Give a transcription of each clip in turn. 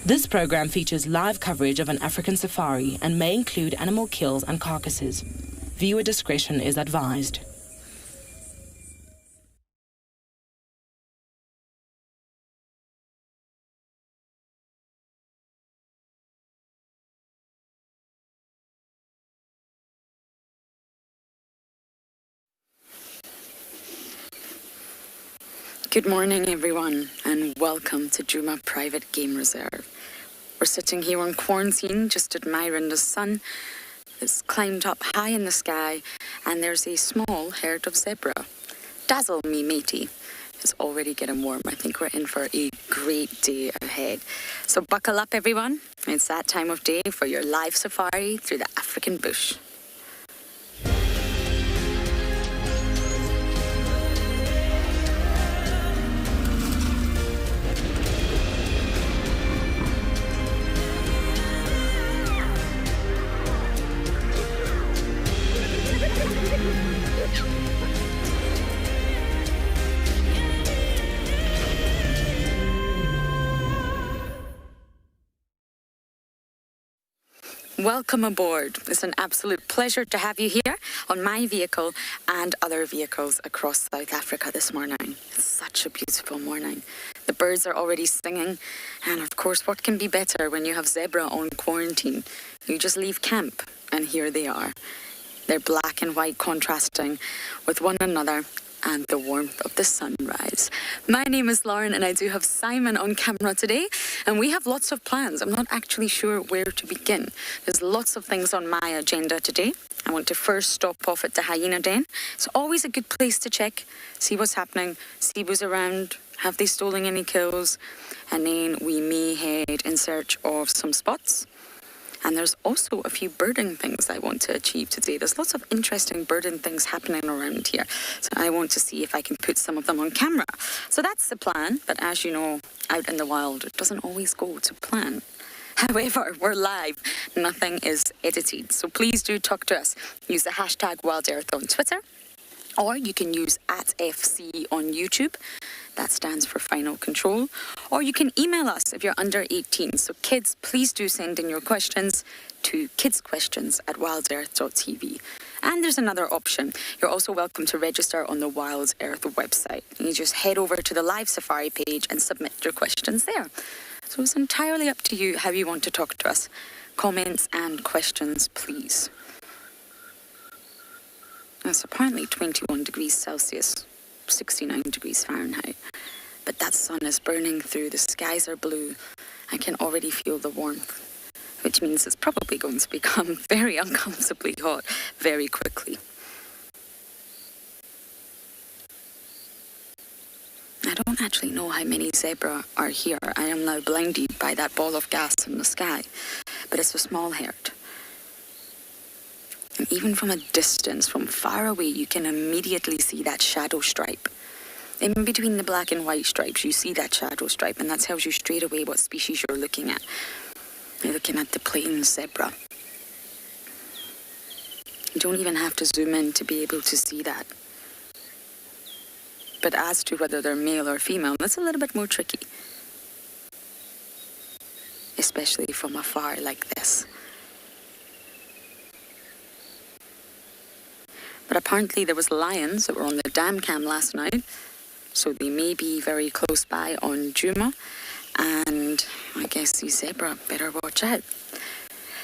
This program features live coverage of an African safari and may include animal kills and carcasses. Viewer discretion is advised. Good morning, everyone, and welcome to Djuma Private Game Reserve. We're sitting here on quarantine, just admiring the sun. It's climbed up high in the sky, and there's a small herd of zebra. Dazzle me, matey. It's already getting warm. I think we're in for a great day ahead. So buckle up, everyone. It's that time of day for your live safari through the African bush. Welcome aboard. It's an absolute pleasure to have you here on my vehicle and other vehicles across South Africa this morning. It's such a beautiful morning. The birds are already singing, and of course, what can be better when you have zebra on quarantine? You just leave camp, and here they are. They're black and white contrasting with one another and the warmth of the sunrise. My name is Lauren, and I do have Simon on camera today, and we have lots of plans. I'm not actually sure where to begin. There's lots of things on my agenda today. I want to first stop off at the hyena den. It's always a good place to check, see what's happening, see who's around, have they stolen any kills, and then we may head in search of some spots. And there's also a few birding things I want to achieve today. There's lots of interesting birding things happening around here. So I want to see if I can put some of them on camera. So that's the plan. But as you know, out in the wild, it doesn't always go to plan. However, we're live. Nothing is edited. So please do talk to us. Use the hashtag WildEarth on Twitter. Or you can use @FC on YouTube. That stands for Final Control. Or you can email us if you're under 18. So kids, please do send in your questions to kidsquestions@wildearth.tv. And there's another option. You're also welcome to register on the WildEarth website. You just head over to the live safari page and submit your questions there. So it's entirely up to you how you want to talk to us. Comments and questions, please. It's apparently 21 degrees Celsius, 69 degrees Fahrenheit. But that sun is burning through, the skies are blue. I can already feel the warmth, which means it's probably going to become very uncomfortably hot very quickly. I don't actually know how many zebra are here. I am now blinded by that ball of gas in the sky, but it's a small herd. And even from a distance, from far away, you can immediately see that shadow stripe. In between the black and white stripes, you see that shadow stripe, and that tells you straight away what species you're looking at. You're looking at the plain zebra. You don't even have to zoom in to be able to see that. But as to whether they're male or female, that's a little bit more tricky. Especially from afar like this. But apparently there was lions that were on the dam cam last night, so they may be very close by on Djuma, and I guess these zebra better watch out.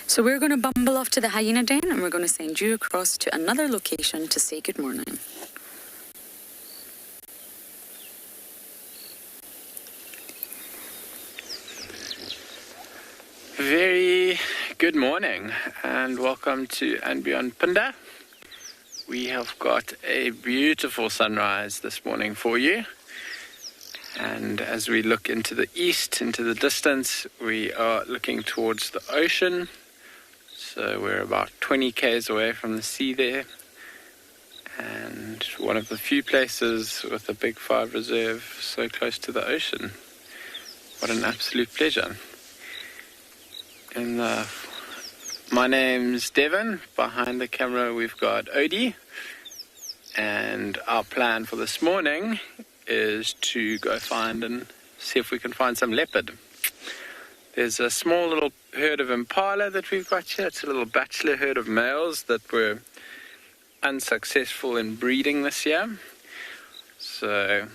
So we're going to bumble off to the hyena den, and we're going to send you across to another location to say good morning. Very good morning, and welcome to andBeyond Phinda. We have got a beautiful sunrise this morning for you. And as we look into the east, into the distance, we are looking towards the ocean. So we're about 20 k's away from the sea there. And one of the few places with a Big Five reserve so close to the ocean. What an absolute pleasure. My name's Devon. Behind the camera we've got Odie. And our plan for this morning is to go find and see if we can find some leopard. There's a small little herd of impala that we've got here. It's a little bachelor herd of males that were unsuccessful in breeding this year. So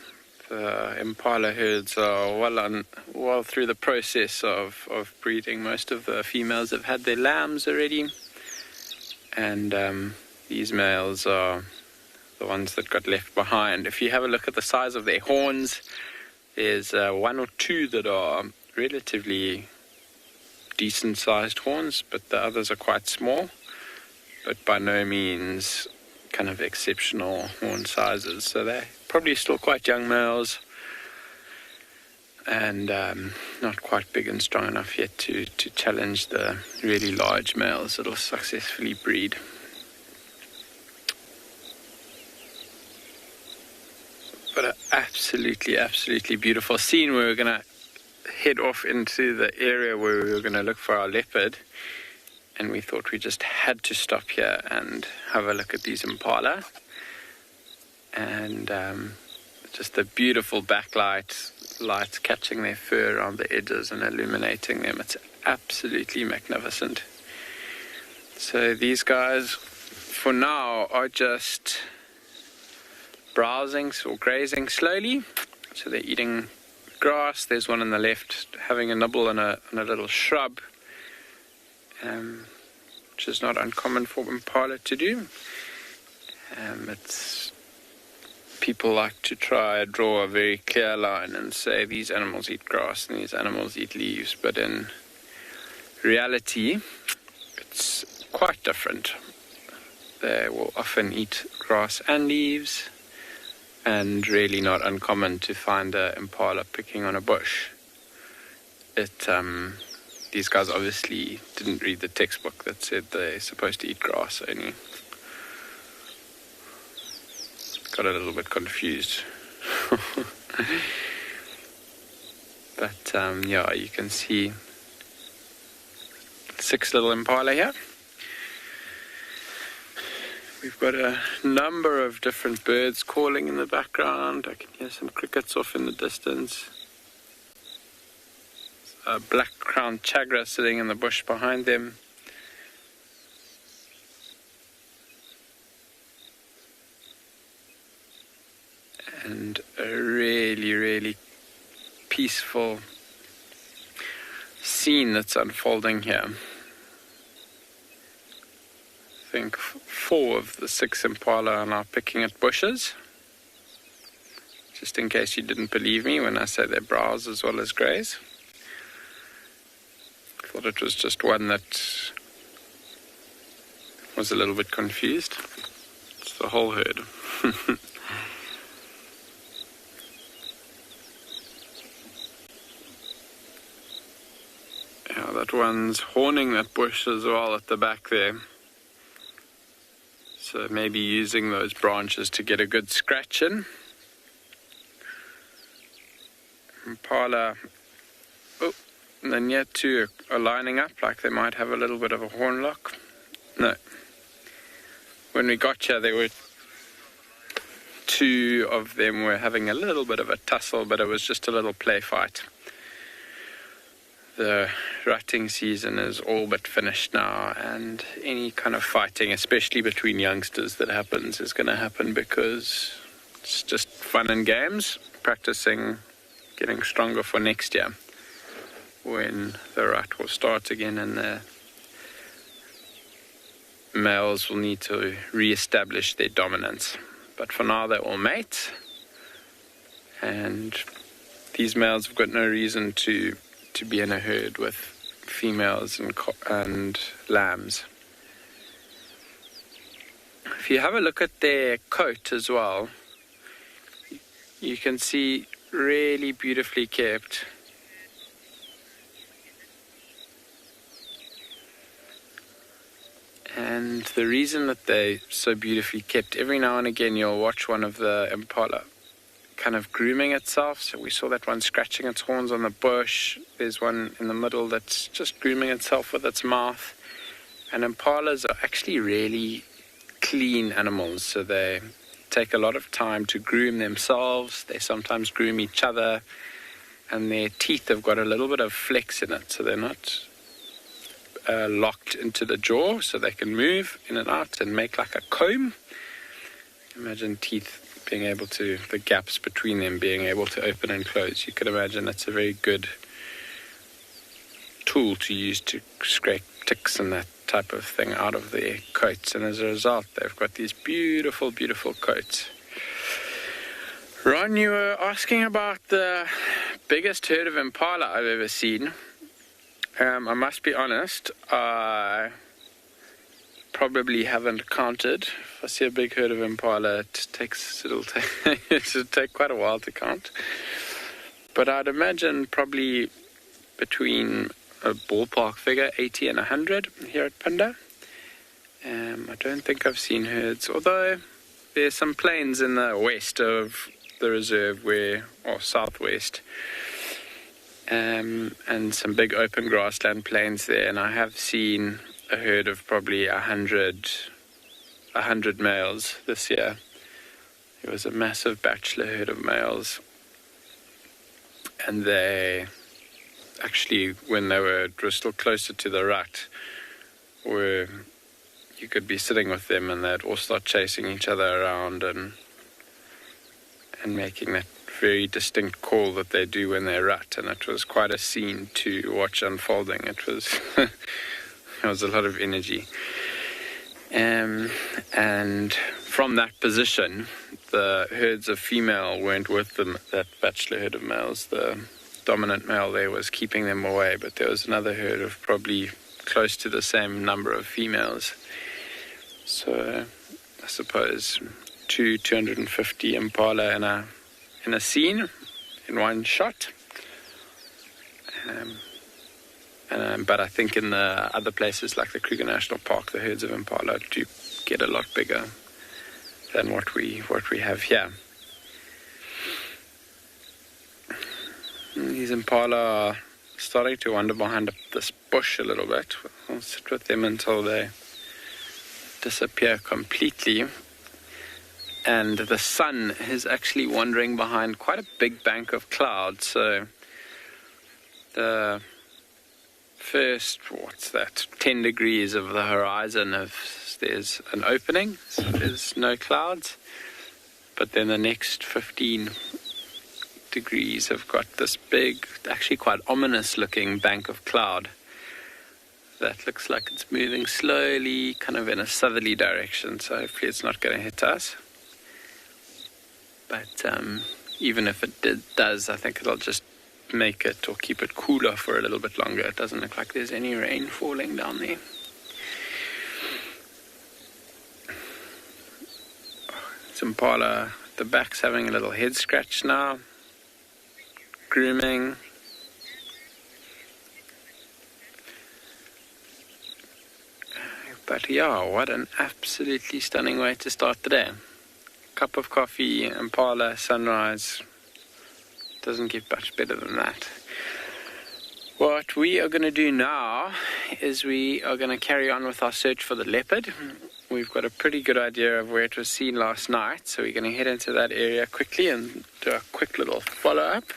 the impala herds are well through the process of breeding. Most of the females have had their lambs already, and these males are the ones that got left behind. If you have a look at the size of their horns, there's one or two that are relatively decent sized horns, but the others are quite small, but by no means kind of exceptional horn sizes. So they're probably still quite young males, and not quite big and strong enough yet to challenge the really large males that will successfully breed. But an absolutely beautiful scene. We're going to head off into the area where we were going to look for our leopard, and we thought we just had to stop here and have a look at these impala. And just the beautiful backlight, lights catching their fur around the edges and illuminating them. It's absolutely magnificent. So these guys, for now, are just browsing or grazing slowly. So they're eating grass. There's one on the left having a nibble on a little shrub, which is not uncommon for impala to do. People like to try and draw a very clear line and say these animals eat grass and these animals eat leaves, but in reality it's quite different. They will often eat grass and leaves, and really not uncommon to find an impala picking on a bush. These guys obviously didn't read the textbook that said they're supposed to eat grass only. Got a little bit confused. But yeah, you can see 6 little impala here. We've got a number of different birds calling in the background. I can hear some crickets off in the distance. A black-crowned chagra sitting in the bush behind them. And a really peaceful scene that's unfolding here. I think 4 of the 6 impala are now picking at bushes. Just in case you didn't believe me when I say they browse as well as graze. I thought it was just one that was a little bit confused. It's the whole herd. Yeah, that one's horning that bush as well at the back there. So maybe using those branches to get a good scratch in. Impala, and then yet 2 are lining up like they might have a little bit of a horn lock. No. When we got here, there were 2 of them were having a little bit of a tussle, but it was just a little play fight. The rutting season is all but finished now, and any kind of fighting, especially between youngsters, that happens is going to happen because it's just fun and games, practicing getting stronger for next year when the rut will start again and the males will need to re-establish their dominance. But for now they're all mates, and these males have got no reason to be in a herd with females and lambs. If you have a look at their coat as well, you can see really beautifully kept. And the reason that they're so beautifully kept, every now and again you'll watch one of the impala kind of grooming itself. So we saw that one scratching its horns on the bush. There's one in the middle that's just grooming itself with its mouth. And impalas are actually really clean animals, so they take a lot of time to groom themselves. They sometimes groom each other. and their teeth have got a little bit of flex in it, so they're not locked into the jaw, so they can move in and out and make like a comb. Imagine teeth being able to, the gaps between them being able to open and close. You could imagine it's a very good tool to use to scrape ticks and that type of thing out of their coats, and as a result they've got these beautiful, beautiful coats. Ron, you were asking about the biggest herd of impala I've ever seen. I must be honest, I probably haven't counted. If I see a big herd of impala, it'll take quite a while to count. But I'd imagine probably between a ballpark figure, 80 and 100 here at Phinda. I don't think I've seen herds, although there's some plains in the west of the reserve or southwest, and some big open grassland plains there, and I have seen a herd of probably 100 males this year. It was a massive bachelor herd of males, and they actually, when they were still closer to the rut, you could be sitting with them and they'd all start chasing each other around and making that very distinct call that they do when they rut, and it was quite a scene to watch unfolding. It was it was a lot of energy, and from that position the herds of female weren't with them. That bachelor herd of males, the dominant male there was keeping them away, but there was another herd of probably close to the same number of females. So I suppose 250 impala in a scene, in one shot. But I think in the other places like the Kruger National Park, the herds of impala do get a lot bigger than what we have here. These impala are starting to wander behind this bush a little bit. I'll sit with them until they disappear completely. And the sun is actually wandering behind quite a big bank of clouds. So the first, 10 degrees of the horizon, there's an opening, so there's no clouds. But then the next 15 degrees have got this big, actually quite ominous looking bank of cloud that looks like it's moving slowly, kind of in a southerly direction, so hopefully it's not going to hit us. But even if it does, I think it'll just make it or keep it cooler for a little bit longer. It doesn't look like there's any rain falling down there. It's impala, the back's having a little head scratch now. Grooming. But yeah, what an absolutely stunning way to start the day. Cup of coffee, impala, sunrise. Doesn't get much better than that. What we are going to do now is we are going to carry on with our search for the leopard. We've got a pretty good idea of where it was seen last night, so we're going to head into that area quickly and do a quick little follow-up.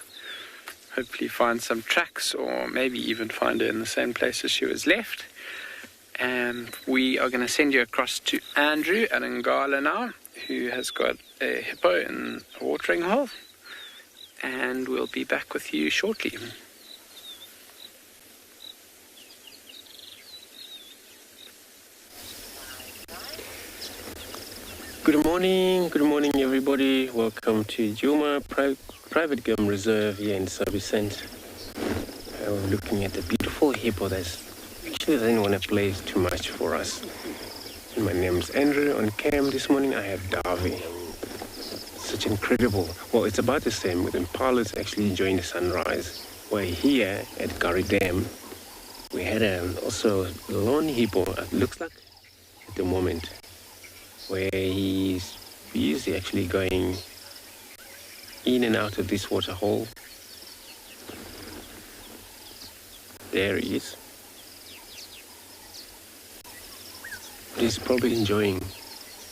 Hopefully find some tracks, or maybe even find her in the same place as she was left. And we are going to send you across to Andrew at Ngala now, who has got a hippo in a watering hole. And we'll be back with you shortly. Good morning everybody. Welcome to Djuma Private Game Reserve here in Sabi Center. We're looking at a beautiful hippo that's actually doesn't want to play too much for us. My name's Andrew. On cam this morning I have Darby. Such incredible. Well, it's about the same with impalas actually enjoying the sunrise. We're here at Gari Dam. We had also a lone hippo, it looks like, at the moment, where he's busy actually going in and out of this water hole. There he is. He's probably enjoying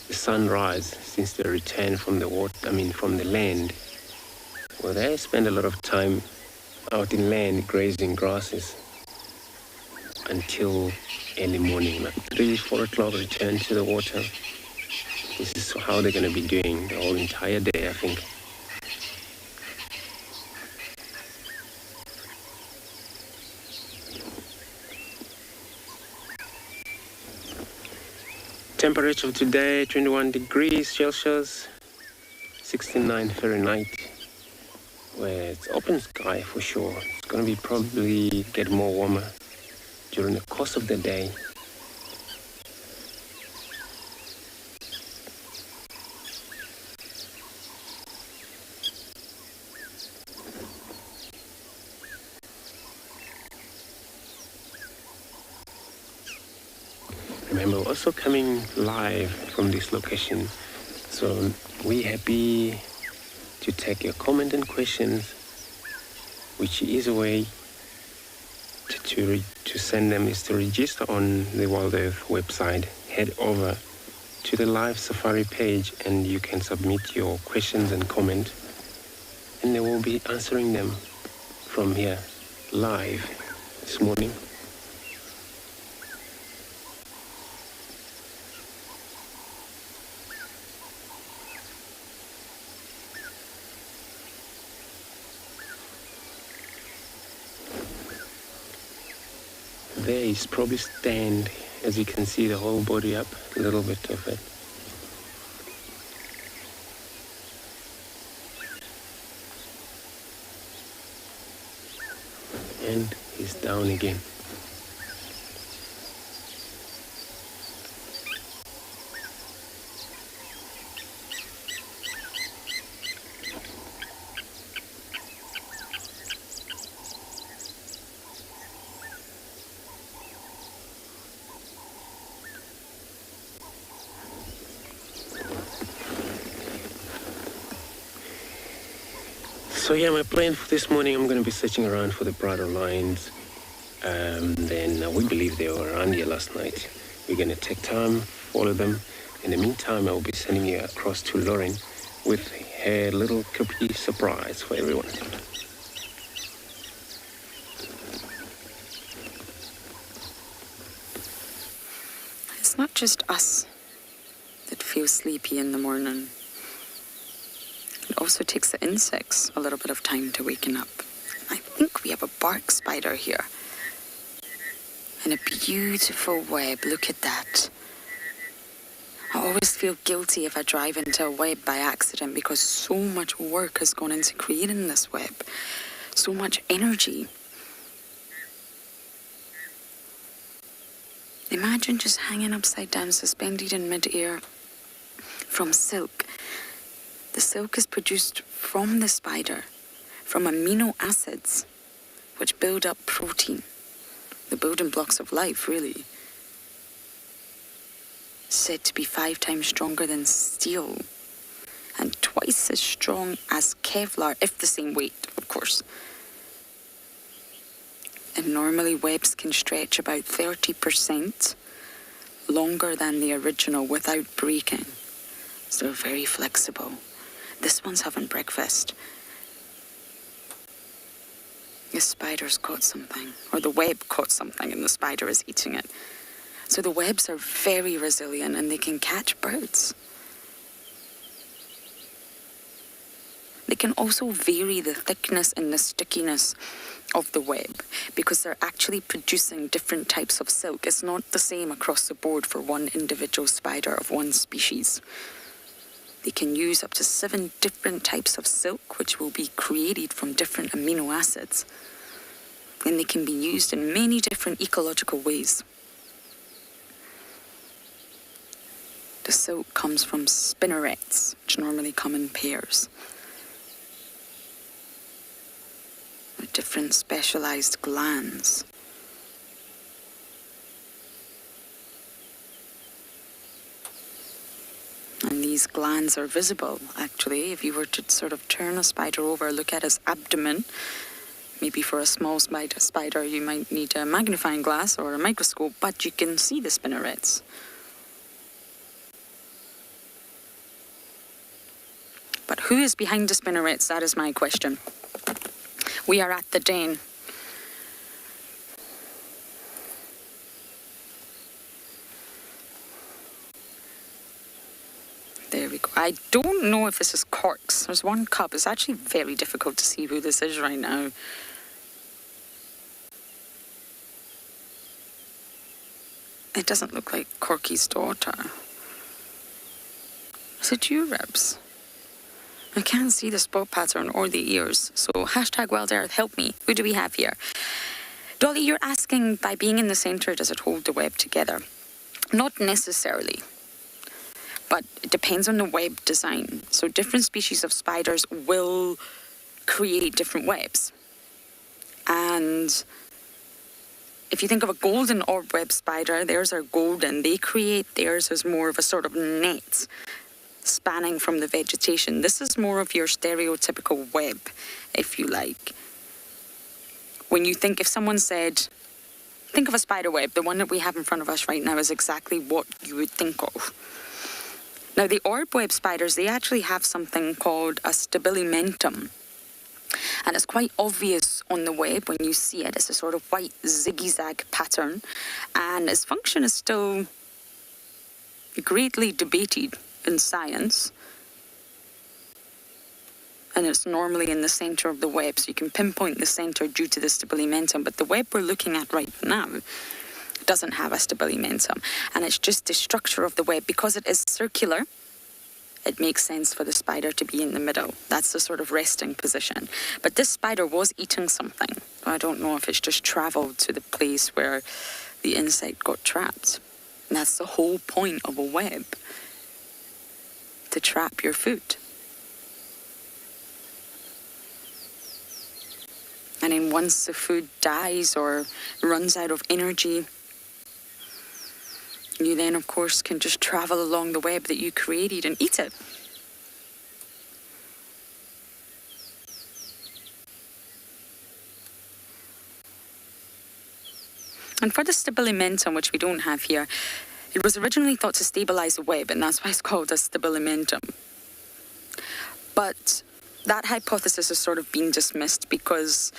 the sunrise since they returned from the water, from the land. Well, they spend a lot of time out in land grazing grasses until early morning, like 3, 4 o'clock, return to the water. This is how they're going to be doing the whole entire day, I think. Temperature of today, 21 degrees Celsius, 69 Fahrenheit, where it's open sky for sure. It's going to be probably get more warmer during the course of the day. Remember, we're also coming live from this location, so we're happy to take your comment and questions, which is a way to send them is to register on the WildEarth website. Head over to the live Safari page and you can submit your questions and comment, and they will be answering them from here live this morning. There is probably stand, as you can see, the whole body up, a little bit of it. And he's down again. So yeah, my plan for this morning, I'm going to be searching around for the Prado lines. Then we believe they were around here last night. We're going to take time, follow them. In the meantime, I will be sending you across to Lauren with her little cookie surprise for everyone. It's not just us that feel sleepy in the morning. It also takes the insects a little bit of time to waken up. I think we have a bark spider here. And a beautiful web, look at that. I always feel guilty if I drive into a web by accident because so much work has gone into creating this web. So much energy. Imagine just hanging upside down, suspended in mid-air from silk. The silk is produced from the spider, from amino acids, which build up protein, the building blocks of life, really. Said to be 5 times stronger than steel, and twice as strong as Kevlar, if the same weight, of course. And normally webs can stretch about 30% longer than the original without breaking. So they're very flexible. This one's having breakfast. The spider's caught something, or the web caught something, and the spider is eating it. So the webs are very resilient and they can catch birds. They can also vary the thickness and the stickiness of the web because they're actually producing different types of silk. It's not the same across the board for one individual spider of one species. They can use up to 7 different types of silk, which will be created from different amino acids. And they can be used in many different ecological ways. The silk comes from spinnerets, which normally come in pairs. With different specialized glands. And these glands are visible, actually. If you were to sort of turn a spider over, look at its abdomen, maybe for a small spider you might need a magnifying glass or a microscope, but you can see the spinnerets. But who is behind the spinnerets? That is my question. We are at the den. There we go. I don't know if this is corks. There's one cup. It's actually very difficult to see who this is right now. It doesn't look like Corky's daughter. Is it you, Rebs? I can't see the spot pattern or the ears. So hashtag WildEarth, help me. Who do we have here? Dolly, you're asking, by being in the centre, does it hold the web together? Not necessarily. But it depends on the web design. So different species of spiders will create different webs. And if you think of a golden orb web spider, theirs are golden. They create theirs as more of a sort of net spanning from the vegetation. This is more of your stereotypical web, if you like. When you think, if someone said, think of a spider web, the one that we have in front of us right now is exactly what you would think of. Now, the orb web spiders, they actually have something called a stabilimentum. And it's quite obvious on the web when you see it. It's a sort of white zigzag pattern. And its function is still greatly debated in science. And it's normally in the centre of the web. So you can pinpoint the centre due to the stabilimentum. But the web we're looking at right now doesn't have a stabilimentum. And it's just the structure of the web. Because it is circular, it makes sense for the spider to be in the middle. That's the sort of resting position. But this spider was eating something. I don't know if it's just travelled to the place where the insect got trapped. And that's the whole point of a web, to trap your food. And then once the food dies or runs out of energy, you then, of course, can just travel along the web that you created and eat it. And for the stabilimentum, which we don't have here, it was originally thought to stabilize the web, and that's why it's called a stabilimentum. But that hypothesis has sort of been dismissed because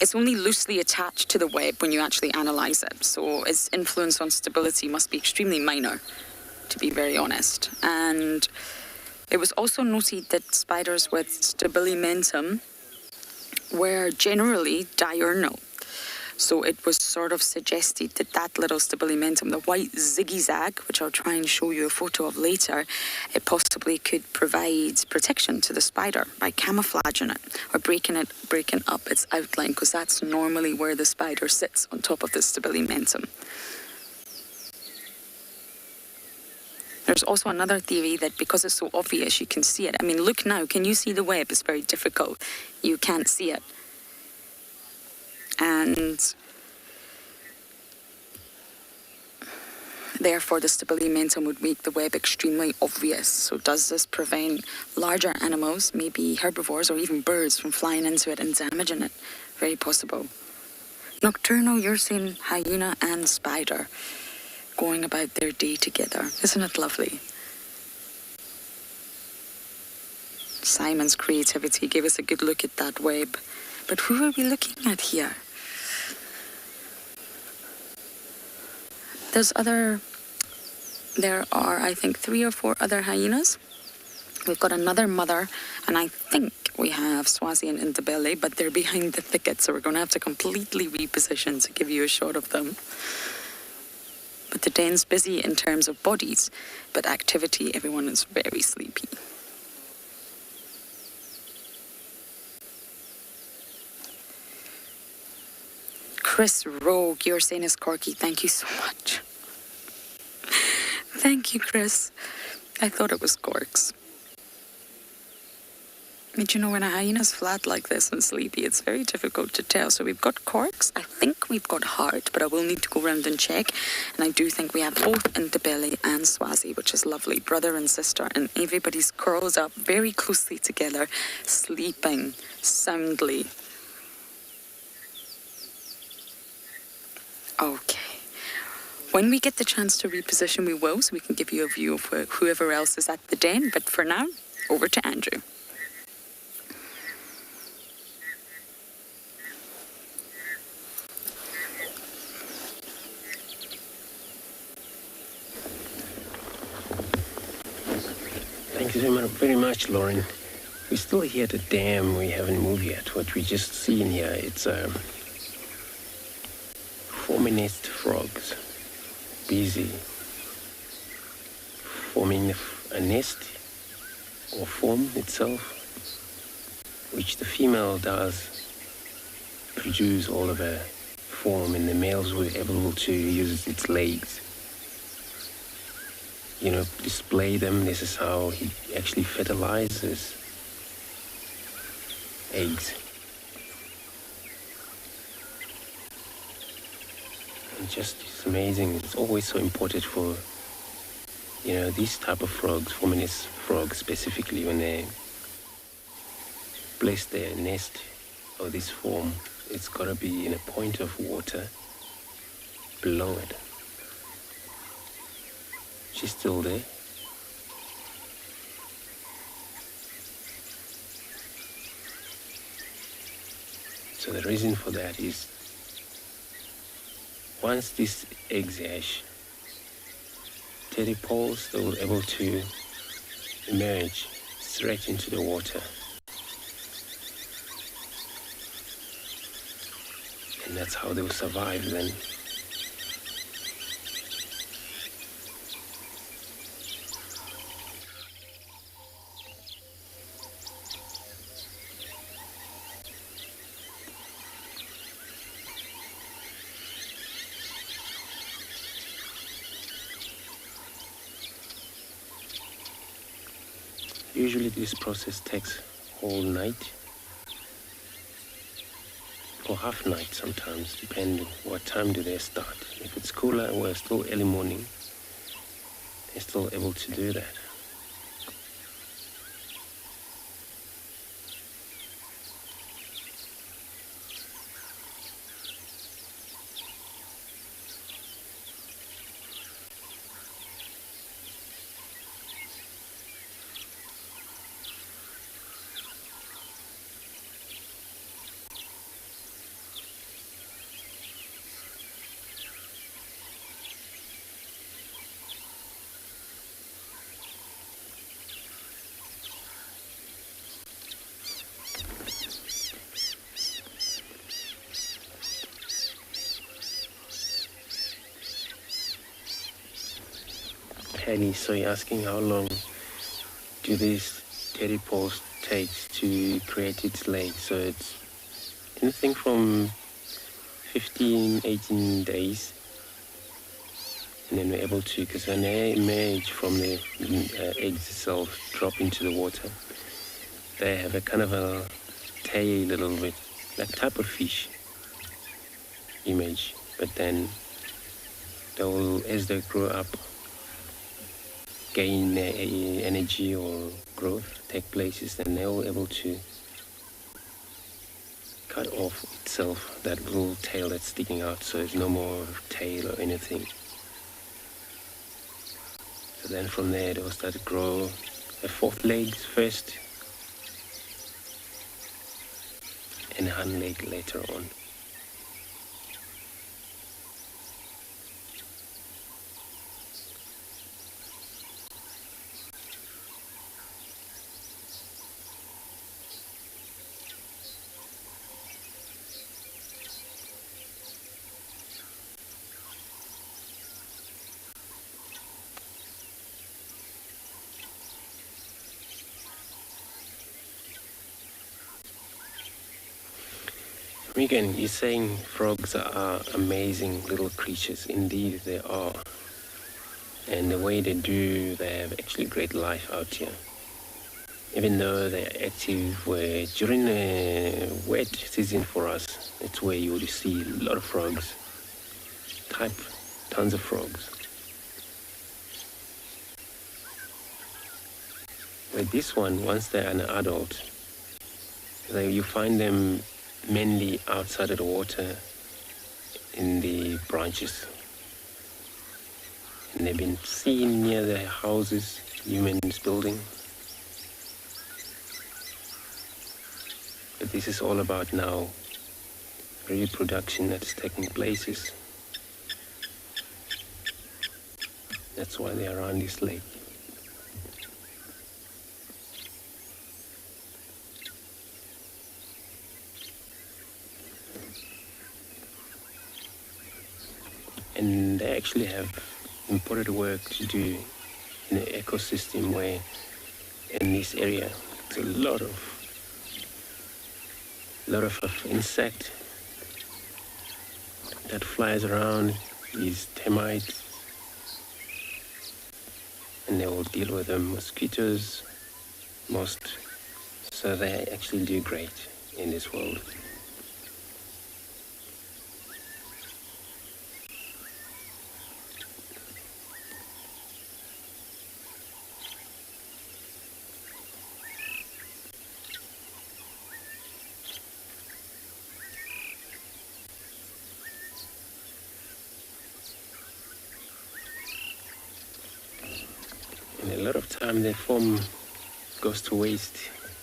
it's only loosely attached to the web when you actually analyse it. So its influence on stability must be extremely minor, to be very honest. And it was also noted that spiders with stabilimentum were generally diurnal. So it was sort of suggested that that little stabilimentum, the white zigzag, which I'll try and show you a photo of later, it possibly could provide protection to the spider by camouflaging it or breaking up its outline, because that's normally where the spider sits, on top of the stabilimentum. There's also another theory that because it's so obvious, you can see it. I mean, look now, can you see the web? It's very difficult. You can't see it. And therefore the stabilimentum would make the web extremely obvious. So does this prevent larger animals, maybe herbivores or even birds, from flying into it and damaging it? Very possible. Nocturnal, you're saying hyena and spider going about their day together. Isn't it lovely? Simon's creativity gave us a good look at that web. But who are we looking at here? There are, I think, 3 or 4 other hyenas. We've got another mother, and I think we have Swazi and Ndebele, but they're behind the thicket, so we're going to have to completely reposition to give you a shot of them. But the den's busy in terms of bodies, but activity, everyone is very sleepy. Chris Rogue, you're saying is Corky. Thank you so much. Thank you, Chris. I thought it was corks. But you know, when a hyena's flat like this and sleepy, it's very difficult to tell. So we've got corks. I think we've got heart, but I will need to go around and check. And I do think we have both Ndebele and Swazi, which is lovely, brother and sister. And everybody's curled up very closely together, sleeping soundly. Okay. When we get the chance to reposition, we will, so we can give you a view of whoever else is at the den. But for now, over to Andrew. Thank you very much, Lauren. We're still here at the dam. We haven't moved yet. What we just seen here, it's forming-nest frogs busy forming a nest or form itself, which the female does produce all of her form, and the males were able to use its legs, display them. This is how he actually fertilizes eggs. And it's amazing. It's always so important for, these type of frogs, forminous frogs specifically, when they place their nest or this form, it's got to be in a point of water below it. She's still there. So the reason for that is once these eggs hatch, tadpoles, they will be able to emerge straight into the water. And that's how they will survive then. Usually this process takes all night or half night sometimes, depending what time do they start. If it's cooler and we're still early morning, they're still able to do that. Penny, so you're asking how long do these tadpoles take to create its legs? So it's anything from 15, 18 days. And then we're able to, because when they emerge from the eggs itself, drop into the water, they have a kind of a tail, a little bit, like type of fish image. But then they will, as they grow up, gain energy or growth take places, then they're all able to cut off itself that little tail that's sticking out, so there's no more tail or anything. So then from there they'll start to grow a fourth leg first and a hind leg later on. Megan, you're saying frogs are amazing little creatures. Indeed, they are. And the way they do, they have actually great life out here. Even though they're active during the wet season for us, it's where you will see a lot of frogs. Tons of frogs. With this one, once they're an adult, you find them mainly outside of the water in the branches. And they've been seen near the houses humans building. But this is all about now reproduction that's taking places. That's why they're around this lake. And they actually have important work to do in an ecosystem where in this area it's a lot of insect that flies around, these termites, and they will deal with the mosquitoes most. So they actually do great in this world. And a lot of time the foam goes to waste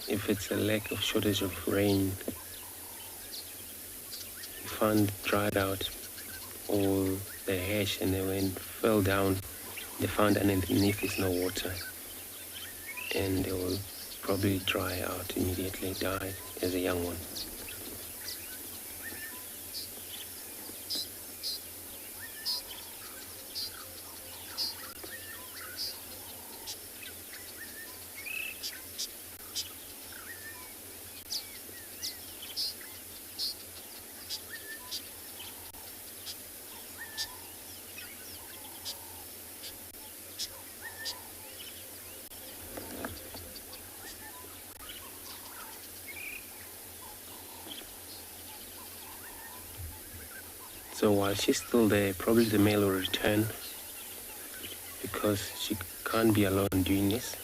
if it's a lack of shortage of rain. You found dried out all the hash, and then when it fell down, they found underneath is no water, and they will probably dry out immediately, die as a young one. So while she's still there, probably the male will return because she can't be alone doing this.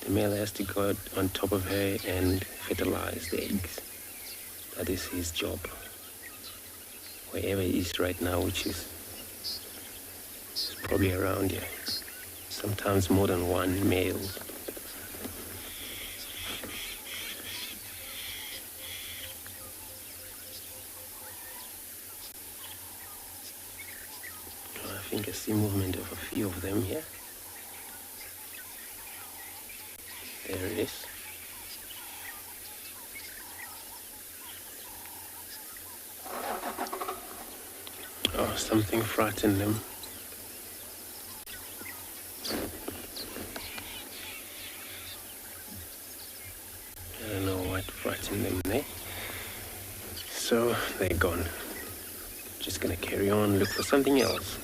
The male has to go on top of her and fertilize the eggs. That is his job. Wherever he is right now, which is probably around here. Sometimes more than one male. I think I see movement of a few of them here. There it is. Oh, something frightened them. I don't know what frightened them there. So they're gone. Just gonna carry on, look for something else.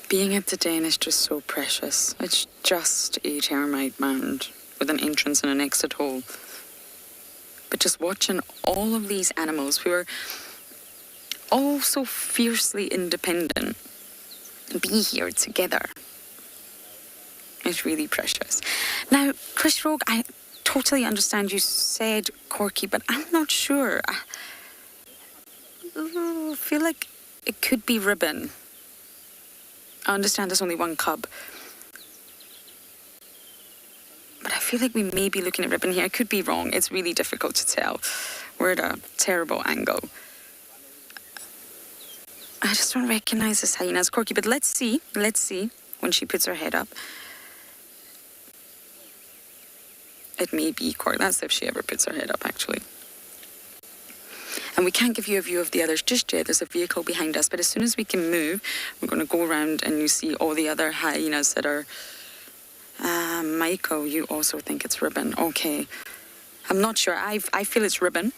Being at the den is just so precious. It's just a termite mound with an entrance and an exit hole. But just watching all of these animals who are all so fiercely independent be here together is really precious. Now, Chris Rogue, I totally understand you said corky, but I'm not sure. I feel like it could be ribbon. I understand there's only one cub, but I feel like we may be looking at ribbon here. I could be wrong. It's really difficult to tell. We're at a terrible angle. I just don't recognize this hyena as corky, but let's see when she puts her head up. It may be corky. That's if she ever puts her head up, actually. And we can't give you a view of the others just yet. There's a vehicle behind us, but as soon as we can move, we're going to go around and you see all the other hyenas that are... Michael, you also think it's ribbon. Okay. I'm not sure. I feel it's ribbon.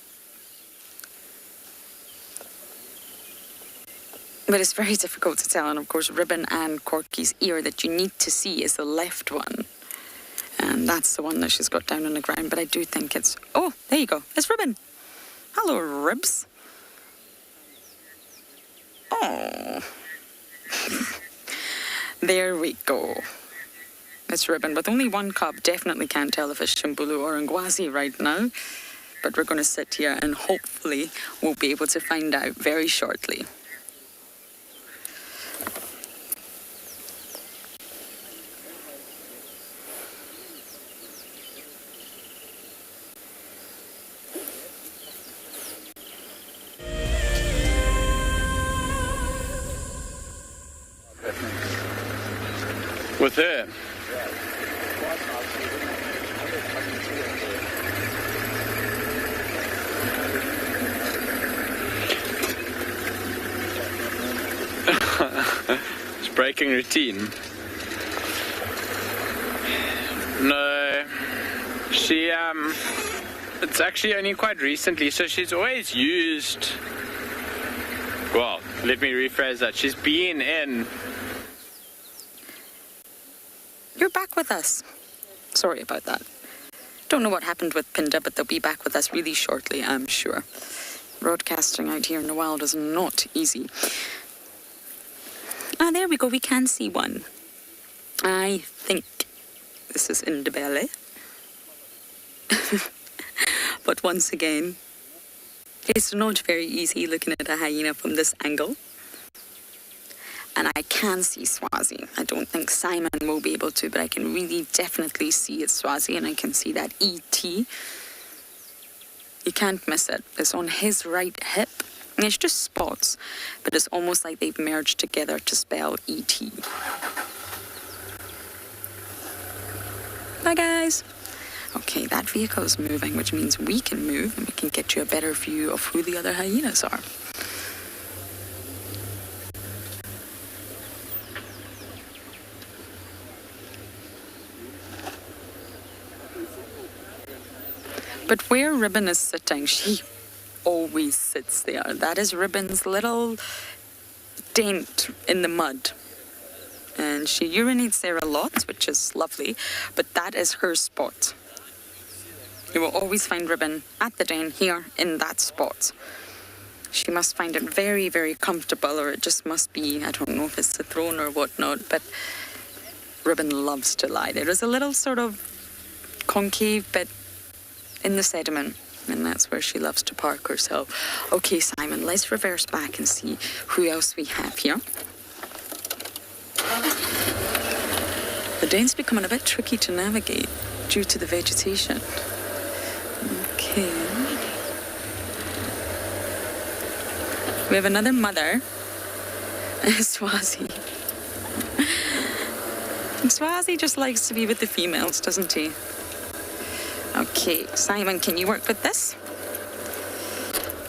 But it's very difficult to tell. And of course, ribbon and corky's ear that you need to see is the left one. And that's the one that she's got down on the ground. But I do think it's... Oh, there you go. It's ribbon. Hello, Ribs. Oh. There we go. It's ribbon, but only one cub. Definitely can't tell if it's Shimbulu or Ngwazi right now. But we're going to sit here and hopefully we'll be able to find out very shortly. With her. It's breaking routine. No, she, it's actually only quite recently, so she's always used, well, let me rephrase that, she's been in. You're back with us. Sorry about that. Don't know what happened with Phinda, but they'll be back with us really shortly, I'm sure. Broadcasting out here in the wild is not easy. Ah, there we go, we can see one. I think this is andBeyond. But once again, it's not very easy looking at a hyena from this angle. And I can see Tswazi. I don't think Simon will be able to, but I can really definitely see it's Tswazi, and I can see that ET. You can't miss it. It's on his right hip. And it's just spots, but it's almost like they've merged together to spell ET. Bye, guys. Okay, that vehicle is moving, which means we can move and we can get you a better view of who the other hyenas are. But where Ribbon is sitting, she always sits there. That is Ribbon's little dent in the mud. And she urinates there a lot, which is lovely, but that is her spot. You will always find Ribbon at the den here in that spot. She must find it very, very comfortable, or it just must be, I don't know if it's the throne or whatnot, but Ribbon loves to lie. There is a little sort of concave bit in the sediment, and that's where she loves to park herself. Okay, Simon, let's reverse back and see who else we have here. The den's becoming a bit tricky to navigate due to the vegetation. Okay. We have another mother, Tswazi. Tswazi just likes to be with the females, doesn't he? Okay, Simon, can you work with this?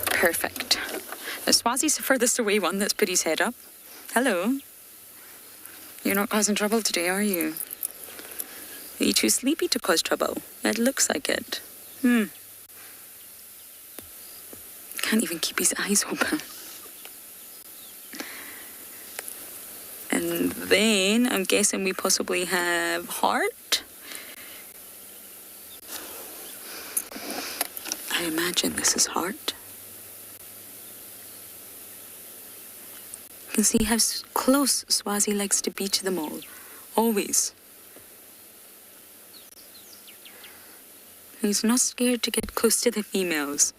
Perfect. Now, Tswazi's the furthest away one that's put his head up. Hello. You're not causing trouble today, are you? Are you too sleepy to cause trouble? It looks like it. Can't even keep his eyes open. And then I'm guessing we possibly have Heart. I imagine this is Heart. You can see how close Tswazi likes to be to them all. Always. He's not scared to get close to the females.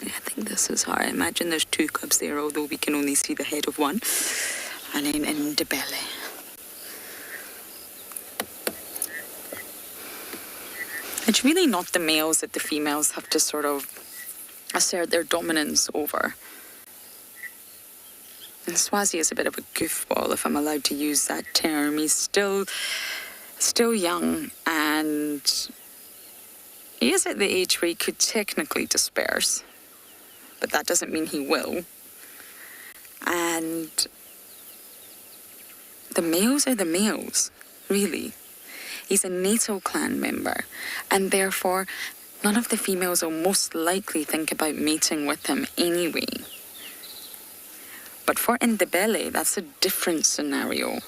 I think this is Heart. I imagine there's two cubs there, although we can only see the head of one. And then andBeyond. It's really not the males that the females have to sort of assert their dominance over. And Tswazi is a bit of a goofball, if I'm allowed to use that term. He's still young, and he is at the age where he could technically disperse, but that doesn't mean he will. And the males are the males, really. He's a NATO clan member, and therefore none of the females will most likely think about mating with him anyway. But for andBeyond, that's a different scenario.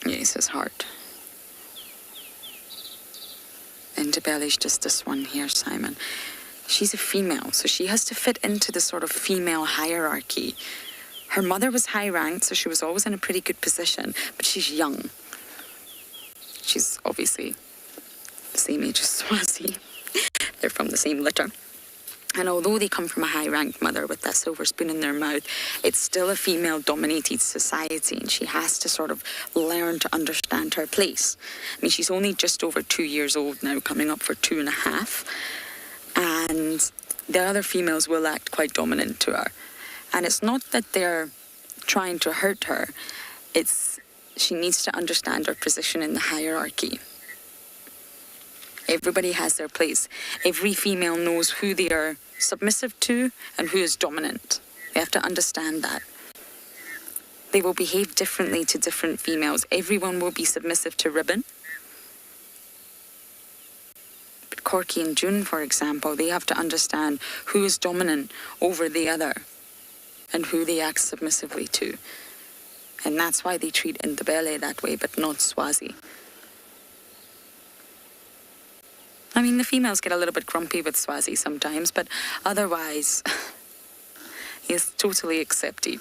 Yes, his Heart. andBeyond is just this one here, Simon. She's a female, so she has to fit into the sort of female hierarchy. Her mother was high ranked, so she was always in a pretty good position, but she's young. She's obviously the same age as Tswazi. They're from the same litter. And although they come from a high-ranked mother with that silver spoon in their mouth, it's still a female-dominated society, and she has to sort of learn to understand her place. I mean, she's only just over 2 years old now, coming up for 2.5, and the other females will act quite dominant to her. And it's not that they're trying to hurt her, it's she needs to understand her position in the hierarchy. Everybody has their place. Every female knows who they are submissive to and who is dominant. We have to understand that. They will behave differently to different females. Everyone will be submissive to Ribbon. But Corky and June, for example, they have to understand who is dominant over the other and who they act submissively to. And that's why they treat Ndebele that way, but not Swazi. I mean, the females get a little bit grumpy with Swazi sometimes, but otherwise, he is totally accepted.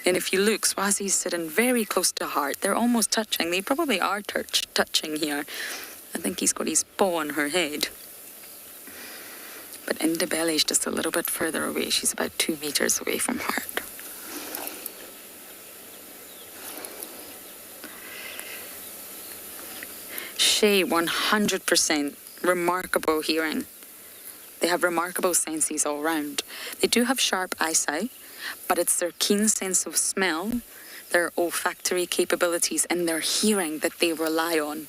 And if you look, Swazi's sitting very close to heart. They're almost touching. They probably are touching here. I think he's got his paw on her head. But Ndebele is just a little bit further away. She's about 2 meters away from heart. Shay, 100% remarkable hearing. They have remarkable senses all round. They do have sharp eyesight, but it's their keen sense of smell, their olfactory capabilities, and their hearing that they rely on.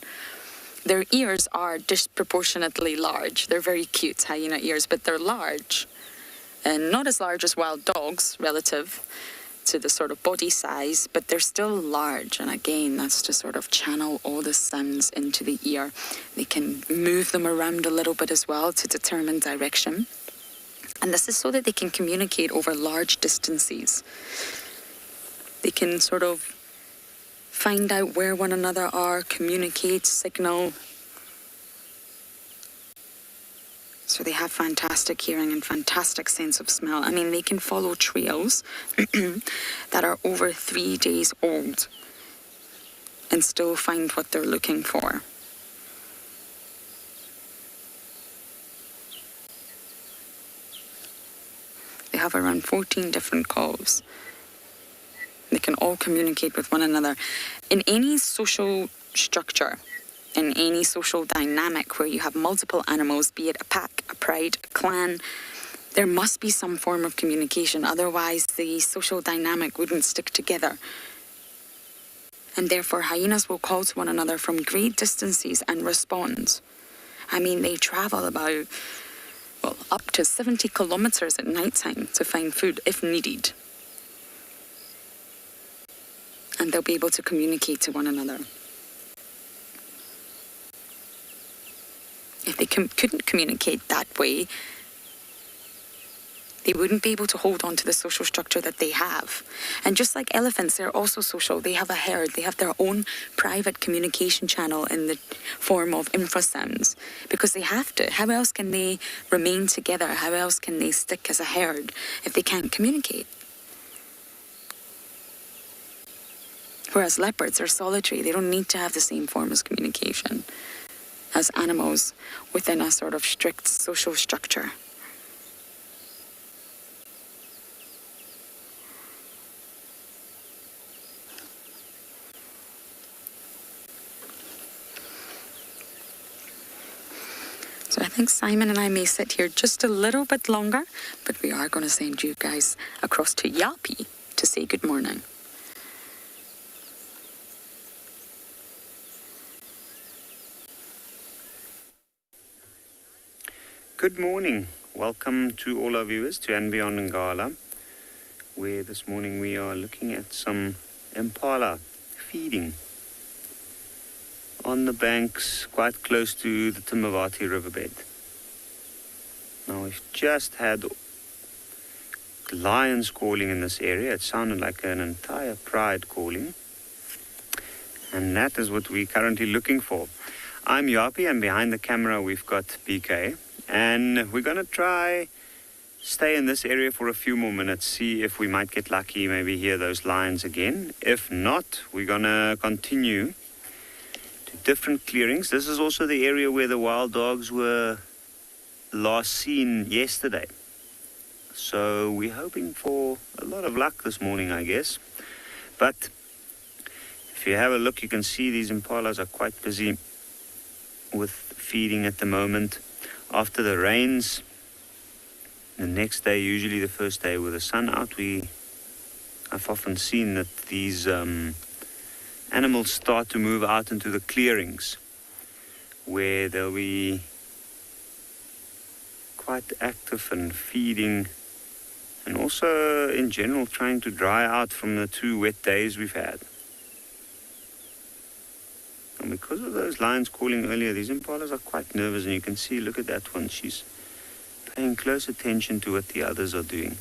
Their ears are disproportionately large. They're very cute, hyena ears, but they're large. And not as large as wild dogs, relative to the sort of body size, but they're still large. And again, that's to sort of channel all the sounds into the ear. They can move them around a little bit as well to determine direction. And this is so that they can communicate over large distances. They can sort of find out where one another are, communicate, signal. So they have fantastic hearing and fantastic sense of smell. I mean, they can follow trails that are over 3 days old and still find what they're looking for. They have around 14 different calls. They can all communicate with one another. In any social structure, in any social dynamic where you have multiple animals, be it a pack, a pride, a clan, there must be some form of communication. Otherwise, the social dynamic wouldn't stick together. And therefore, hyenas will call to one another from great distances and respond. I mean, they travel about, well, up to 70 kilometers at nighttime to find food if needed. And they'll be able to communicate to one another. If they couldn't communicate that way, they wouldn't be able to hold on to the social structure that they have. And just like elephants, they're also social. They have a herd. They have their own private communication channel in the form of infrasounds because they have to. How else can they remain together? How else can they stick as a herd if they can't communicate? Whereas leopards are solitary. They don't need to have the same form of communication as animals within a sort of strict social structure. So I think Simon and I may sit here just a little bit longer, but we are going to send you guys across to JAPIE to say good morning. Good morning. Welcome to all our viewers to andBeyond Ngala, where this morning we are looking at some impala feeding on the banks quite close to the Timavati riverbed. Now we've just had lions calling in this area. It sounded like an entire pride calling. And that is what we're currently looking for. I'm JAPIE, and behind the camera we've got BK. And we're going to try stay in this area for a few more minutes, see if we might get lucky, maybe hear those lions again. If not, we're going to continue to different clearings. This is also the area where the wild dogs were last seen yesterday. So we're hoping for a lot of luck this morning, I guess. But if you have a look, you can see these impalas are quite busy with feeding at the moment. After the rains, the next day, usually the first day with the sun out, I've often seen that these animals start to move out into the clearings. where they'll be quite active and feeding, and also in general trying to dry out from the 2 wet days we've had. And because of those lions calling earlier, these impalas are quite nervous, and you can see, look at that one, she's paying close attention to what the others are doing.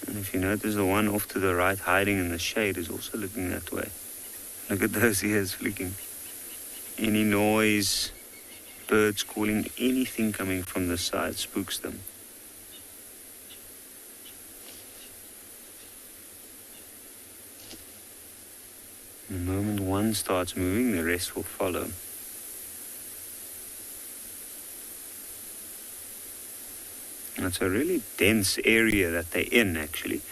And if you notice, the one off to the right hiding in the shade is also looking that way. Look at those ears flicking. Any noise, birds calling, anything coming from the side spooks them. The moment one starts moving, the rest will follow. And it's a really dense area that they're in, actually.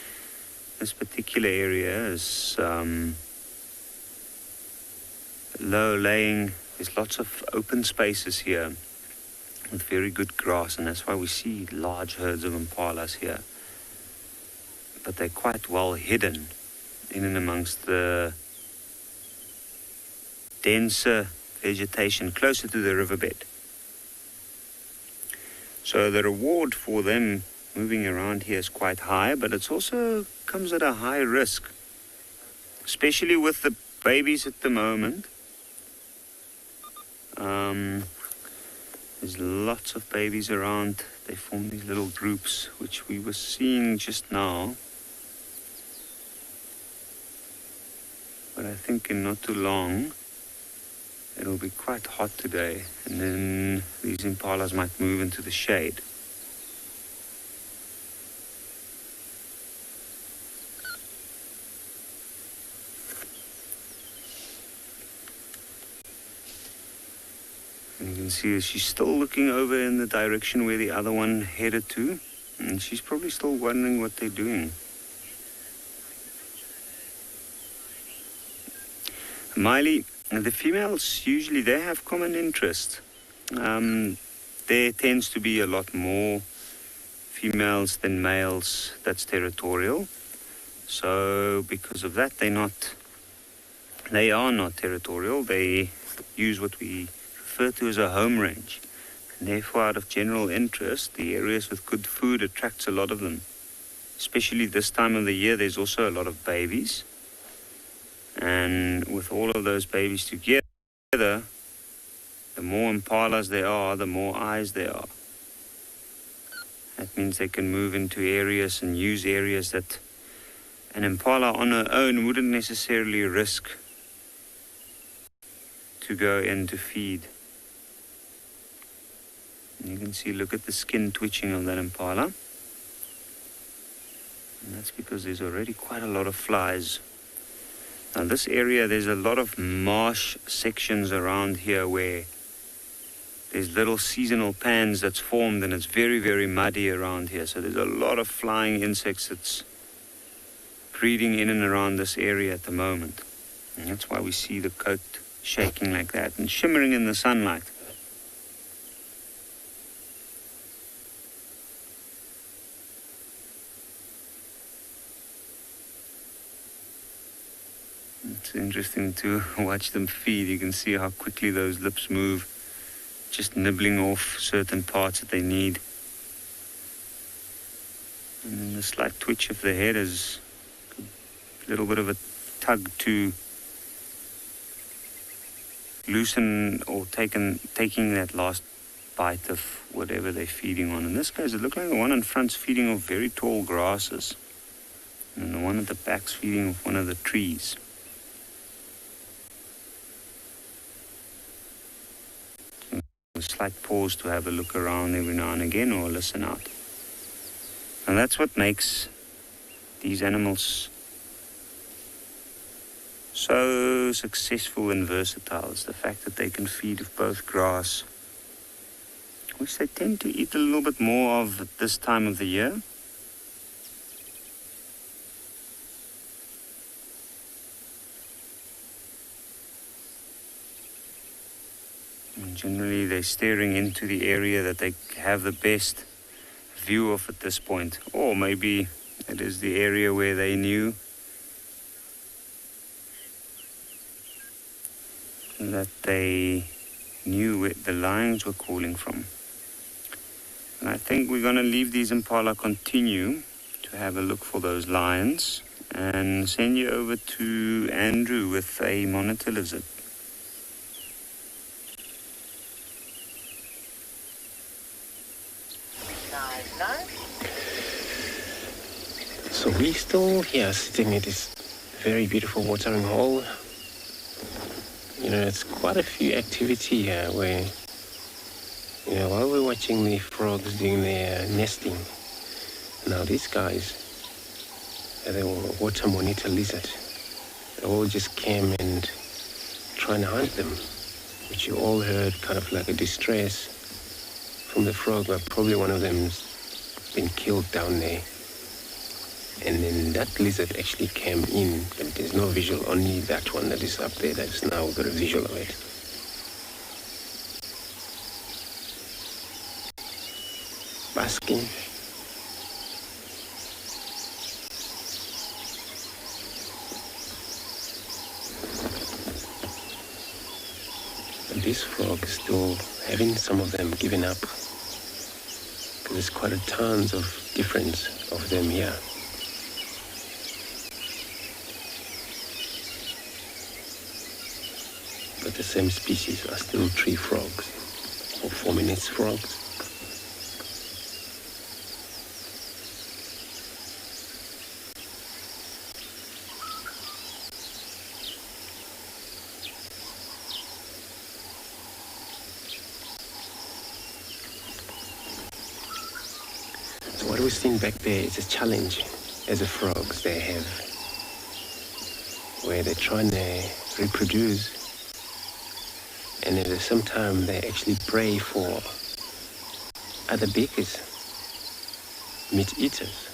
This particular area is low laying. There's lots of open spaces here with very good grass, and that's why we see large herds of impalas here. But they're quite well hidden in and amongst the denser vegetation closer to the riverbed. So the reward for them moving around here is quite high, but it also comes at a high risk, especially with the babies at the moment. There's lots of babies around. They form these little groups, which we were seeing just now. But I think in not too long, it'll be quite hot today, and then these impalas might move into the shade. And you can see she's still looking over in the direction where the other one headed to, and she's probably still wondering what they're doing. Miley, the females usually, they have common interest. There tends to be a lot more females than males that's territorial. So because of that, they are not territorial. They use what we refer to as a home range. And therefore, out of general interest, the areas with good food attracts a lot of them. Especially this time of the year, there's also a lot of babies. And with all of those babies together, the more impalas there are, the more eyes there are. That means they can move into areas and use areas that an impala on her own wouldn't necessarily risk to go in to feed. And you can see, look at the skin twitching of that impala. And that's because there's already quite a lot of flies. Now this area, there's a lot of marsh sections around here where there's little seasonal pans that's formed, and it's very, very muddy around here. So there's a lot of flying insects that's breeding in and around this area at the moment. And that's why we see the coat shaking like that and shimmering in the sunlight. It's interesting to watch them feed. You can see how quickly those lips move, just nibbling off certain parts that they need. And then the slight twitch of the head is a little bit of a tug to loosen or taking that last bite of whatever they're feeding on. In this case, it looked like the one in front's feeding off very tall grasses, and the one at the back's feeding off one of the trees. A slight pause to have a look around every now and again, or listen out. And that's what makes these animals so successful and versatile. It's the fact that they can feed of both grass, which they tend to eat a little bit more of at this time of the year. And generally they're staring into the area that they have the best view of at this point. Or maybe it is the area where they knew that they knew where the lions were calling from. And I think we're going to leave these impala continue to have a look for those lions and send you over to Andrew with a monitor lizard. So we're still here sitting at this very beautiful watering hole. You know, it's quite a few activity here where, you know, while we're watching the frogs doing their nesting, now these guys, they were water monitor lizard. They all just came and trying to hunt them, which you all heard kind of like a distress from the frog, but probably one of them's been killed down there. And then that lizard actually came in, but there's no visual, only that one that is up there. That's now got a visual of it. Basking. But this frog is still having some of them given up. Because there's quite a tons of difference of them here. But the same species are still tree frogs, or 4 minutes frogs. So what we're seeing back there is a challenge as a frogs they have, where they're trying to reproduce. And at the same time, they actually prey for other beakers, meat eaters.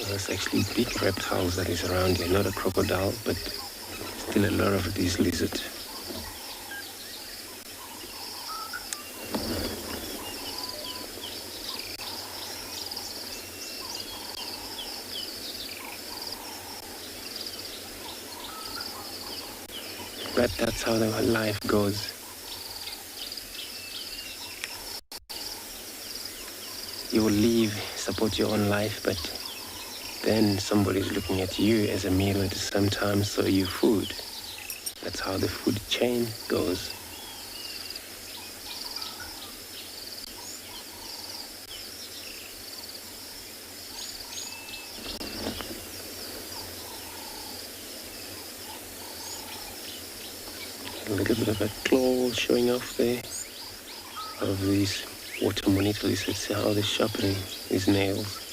There's actually big reptiles that is around here, not a crocodile, but still a lot of these lizards. But that's how the life goes. You will live, support your own life, but then somebody's looking at you as a meal at the same time, so you food. That's how the food chain goes. A little bit of a claw showing off there of these water monitor lizards. See how they're sharpening these nails.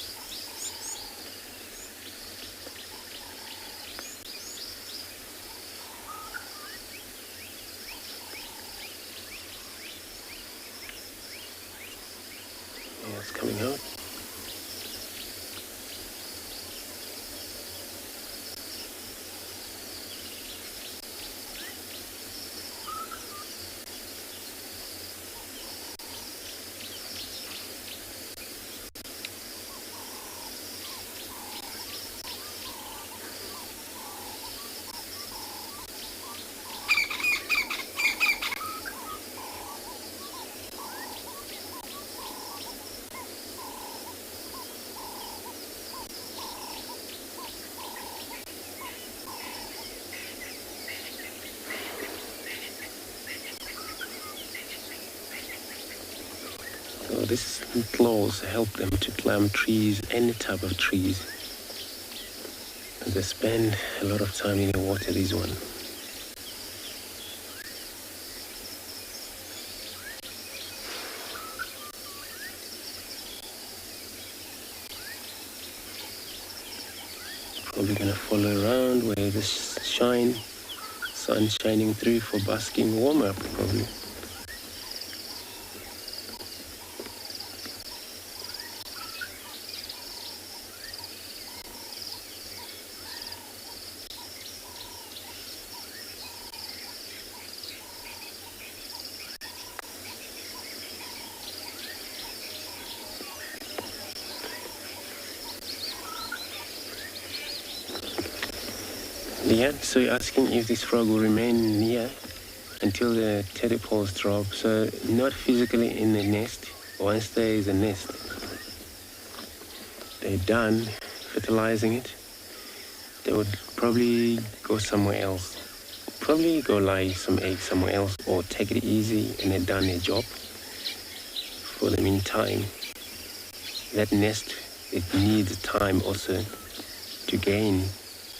Yeah, it's coming out. So these claws help them to climb trees, any type of trees. And they spend a lot of time in the water, these one. Probably gonna follow around where the sun shining through for basking warm up, probably. Yeah, so you're asking if this frog will remain here until the tadpoles drop. So not physically in the nest. Once there is a nest, they're done fertilizing it. They would probably go somewhere else. Probably go lay some eggs somewhere else or take it easy and they've done their job. For the meantime, that nest, it needs time also to gain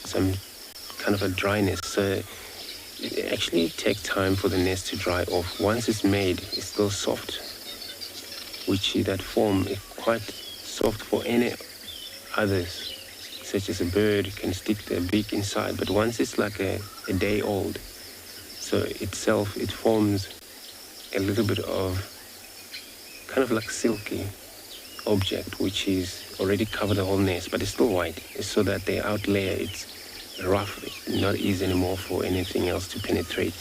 some kind of a dryness. So it actually takes time for the nest to dry off. Once it's made, it's still soft, which that form is quite soft for any others, such as a bird can stick their beak inside. But once it's like a day old, so itself, it forms a little bit of kind of like silky object, which is already covered the whole nest, but it's still white. It's so that the out layer, it's rough, not easy anymore for anything else to penetrate.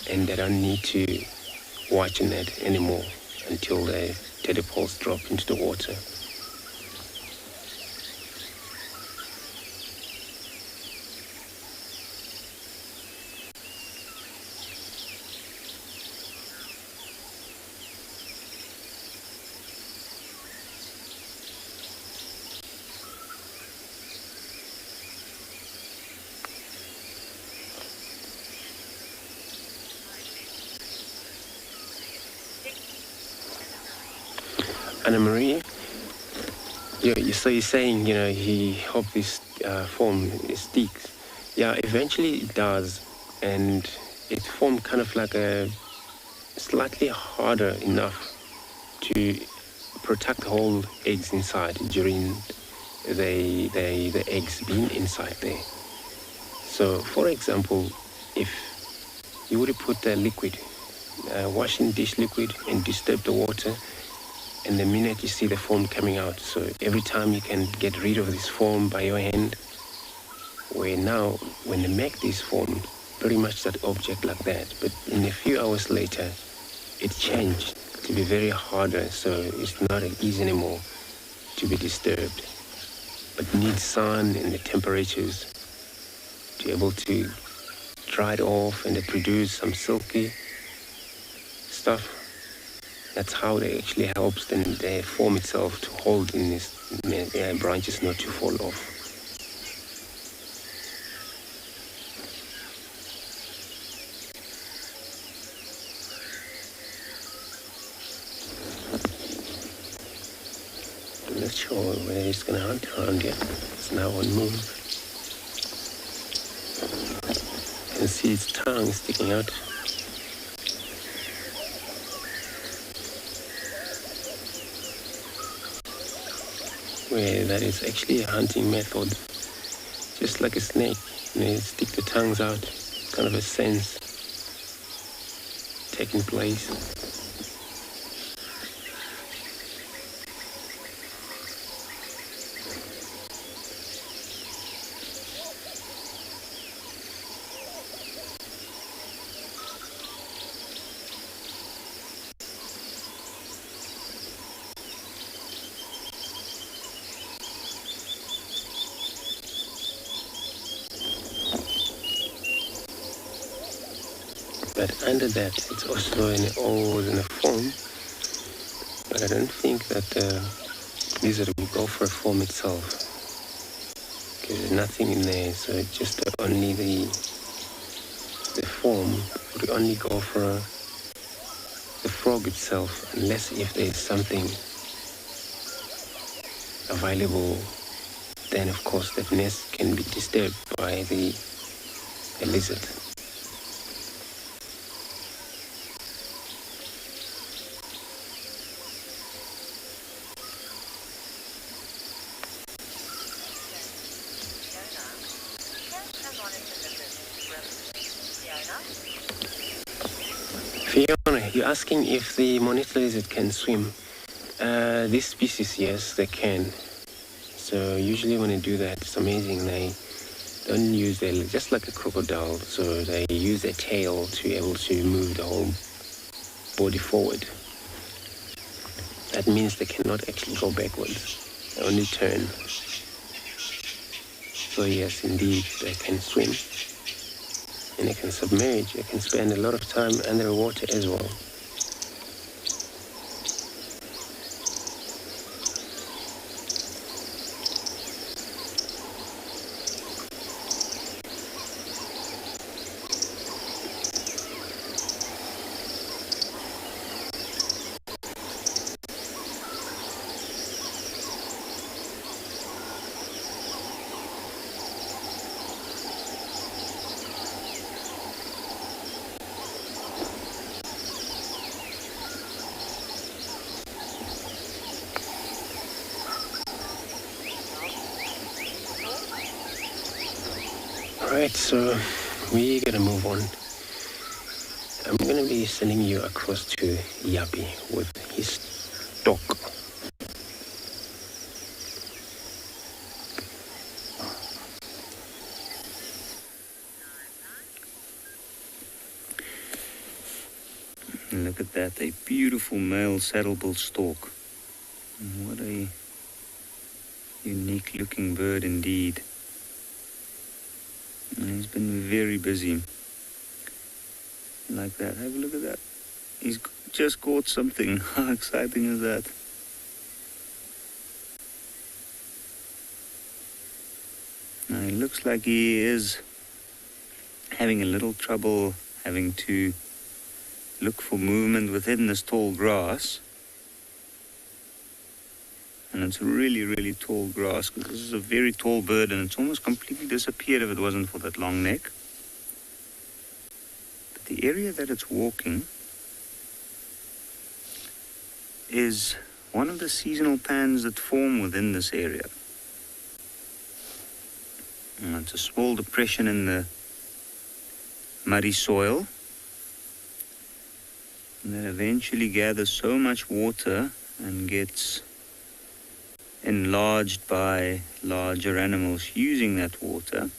And they don't need to watch on that anymore until the tadpoles drop into the water. Anna Marie, so you're saying, he hoped this form sticks. Yeah, eventually it does, and it formed kind of like a slightly harder enough to protect the whole eggs inside during the eggs being inside there. So, for example, if you would have put the liquid, washing dish liquid, and disturb the water, and the minute you see the foam coming out, so every time you can get rid of this foam by your hand, where now when they make this foam, pretty much that object like that, but in a few hours later, it changed to be very harder, so it's not easy anymore to be disturbed, but needs sun and the temperatures to be able to dry it off and produce some silky stuff. That's how it actually helps the form itself to hold in these branches not to fall off. I'm not sure whether it's going to hunt around yet. It's now on move. You can see its tongue sticking out. Where that is actually a hunting method, just like a snake. They stick the tongues out, kind of a sense taking place. But under that, it's also always in a form. But I don't think that the lizard will go for a form itself, because there's nothing in there. So it's just only the form would only go for the frog itself, unless if there's something available. Then of course that nest can be disturbed by the lizard. Fiona, you're asking if the monitor lizard can swim. This species, yes, they can. So usually when they do that, it's amazing. They don't use their, just like a crocodile, so they use their tail to be able to move the whole body forward. That means they cannot actually go backwards. They only turn. So yes, indeed, they can swim and they can submerge. They can spend a lot of time under the water as well. Alright, so we're gonna move on. I'm gonna be sending you across to JAPIE with his talk. Look at that, a beautiful male saddlebill stork. What a unique looking bird indeed. And he's been very busy. Like that, have a look at that. He's just caught something. How exciting is that? Now it looks like he is having a little trouble having to look for movement within this tall grass. And it's really, really tall grass, because this is a very tall bird and it's almost completely disappeared if it wasn't for that long neck. But the area that it's walking is one of the seasonal pans that form within this area. And it's a small depression in the muddy soil that eventually gathers so much water and gets enlarged by larger animals using that water.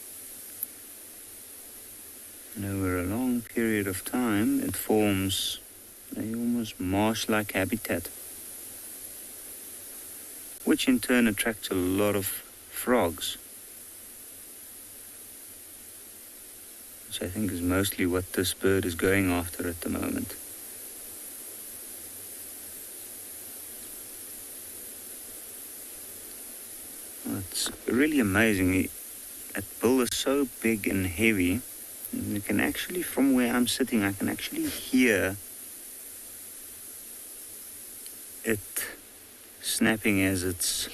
And over a long period of time, it forms a almost marsh-like habitat, which in turn attracts a lot of frogs, which I think is mostly what this bird is going after at the moment. It's really amazing. That bill is so big and heavy, and you can actually, from where I'm sitting, I can actually hear it snapping as it's,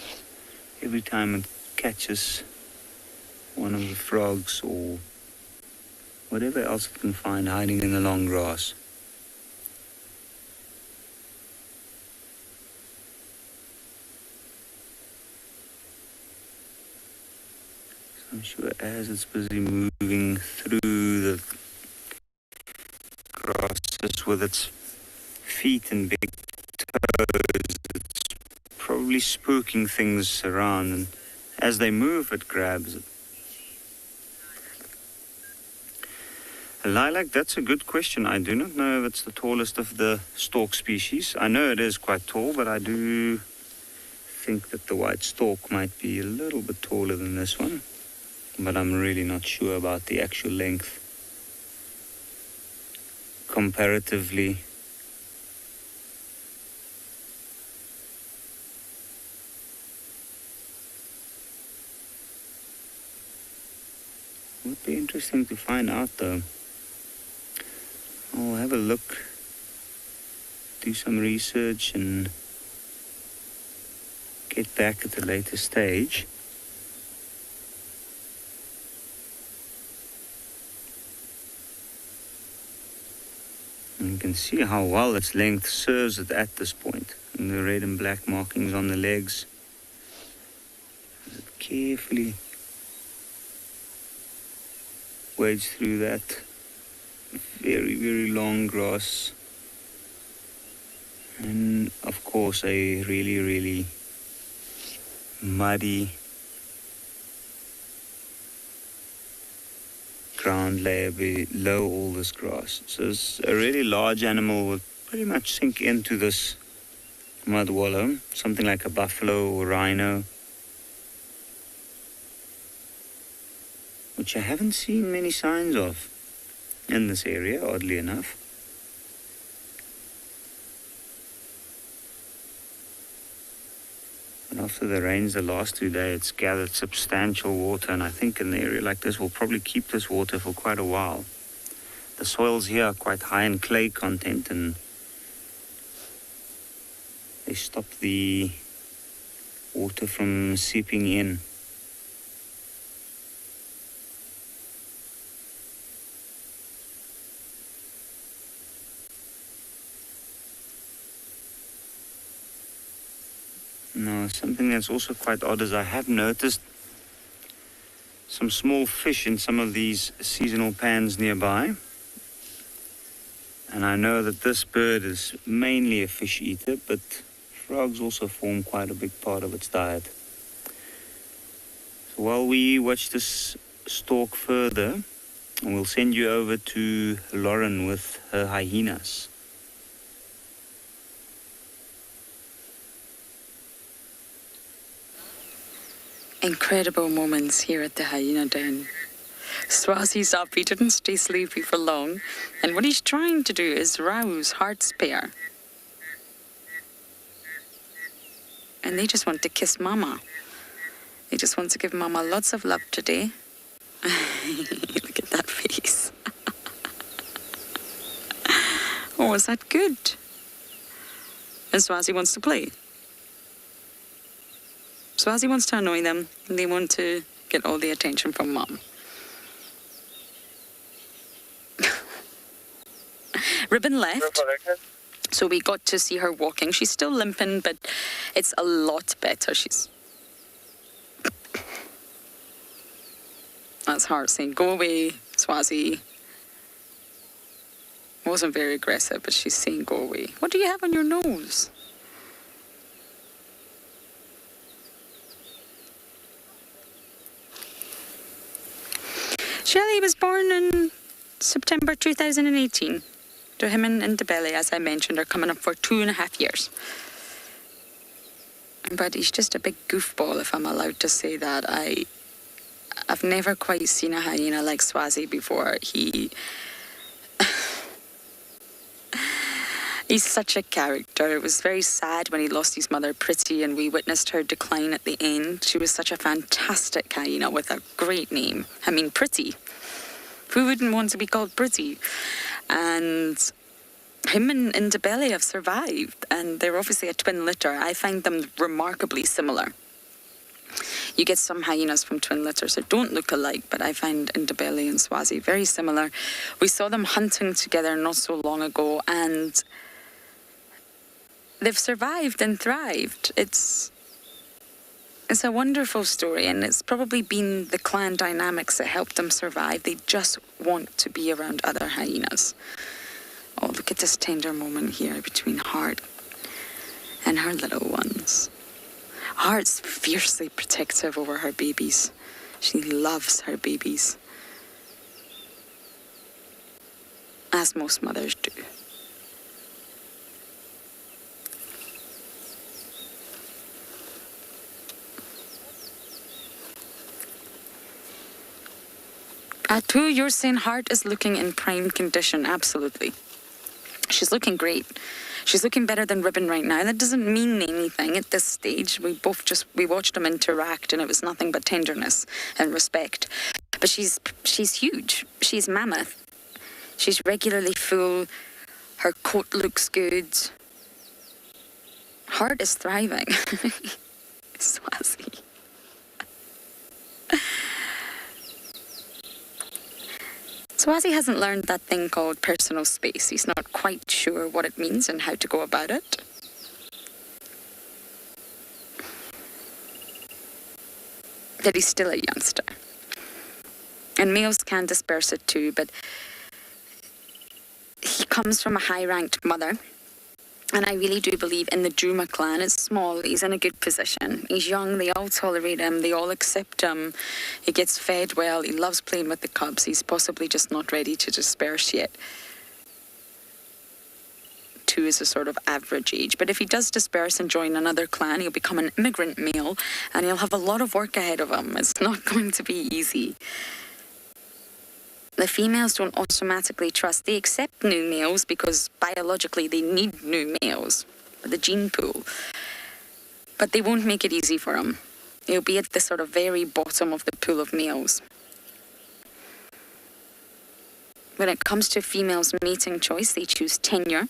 every time it catches one of the frogs or whatever else it can find hiding in the long grass. I'm sure as it's busy moving through the grasses with its feet and big toes, it's probably spooking things around, and as they move, it grabs it. A lilac, that's a good question. I do not know if it's the tallest of the stork species. I know it is quite tall, but I do think that the white stork might be a little bit taller than this one. But I'm really not sure about the actual length comparatively. Would be interesting to find out though. I'll have a look, do some research and get back at a later stage. You can see how well its length serves it at this point. And the red and black markings on the legs. As it carefully wades through that very, very long grass. And of course a really, really muddy ground layer below all this grass. So it's a really large animal will pretty much sink into this mud wallow, something like a buffalo or rhino. which I haven't seen many signs of in this area, oddly enough. And after the rains the last 2 days, it's gathered substantial water, and I think in an area like this we'll probably keep this water for quite a while. The soils here are quite high in clay content, and they stop the water from seeping in. Now, something that's also quite odd is I have noticed some small fish in some of these seasonal pans nearby. And I know that this bird is mainly a fish eater, but frogs also form quite a big part of its diet. So while we watch this stalk further, we'll send you over to Lauren with her hyenas. Incredible moments here at the hyena den. Tswalu Sabi didn't stay sleepy for long, and what he's trying to do is rouse Heart's pair. And they just want to kiss Mama. They just want to give Mama lots of love today. Look at that face. Oh, is that good? And Tswalu wants to play. Tswalu wants to annoy them, and they want to get all the attention from Mom. Ribbon left, so we got to see her walking. She's still limping, but it's a lot better. That's Heart saying, "Go away, Tswalu." Wasn't very aggressive, but she's saying, "Go away." What do you have on your nose? Shelley was born in September 2018. So him and Ndebele, as I mentioned, are coming up for 2.5 years. But he's just a big goofball, if I'm allowed to say that. I've never quite seen a hyena like Tswalu before. He's such a character. It was very sad when he lost his mother, Pretty, and we witnessed her decline at the end. She was such a fantastic hyena with a great name. I mean, Pretty. Who wouldn't want to be called Pretty? And him and Ndebele have survived, and they're obviously a twin litter. I find them remarkably similar. You get some hyenas from twin litters that don't look alike, but I find Ndebele and Tswalu very similar. We saw them hunting together not so long ago, and they've survived and thrived. It's a wonderful story, and it's probably been the clan dynamics that helped them survive. They just want to be around other hyenas. Oh, look at this tender moment here between Heart and her little ones. Heart's fiercely protective over her babies. She loves her babies, as most mothers do. Atu, you're saying Heart is looking in prime condition. Absolutely. She's looking great. She's looking better than Ribbon right now. That doesn't mean anything at this stage. We watched them interact, and it was nothing but tenderness and respect. But she's huge. She's mammoth. She's regularly full. Her coat looks good. Heart is thriving. Tswalu. Tswalu hasn't learned that thing called personal space. He's not quite sure what it means and how to go about it. But he's still a youngster. And males can disperse it too, but he comes from a high-ranked mother. And I really do believe in the Djuma clan. It's small, he's in a good position. He's young, they all tolerate him, they all accept him. He gets fed well, he loves playing with the cubs. He's possibly just not ready to disperse yet. 2 is a sort of average age. But if he does disperse and join another clan, he'll become an immigrant male, and he'll have a lot of work ahead of him. It's not going to be easy. The females don't automatically trust. They accept new males because biologically they need new males, the gene pool. But they won't make it easy for them. They'll be at the sort of very bottom of the pool of males. When it comes to females' mating choice, they choose tenure,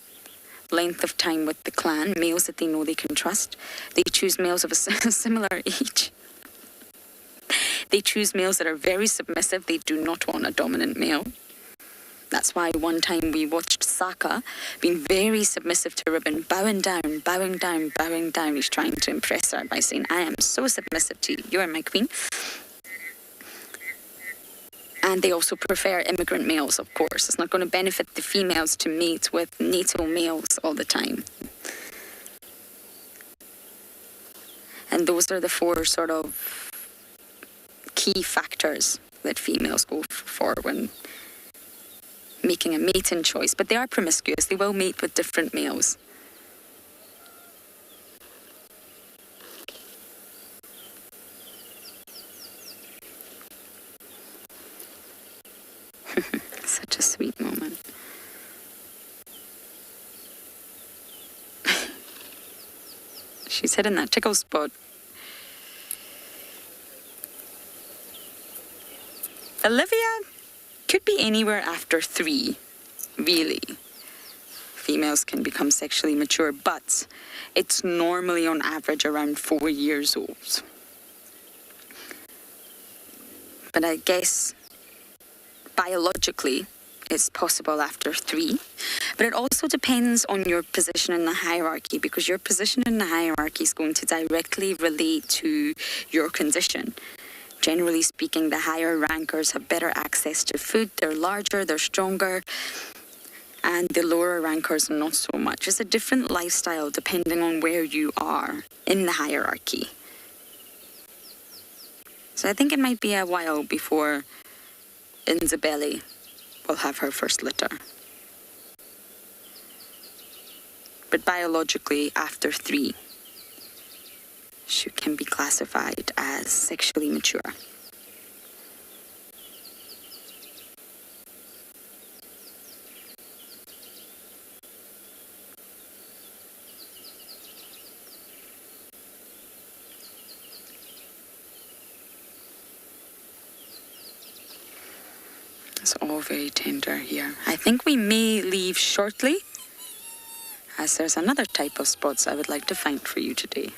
length of time with the clan, males that they know they can trust. They choose males of a similar age. They choose males that are very submissive. They do not want a dominant male. That's why one time we watched Saka being very submissive to Ribbon, bowing down, bowing down, bowing down. He's trying to impress her by saying, I am so submissive to you. You are my queen. And they also prefer immigrant males, of course. It's not going to benefit the females to mate with NATO males all the time. And those are the four sort of key factors that females go for when making a mating choice. But they are promiscuous. They will mate with different males. Such a sweet moment. She's hitting that tickle spot. Olivia could be anywhere after 3, really. Females can become sexually mature, but it's normally on average around 4 years old. But I guess biologically it's possible after 3. But it also depends on your position in the hierarchy, because your position in the hierarchy is going to directly relate to your condition. Generally speaking, the higher rankers have better access to food, they're larger, they're stronger, and the lower rankers not so much. It's a different lifestyle depending on where you are in the hierarchy. So I think it might be a while before Nzabeli will have her first litter. But biologically, after 3, she can be classified as sexually mature. It's all very tender here. I think we may leave shortly, as there's another type of spots I would like to find for you today.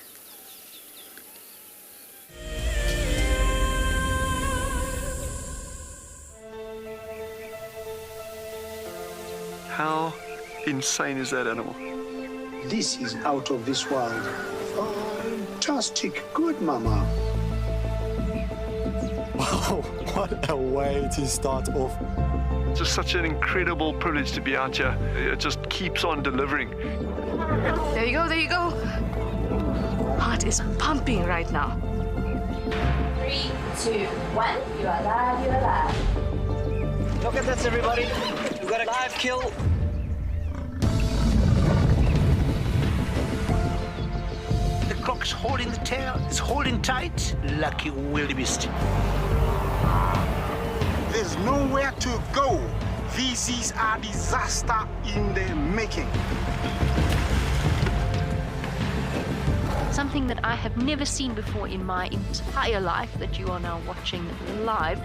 How insane is that animal? This is out of this world. Fantastic. Good, Mama. Wow, what a way to start off. It's just such an incredible privilege to be out here. It just keeps on delivering. There you go, there you go. Heart is pumping right now. 3, 2, 1. You are live, you are live. Look at this, everybody. We've got a live kill. The cock's holding the tail. It's holding tight. Lucky wildebeest. There's nowhere to go. This is a disaster in the making. Something that I have never seen before in my entire life that you are now watching live.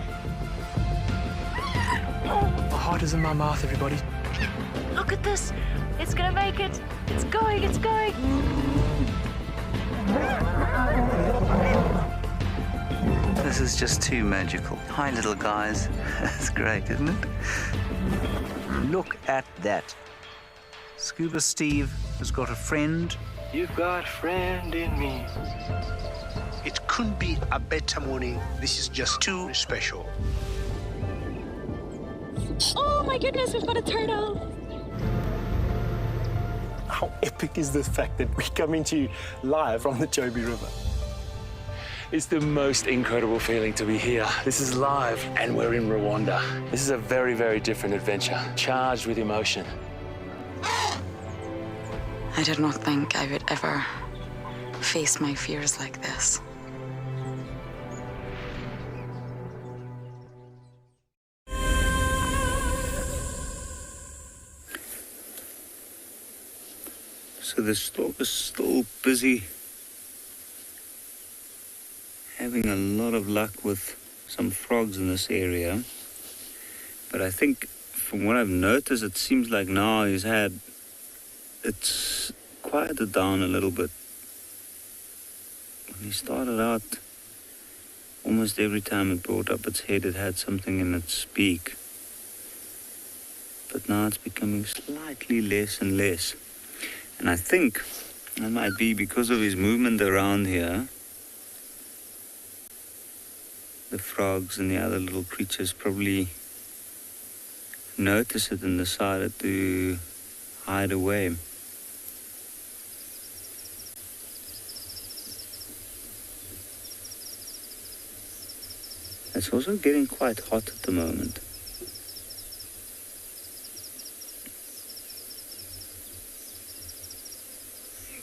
My heart is in my mouth, everybody. Look at this. It's gonna make it. It's going, it's going. This is just too magical. Hi, little guys. That's great, isn't it? Look at that. Scuba Steve has got a friend. You've got a friend in me. It couldn't be a better morning. This is just too special. Oh my goodness, we've got a turtle. How epic is the fact that we're coming to you live from the Chobe River? It's the most incredible feeling to be here. This is live, and we're in Rwanda. This is a very, very different adventure, charged with emotion. I did not think I would ever face my fears like this. So the stork is still busy having a lot of luck with some frogs in this area. But I think from what I've noticed, it seems like now it's quieted down a little bit. When he started out, almost every time it brought up its head, it had something in its beak. But now it's becoming slightly less and less. And I think that might be because of his movement around here. The frogs and the other little creatures probably noticed it and decided to hide away. It's also getting quite hot at the moment.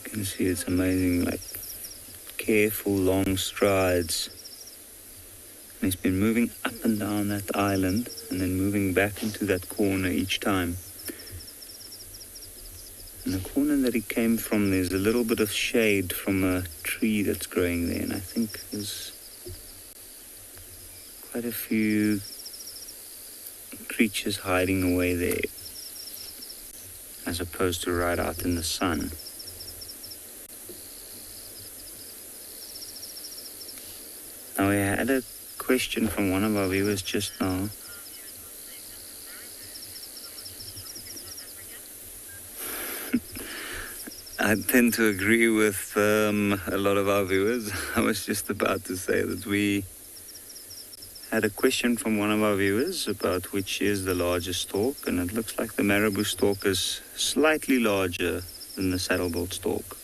You can see it's amazing, like careful long strides. And he's been moving up and down that island and then moving back into that corner each time. And the corner that he came from, there's a little bit of shade from a tree that's growing there, and I think there's quite a few creatures hiding away there, as opposed to right out in the sun. Now, we had a question from one of our viewers just now. I tend to agree with a lot of our viewers. I was just about to say that we had a question from one of our viewers about which is the largest stork, and it looks like the marabou stork is slightly larger than the saddlebolt stork,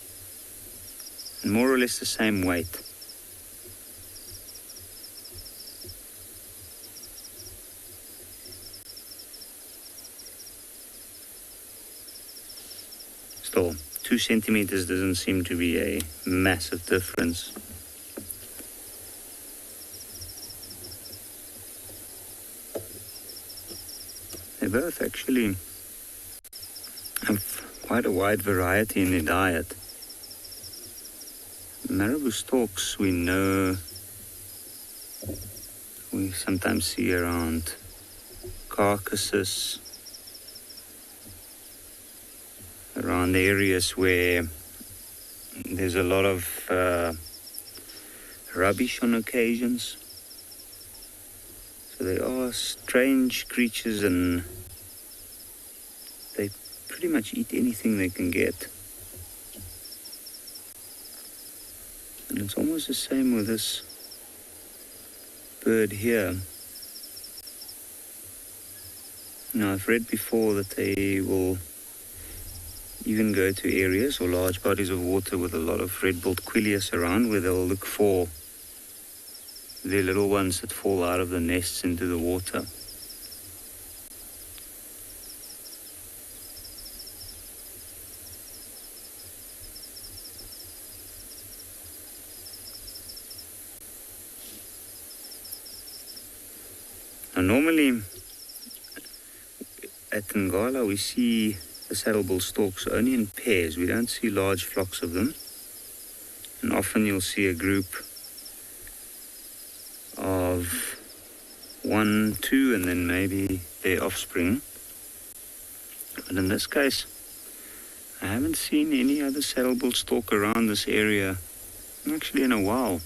and more or less the same weight. Still, 2 centimeters doesn't seem to be a massive difference. They both actually have quite a wide variety in their diet. Marabou storks, we know, we sometimes see around carcasses, around areas where there's a lot of rubbish on occasions. So they are strange creatures, and they pretty much eat anything they can get. And it's almost the same with this bird here. Now, I've read before that they will even go to areas or large bodies of water with a lot of red-billed quilius around, where they'll look for their little ones that fall out of the nests into the water. Now, normally at Ngala we see the saddlebill storks only in pairs. We don't see large flocks of them, and often you'll see a group of 1, 2, and then maybe their offspring. But in this case, I haven't seen any other saddlebill stork around this area actually in a while.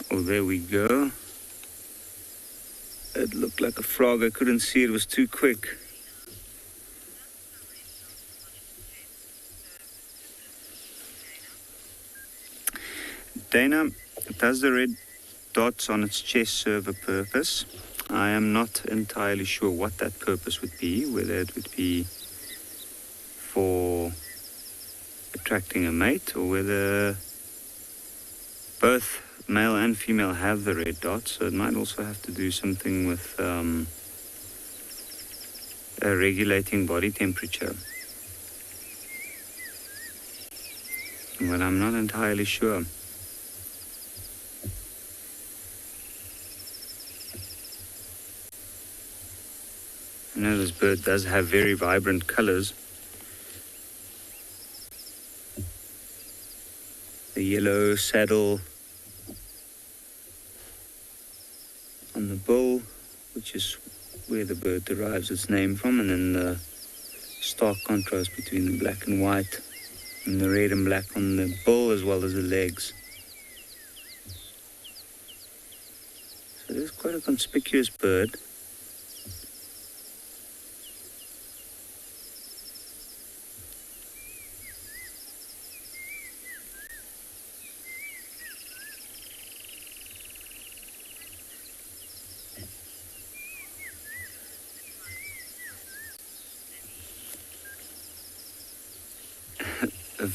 Oh, there we go. It looked like a frog. I couldn't see it. It was too quick. Dana, does the red dots on its chest serve a purpose? I am not entirely sure what that purpose would be, whether it would be for attracting a mate, or whether both male and female have the red dots, so it might also have to do something with regulating body temperature. but I'm not entirely sure. I know this bird does have very vibrant colors. The yellow saddle on the bill, which is where the bird derives its name from, and then the stark contrast between the black and white and the red and black on the bill as well as the legs. So it is quite a conspicuous bird.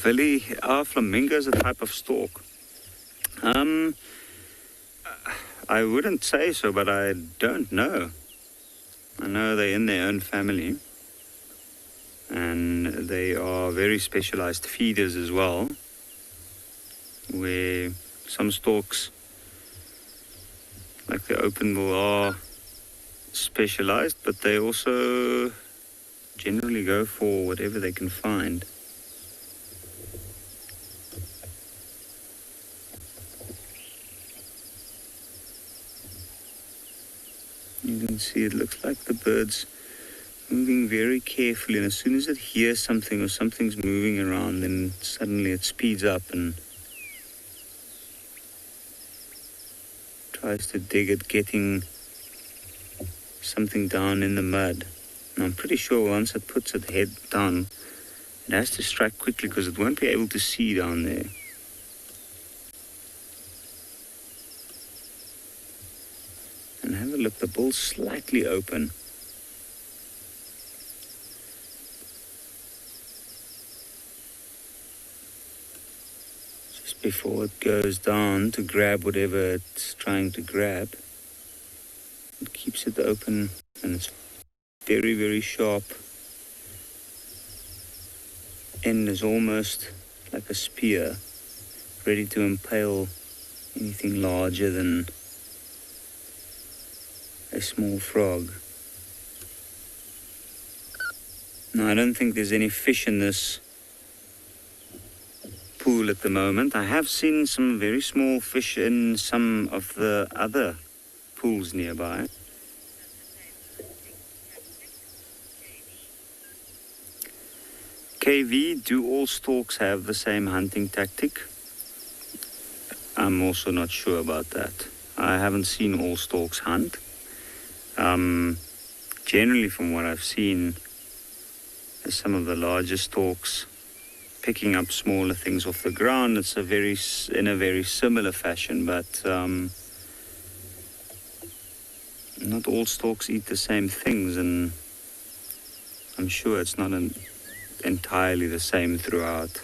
Willie, are flamingos a type of stork? I wouldn't say so, but I don't know. I know they're in their own family, and they are very specialized feeders as well, where some storks, like the openbill, are specialized, but they also generally go for whatever they can find. You can see it looks like the bird's moving very carefully, and as soon as it hears something or something's moving around, then suddenly it speeds up and tries to dig at getting something down in the mud. And I'm pretty sure once it puts its head down, it has to strike quickly because it won't be able to see down there. And have a look, the bill's slightly open. Just before it goes down to grab whatever it's trying to grab, it keeps it open, and it's very, very sharp. End is almost like a spear, ready to impale anything larger than a small frog. Now, I don't think there's any fish in this pool at the moment. I have seen some very small fish in some of the other pools nearby. KV, do all storks have the same hunting tactic? I'm also not sure about that. I haven't seen all storks hunt. Generally, from what I've seen, some of the larger storks picking up smaller things off the ground. It's in a very similar fashion, but not all storks eat the same things, and I'm sure it's not entirely the same throughout.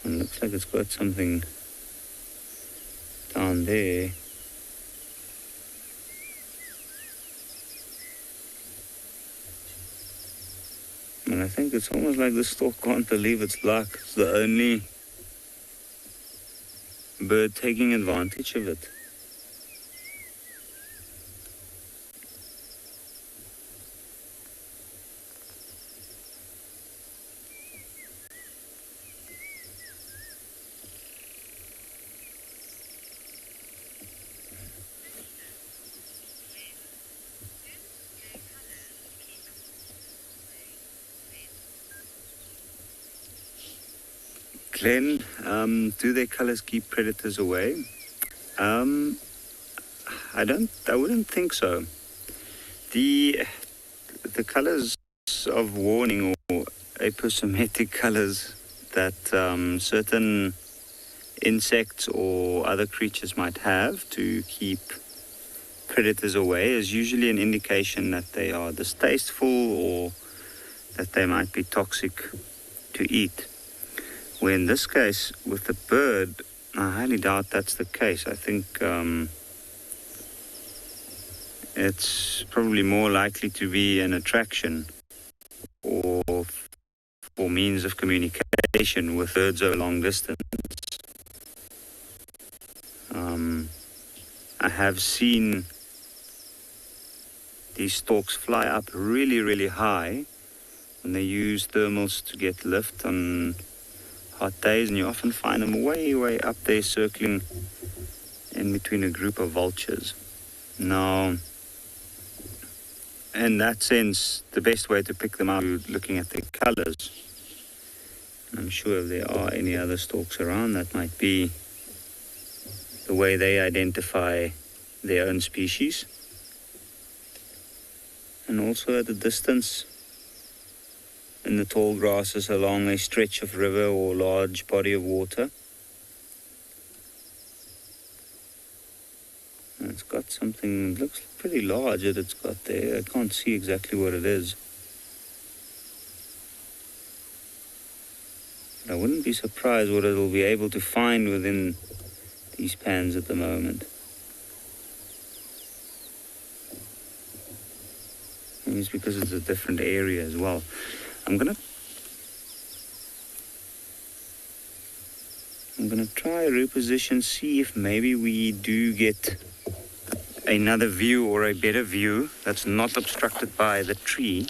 And looks like it's got something down there. And I think it's almost like the stork can't believe its luck. It's the only bird taking advantage of it. Glenn, do their colors keep predators away? I wouldn't think so. The colors of warning, or aposematic colors that certain insects or other creatures might have to keep predators away, is usually an indication that they are distasteful or that they might be toxic to eat. Where in this case, with the bird, I highly doubt that's the case. I think it's probably more likely to be an attraction or for means of communication with birds over long distance. I have seen these storks fly up really, really high when they use thermals to get lift on hot days, and you often find them way, way up there circling in between a group of vultures. Now, in that sense, the best way to pick them out is looking at their colors. I'm sure if there are any other storks around, that might be the way they identify their own species. And also at a distance, in the tall grasses along a stretch of river or large body of water. And it's got something, it looks pretty large that it's got there. I can't see exactly what it is. But I wouldn't be surprised what it'll be able to find within these pans at the moment. And it's because it's a different area as well. I'm gonna try a reposition, see if maybe we do get another view or a better view that's not obstructed by the tree.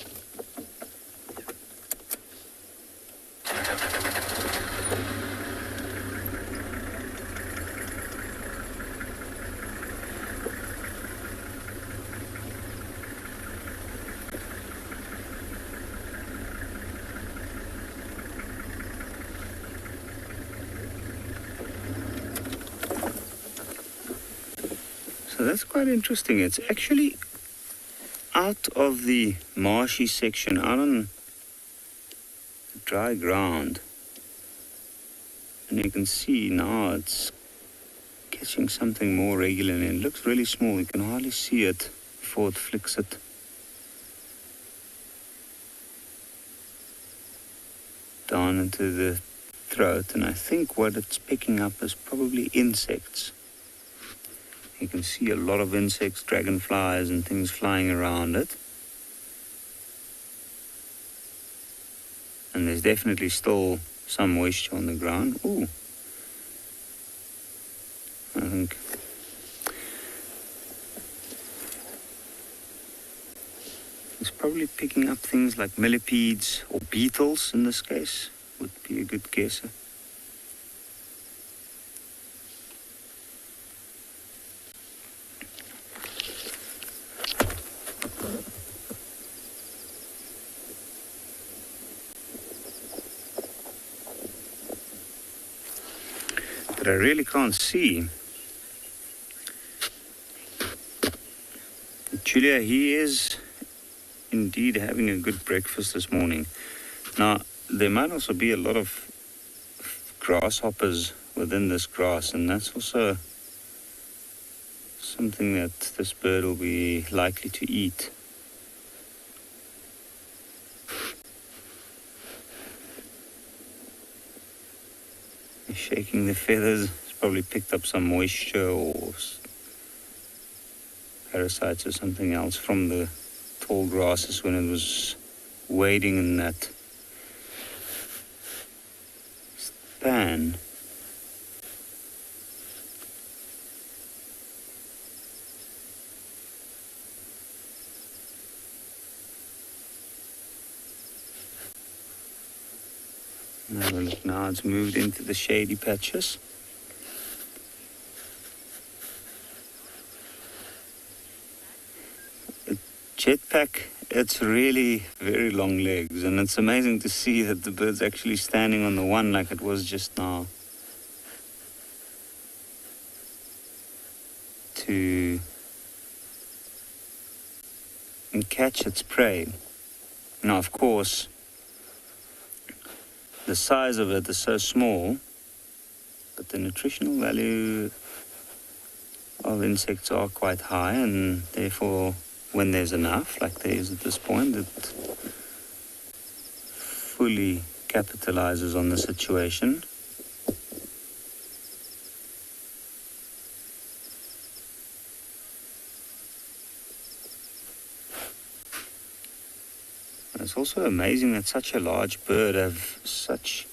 So that's quite interesting. It's actually out of the marshy section, out on dry ground. And you can see now it's catching something more regularly. It looks really small. You can hardly see it before it flicks it. Down into the throat. And I think what it's picking up is probably insects. You can see a lot of insects, dragonflies and things flying around it. And there's definitely still some moisture on the ground. Ooh. I think it's probably picking up things like millipedes or beetles in this case. Would be a good guess. But I really can't see. Julia, he is indeed having a good breakfast this morning. Now, there might also be a lot of grasshoppers within this grass, and that's also something that this bird will be likely to eat. Shaking the feathers, it's probably picked up some moisture or parasites or something else from the tall grasses when it was wading in that pan. Now it's moved into the shady patches. Jetpack, it's really very long legs, and it's amazing to see that the bird's actually standing on the one like it was just now. To catch its prey. Now, of course, the size of it is so small, but the nutritional value of insects are quite high, and therefore, when there's enough, like there is at this point, it fully capitalizes on the situation. it's also amazing that such a large bird have such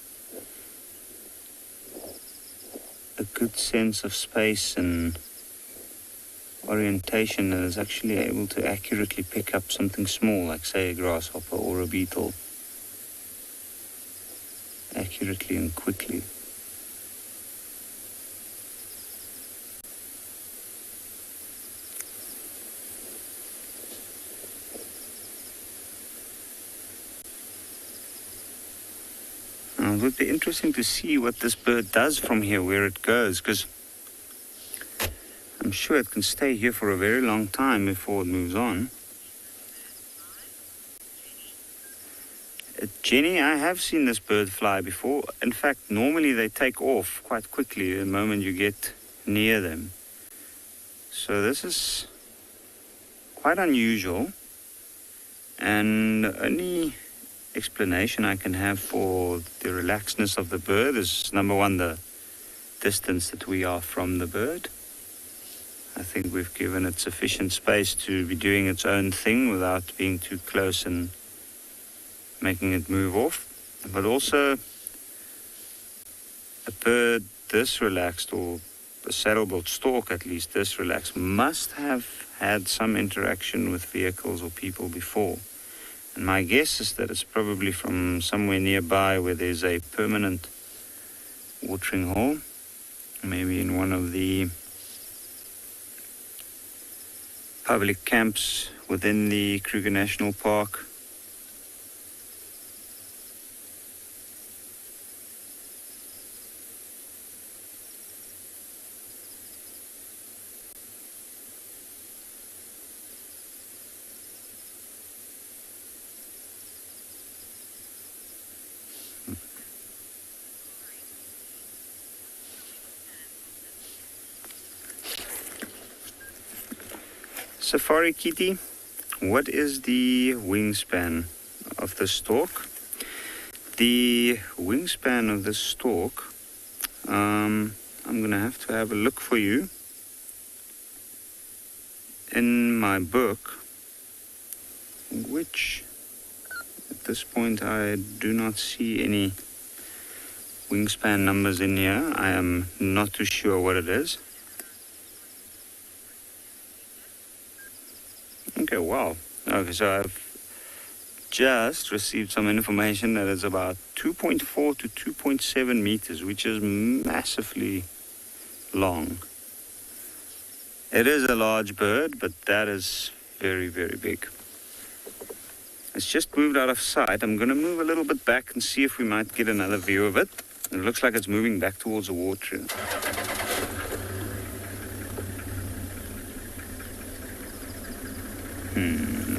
a good sense of space and orientation that is actually able to accurately pick up something small, like say a grasshopper or a beetle, accurately and quickly. It would be interesting to see what this bird does from here, where it goes, because I'm sure it can stay here for a very long time before it moves on. Jenny, I have seen this bird fly before. In fact, normally they take off quite quickly the moment you get near them. So this is quite unusual, and the only explanation I can have for the relaxedness of the bird is, number one, the distance that we are from the bird. I think we've given it sufficient space to be doing its own thing without being too close and making it move off. But also, a bird this relaxed, or a saddle-billed stork at least this relaxed, must have had some interaction with vehicles or people before. And my guess is that it's probably from somewhere nearby where there's a permanent watering hole, maybe in one of the public camps within the Kruger National Park. Safari Kitty, what is the wingspan of the stork? The wingspan of the stork, I'm going to have a look for you in my book, which at this point I do not see any wingspan numbers in here. I am not too sure what it is. Okay, wow. Okay, so I've just received some information that it's about 2.4 to 2.7 meters, which is massively long. It is a large bird, but that is very, very big. It's just moved out of sight. I'm going to move a little bit back and see if we might get another view of it. It looks like it's moving back towards the water.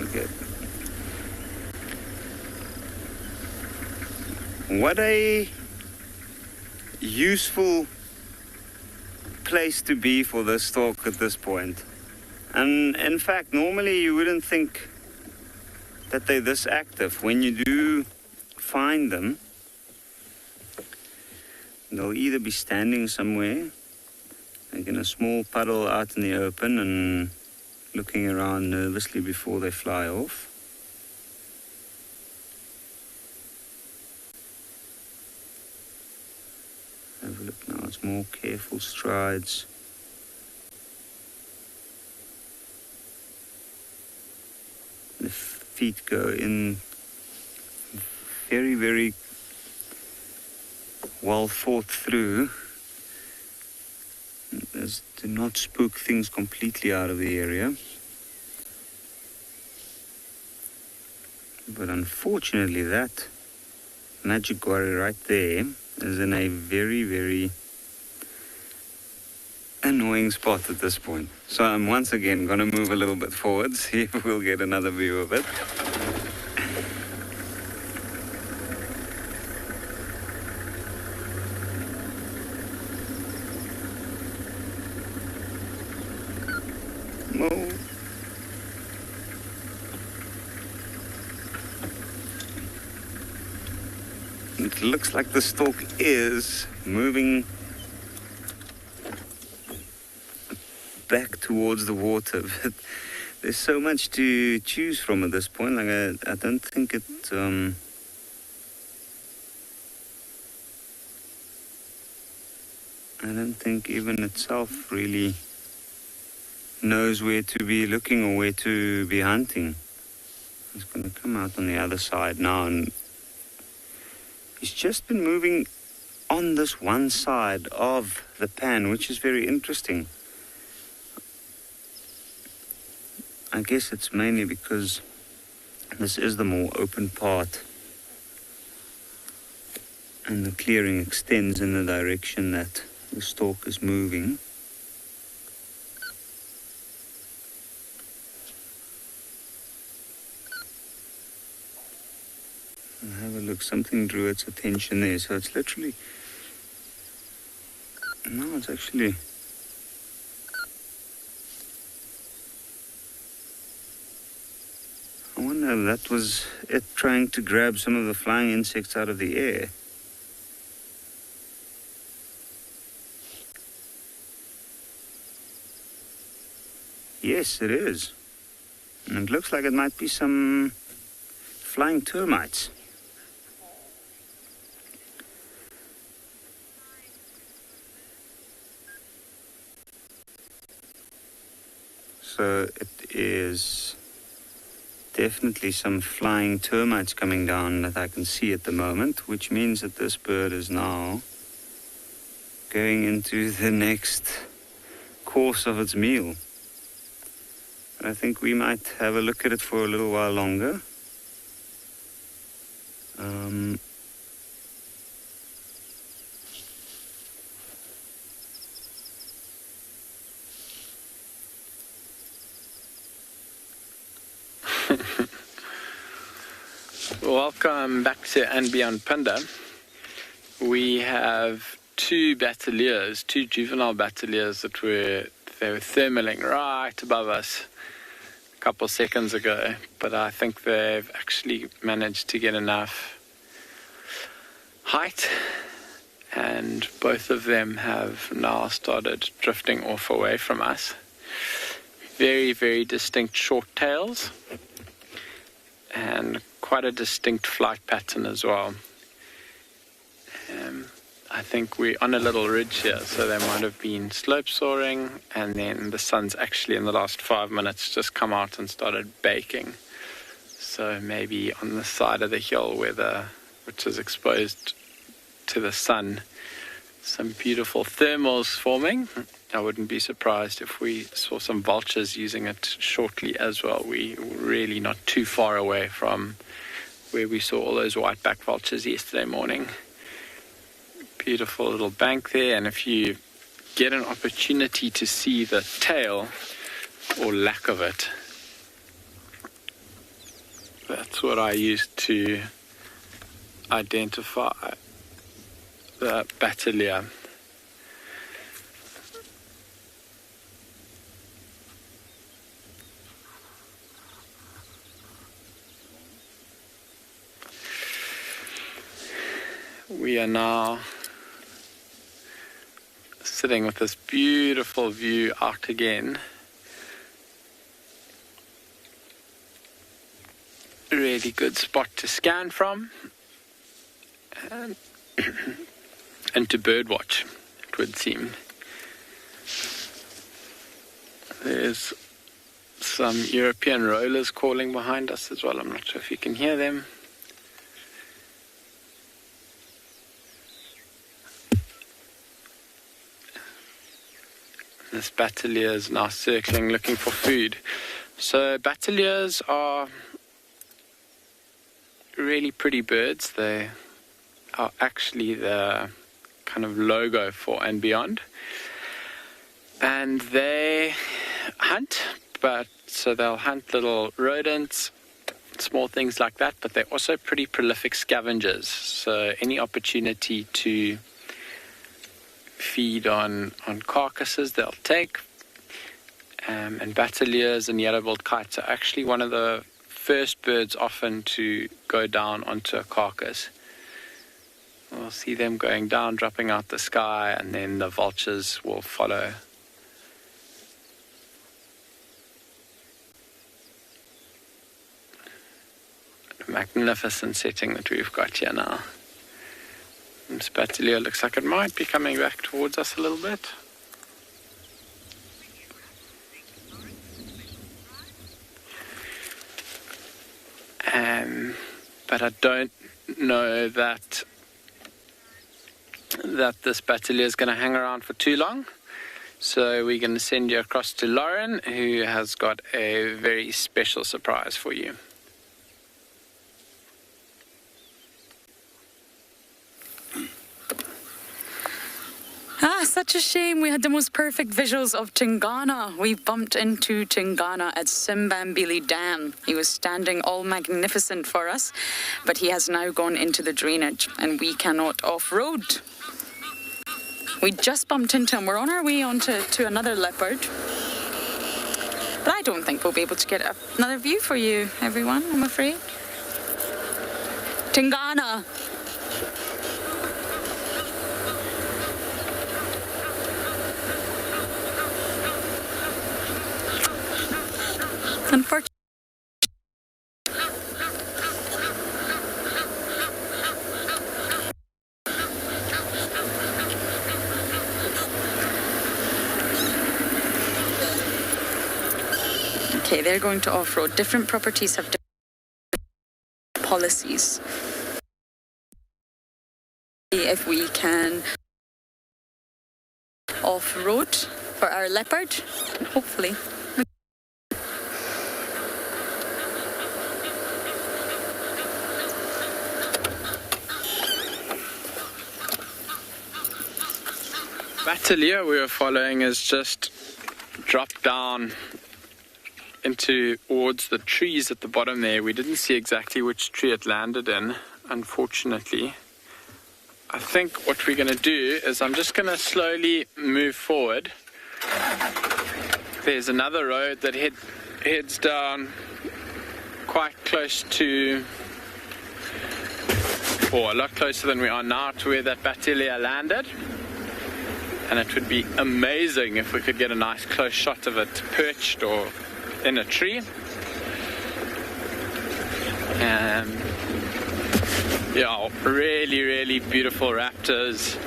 Okay. What a useful place to be for this stork at this point. And in fact, normally you wouldn't think that they're this active. When you do find them, they'll either be standing somewhere, like in a small puddle out in the open, and looking around nervously before they fly off. Have a look now, it's more careful strides. The feet go in very, very well thought through. As to not spook things completely out of the area. But unfortunately, that magic quarry right there is in a very, very annoying spot at this point. So I'm once again going to move a little bit forward, see if we'll get another view of it. It looks like the stork is moving back towards the water, but there's so much to choose from at this point. Like I don't think it. I don't think even itself really knows where to be looking or where to be hunting. He's going to come out on the other side now, and he's just been moving on this one side of the pan, which is very interesting. I guess it's mainly because this is the more open part, and the clearing extends in the direction that the stalk is moving. And have a look, something drew its attention there, so it's literally, no, it's actually, I wonder if that was it trying to grab some of the flying insects out of the air. Yes, it is. And it looks like it might be some flying termites. So it is definitely some flying termites coming down that I can see at the moment, which means that this bird is now going into the next course of its meal. I think we might have a look at it for a little while longer. Welcome back to andBeyond Phinda. We have two battaliers, two juvenile battaliers that were thermaling right above us a couple seconds ago, but I think they've actually managed to get enough height, and both of them have now started drifting off away from us. Very, very distinct short tails and quite a distinct flight pattern as well. I think we're on a little ridge here, so they might have been slope soaring, and then the sun's actually in the last 5 minutes just come out and started baking. So maybe on the side of the hill which is exposed to the sun, some beautiful thermals forming. I wouldn't be surprised if we saw some vultures using it shortly as well. We're really not too far away from where we saw all those white-backed vultures yesterday morning. Beautiful little bank there, and if you get an opportunity to see the tail or lack of it, that's what I used to identify the battalier. We are now sitting with this beautiful view out again. A really good spot to scan from and, and to birdwatch, it would seem. There's some European rollers calling behind us as well. I'm not sure if you can hear them. This battalier is now circling, looking for food. So battaliers are really pretty birds. They are actually the kind of logo for andBeyond. And they hunt, so they'll hunt little rodents, small things like that, but they're also pretty prolific scavengers. So any opportunity to feed on carcasses they'll take, and battaliers and yellow-billed kites are actually one of the first birds often to go down onto a carcass. We'll see them going down, dropping out the sky, and then the vultures will follow. magnificent setting that we've got here now. This Bateleur looks like it might be coming back towards us a little bit. But I don't know that this Bateleur is going to hang around for too long. So we're going to send you across to Lauren, who has got a very special surprise for you. Such a shame. We had the most perfect visuals of Tingana. We bumped into Tingana at Simbambili Dam. He was standing all magnificent for us, but he has now gone into the drainage and we cannot off-road. We just bumped into him. We're on our way on to another leopard. But I don't think we'll be able to get another view for you, everyone, I'm afraid. Tingana. Unfortunately. Okay, they're going to off-road. Different properties have different policies. If we can off-road for our leopard, hopefully. Bateleur we were following has just dropped down towards the trees at the bottom there. We didn't see exactly which tree it landed in, unfortunately. I think what we're going to do is I'm just going to slowly move forward. There's another road that heads down quite close to, or a lot closer than we are now, to where that Bateleur landed. And it would be amazing if we could get a nice close shot of it perched or in a tree. Yeah, really, really beautiful raptors.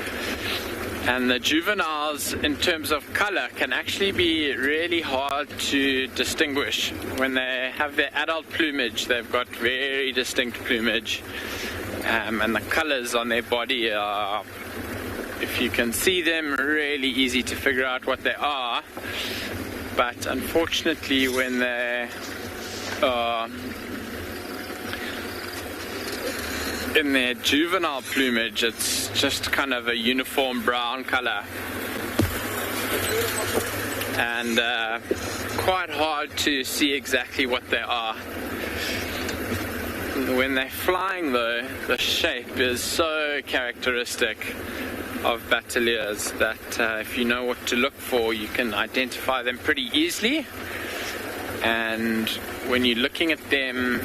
And the juveniles, in terms of color, can actually be really hard to distinguish. When they have their adult plumage, they've got very distinct plumage. And the colors on their body are, if you can see them, really easy to figure out what they are. But unfortunately, when they are in their juvenile plumage, it's just kind of a uniform brown color. And quite hard to see exactly what they are. When they're flying, though, the shape is so characteristic of Bateleurs that if you know what to look for, you can identify them pretty easily. And when you're looking at them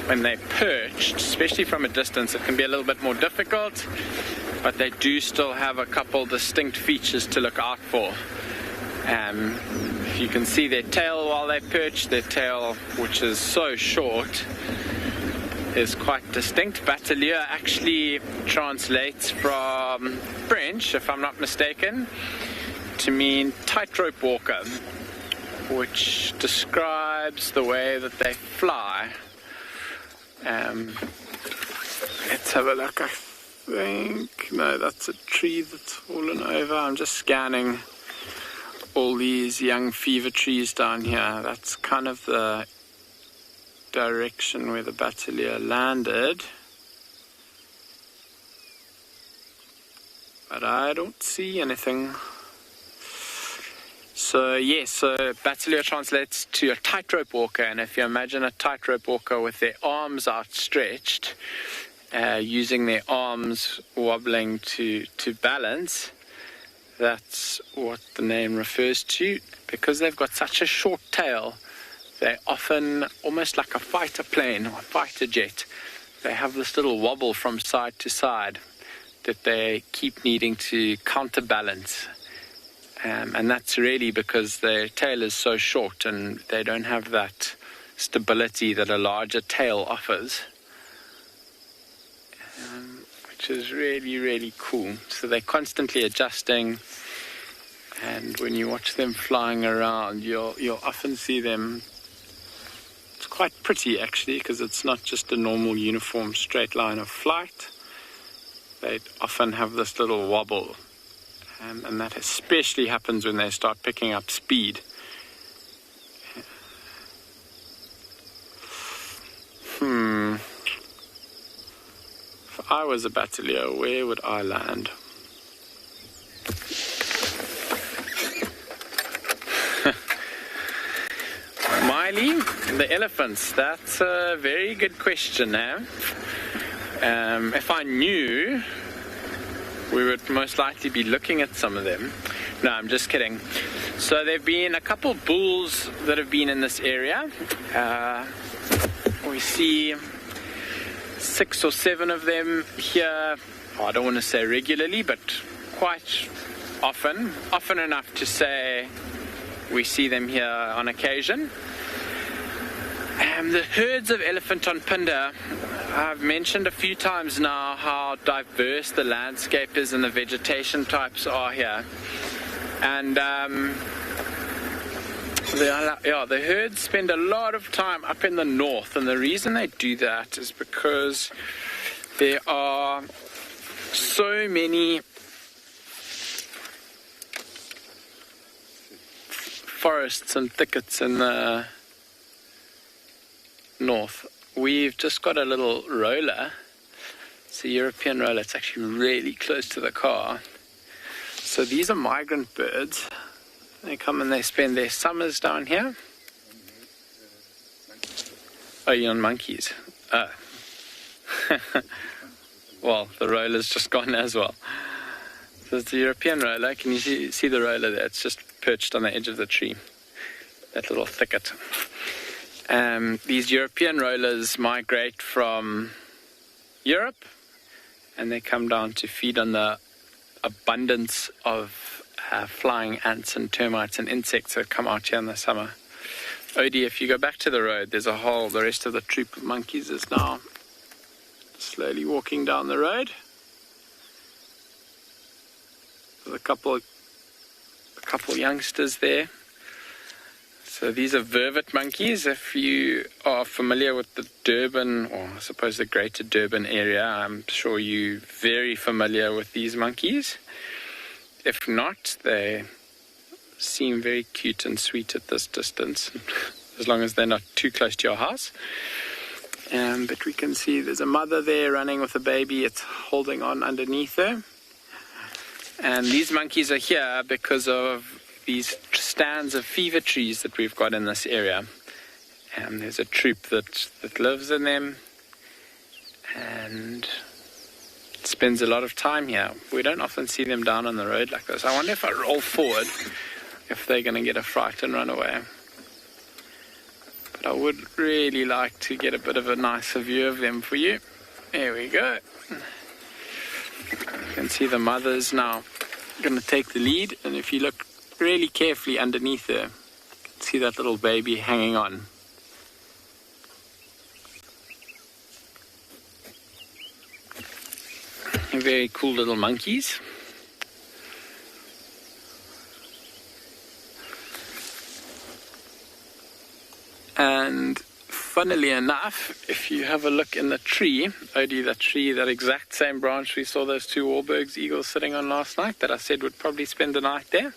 when they're perched, especially from a distance, it can be a little bit more difficult, but they do still have a couple distinct features to look out for. If you can see their tail while they're perched, their tail, which is so short, is quite distinct. Bateleur actually translates from French, if I'm not mistaken, to mean tightrope walker, which describes the way that they fly. Let's have a look. I think, no, that's a tree that's fallen over. I'm just scanning all these young fever trees down here. That's kind of the direction where the Bateleur landed, but I don't see anything. So yes, so Bateleur translates to a tightrope walker, and if you imagine a tightrope walker with their arms outstretched, using their arms wobbling to balance, that's what the name refers to. Because they've got such a short tail, they're often almost like a fighter plane or a fighter jet. They have this little wobble from side to side that they keep needing to counterbalance. And that's really because their tail is so short and they don't have that stability that a larger tail offers, which is really, really cool. So they're constantly adjusting, and when you watch them flying around, you'll often see them. It's quite pretty actually, because it's not just a normal uniform straight line of flight. They often have this little wobble, and that especially happens when they start picking up speed. If I was a Battalier, where would I land? Miley, the elephants, that's a very good question now. If I knew, we would most likely be looking at some of them. No, I'm just kidding. So there have been a couple bulls that have been in this area. We see 6 or 7 of them here. I don't want to say regularly, but quite often enough to say we see them here on occasion. The herds of elephant on Phinda, I've mentioned a few times now how diverse the landscape is and the vegetation types are here. And the herds spend a lot of time up in the north, and the reason they do that is because there are so many forests and thickets in the north. We've just got a little roller. It's a European roller. It's actually really close to the car. So these are migrant birds. They come and they spend their summers down here. Oh, you're on monkeys. Well, the roller's just gone as well. So it's the European roller. Can you see the roller there? It's just perched on the edge of the tree. That little thicket. These European rollers migrate from Europe, and they come down to feed on the abundance of flying ants and termites and insects that come out here in the summer. Odie, if you go back to the road, there's the rest of the troop of monkeys is now slowly walking down the road. There's a couple youngsters there. So these are vervet monkeys. If you are familiar with the Durban, or I suppose the greater Durban area, I'm sure you're very familiar with these monkeys. If not, they seem very cute and sweet at this distance, as long as they're not too close to your house. But we can see there's a mother there running with a baby. It's holding on underneath her. And these monkeys are here because of these stands of fever trees that we've got in this area. And there's a troop that lives in them and spends a lot of time here. We don't often see them down on the road like this. I wonder if I roll forward, if they're going to get a fright and run away. But I would really like to get a bit of a nicer view of them for you. There we go. You can see the mother's now going to take the lead, and if you look really carefully underneath her, you can see that little baby hanging on. Very cool little monkeys. And funnily enough, if you have a look in the tree, Odie, that tree, that exact same branch we saw those 2 Wahlberg's eagles sitting on last night that I said would probably spend the night there,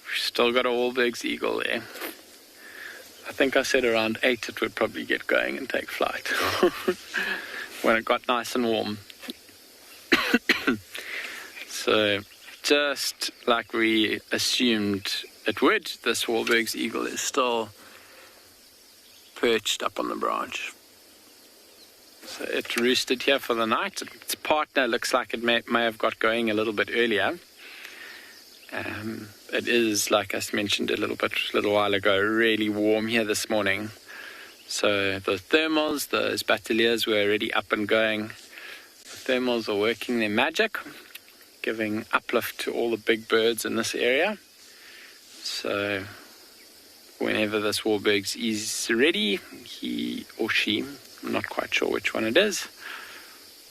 we've still got a Wahlberg's eagle there. I think I said around 8 it would probably get going and take flight when it got nice and warm. So just like we assumed it would, this Wahlberg's eagle is still perched up on the branch. So it roosted here for the night. Its partner looks like it may have got going a little bit earlier. It is, like I mentioned a little while ago, really warm here this morning. So the thermals, those battaliers were already up and going. The thermals are working their magic, giving uplift to all the big birds in this area. So whenever this Wahlbergs is ready, he or she, I'm not quite sure which one it is,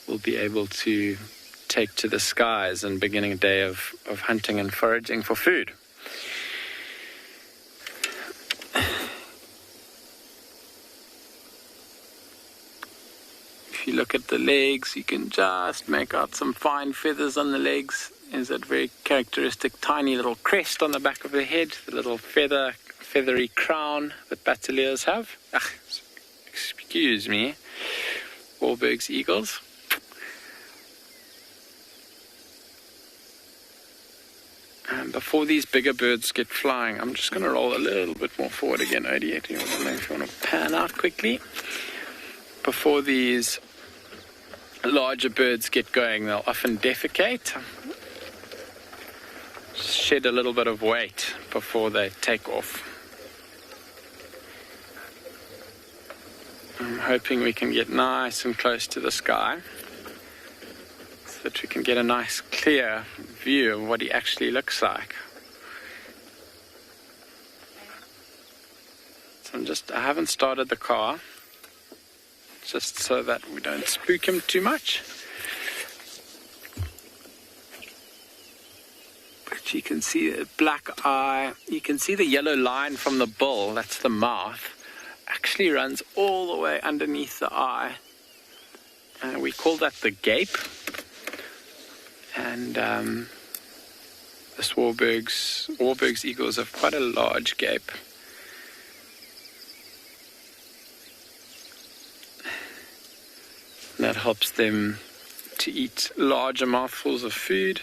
will be able to take to the skies and beginning a day of hunting and foraging for food. If you look at the legs, you can just make out some fine feathers on the legs. There's that very characteristic tiny little crest on the back of the head, the little feathery crown that Batteliers have. Excuse me, Wahlbergs eagles. And before these bigger birds get flying, I'm just going to roll a little bit more forward again, Odie. I don't know if you want to pan out quickly. Before these larger birds get going, they'll often defecate, shed a little bit of weight before they take off. I'm hoping we can get nice and close to the sky so that we can get a nice clear view of what he actually looks like. So I haven't started the car, just so that we don't spook him too much. But you can see a black eye, you can see the yellow line from the bill, that's the mouth, actually runs all the way underneath the eye. We call that the gape. And this Wahlbergs eagles have quite a large gape. That helps them to eat larger mouthfuls of food.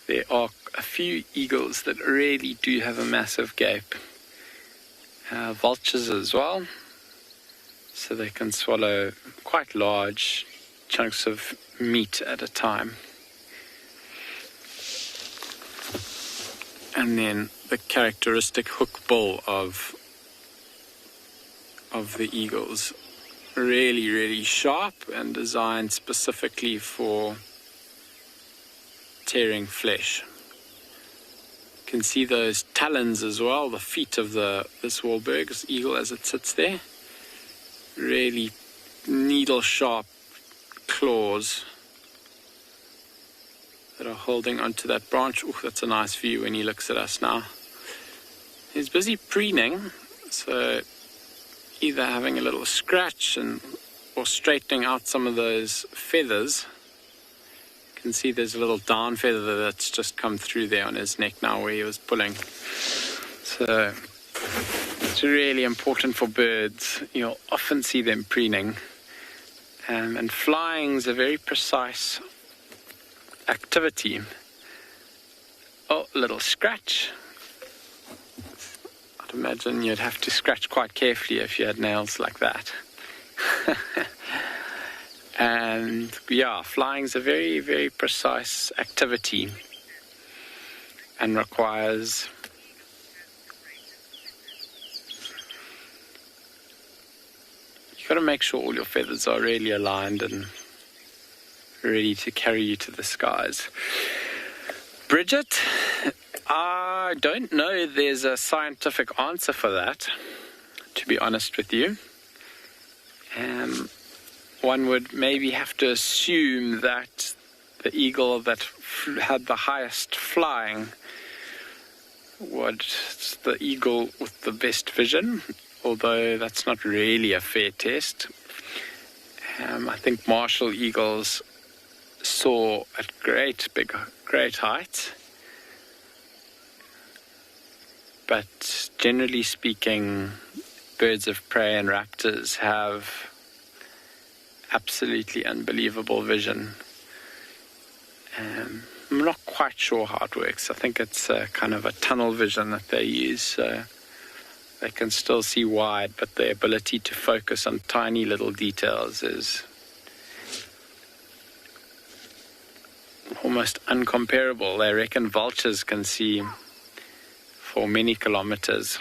There are a few eagles that really do have a massive gape. Vultures as well, so they can swallow quite large chunks of meat at a time. And then the characteristic hook bill of the eagles, really, really sharp and designed specifically for tearing flesh. You can see those talons as well, the feet of this Wahlbergs eagle as it sits there. Really needle-sharp claws that are holding onto that branch. Oh, that's a nice view when he looks at us now. He's busy preening, so either having a little scratch or straightening out some of those feathers. You can see there's a little down feather that's just come through there on his neck now where he was pulling. So it's really important for birds. You'll often see them preening. And flying's a very precise activity. Oh, a little scratch. I'd imagine you'd have to scratch quite carefully if you had nails like that. And yeah, flying's a very, very precise activity and requires you've got to make sure all your feathers are really aligned and ready to carry you to the skies. Bridget, I don't know there's a scientific answer for that, to be honest with you. One would maybe have to assume that the eagle that had the highest flying was the eagle with the best vision, although that's not really a fair test. I think martial eagles soar at great heights, but generally speaking, birds of prey and raptors have absolutely unbelievable vision. I'm not quite sure how it works. I think it's kind of a tunnel vision that they use, so they can still see wide, but their ability to focus on tiny little details is almost uncomparable. They reckon vultures can see for many kilometers.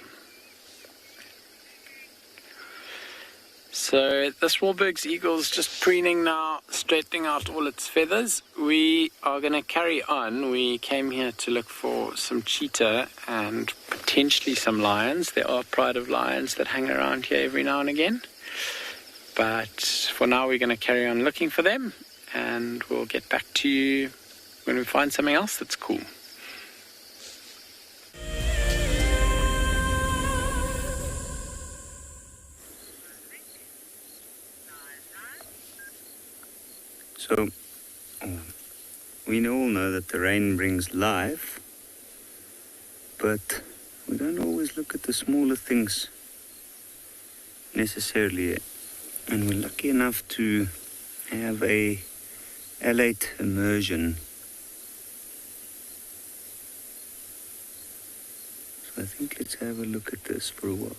So this Wahlbergs eagle is just preening now, straightening out all its feathers. We are going to carry on. We came here to look for some cheetah and potentially some lions. There are pride of lions that hang around here every now and again. But for now, we're going to carry on looking for them, and we'll get back to you when we find something else that's cool. So, we all know that the rain brings life, but we don't always look at the smaller things necessarily. And we're lucky enough to have a alate immersion. So I think let's have a look at this for a while.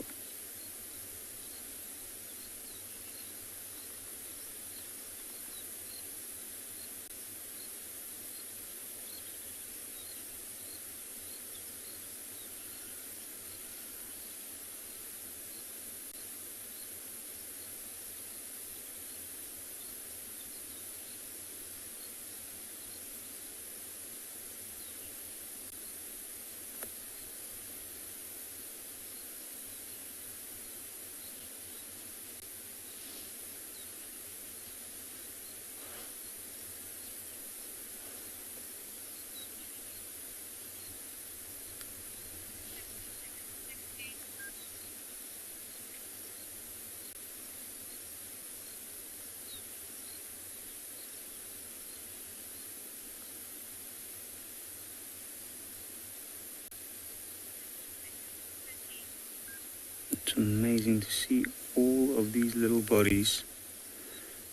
It's amazing to see all of these little bodies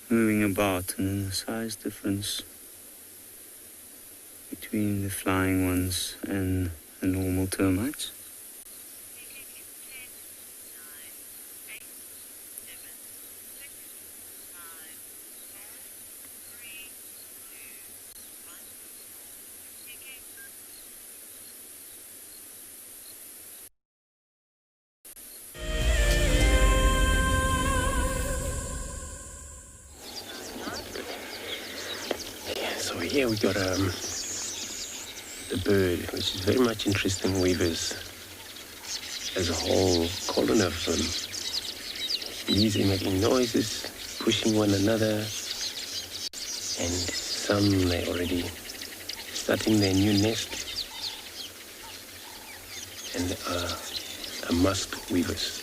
moving about, and then the size difference between the flying ones and the normal termites. Here we got the bird, which is very much interesting. Weavers as a whole colony of them, busy making noises, pushing one another, and some they already starting their new nest, and are musk weavers.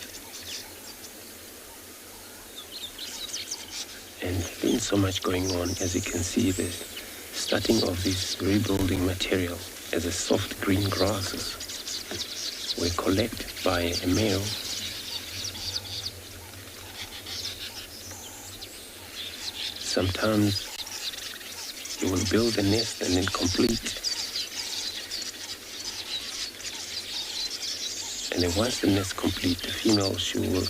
And been so much going on, as you can see. There's starting of this rebuilding material as a soft green grasses were collected by a male. Sometimes he will build a nest and then complete. And then once the nest complete, the female, she will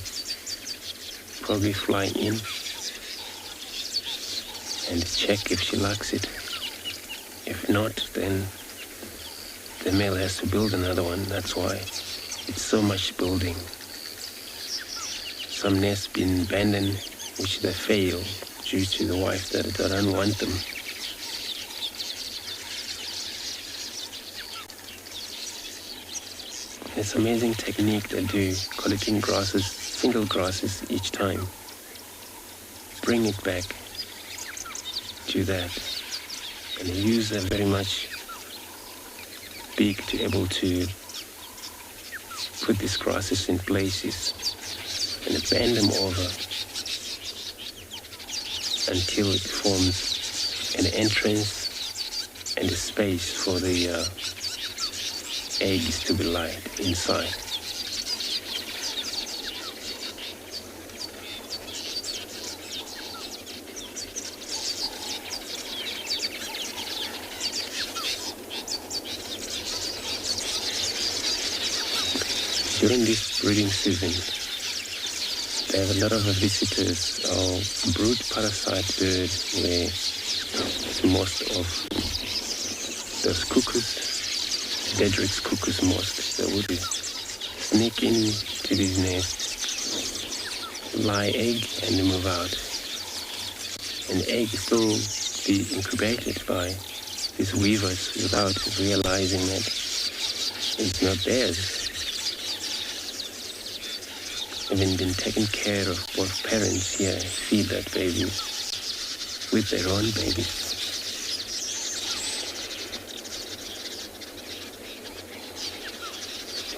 probably fly in and check if she likes it. If not, then the male has to build another one. That's why it's so much building. Some nests been abandoned, which they fail due to the wife that don't want them. It's amazing technique they do, collecting grasses, single grasses each time. Bring it back to that. And they use a very much beak to able to put these grasses in places and bend them over until it forms an entrance and a space for the eggs to be laid inside. During this breeding season, they have a lot of visitors of brood parasite bird, where most of those cuckoos, Dedrick's cuckoos most, they would sneak into these nests, lay egg and they move out. And the egg still be incubated by these weavers without realizing that it's not theirs. having been taken care of, both parents here feed that baby with their own baby.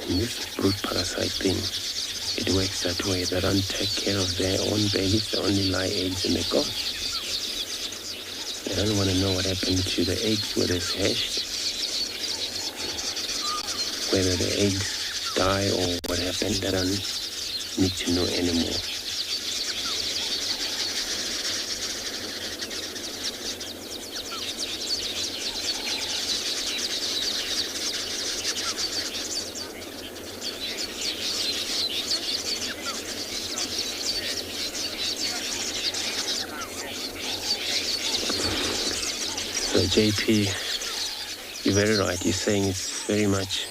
And this brood parasite thing, it works that way. They don't take care of their own babies, they only lay eggs and they're gone. They don't want to know what happened to the eggs, whether it's hatched, whether the eggs die or what happened. They don't need to know anymore. So JP, you're very right. You're saying it's very much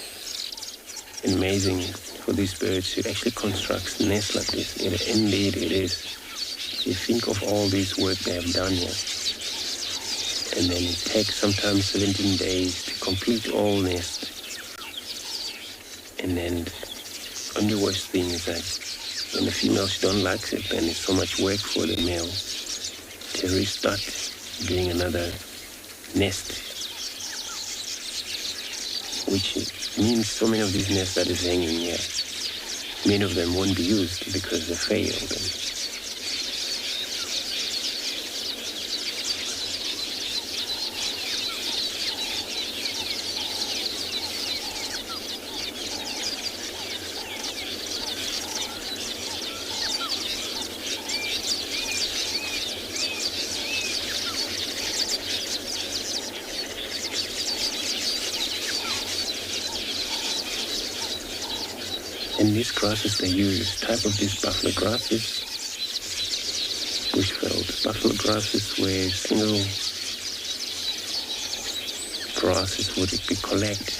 amazing for these birds to actually construct nests like this. Indeed it is. You think of all this work they have done here. And then it takes sometimes 17 days to complete all nests. And then only worst thing is that when the females don't like it, then it's so much work for the male to restart doing another nest, which means so many of these nests that is hanging here, many of them won't be used because they failed. And these grasses they use, type of these buffalo grasses, bushveld buffalo grasses, where single grasses would be collected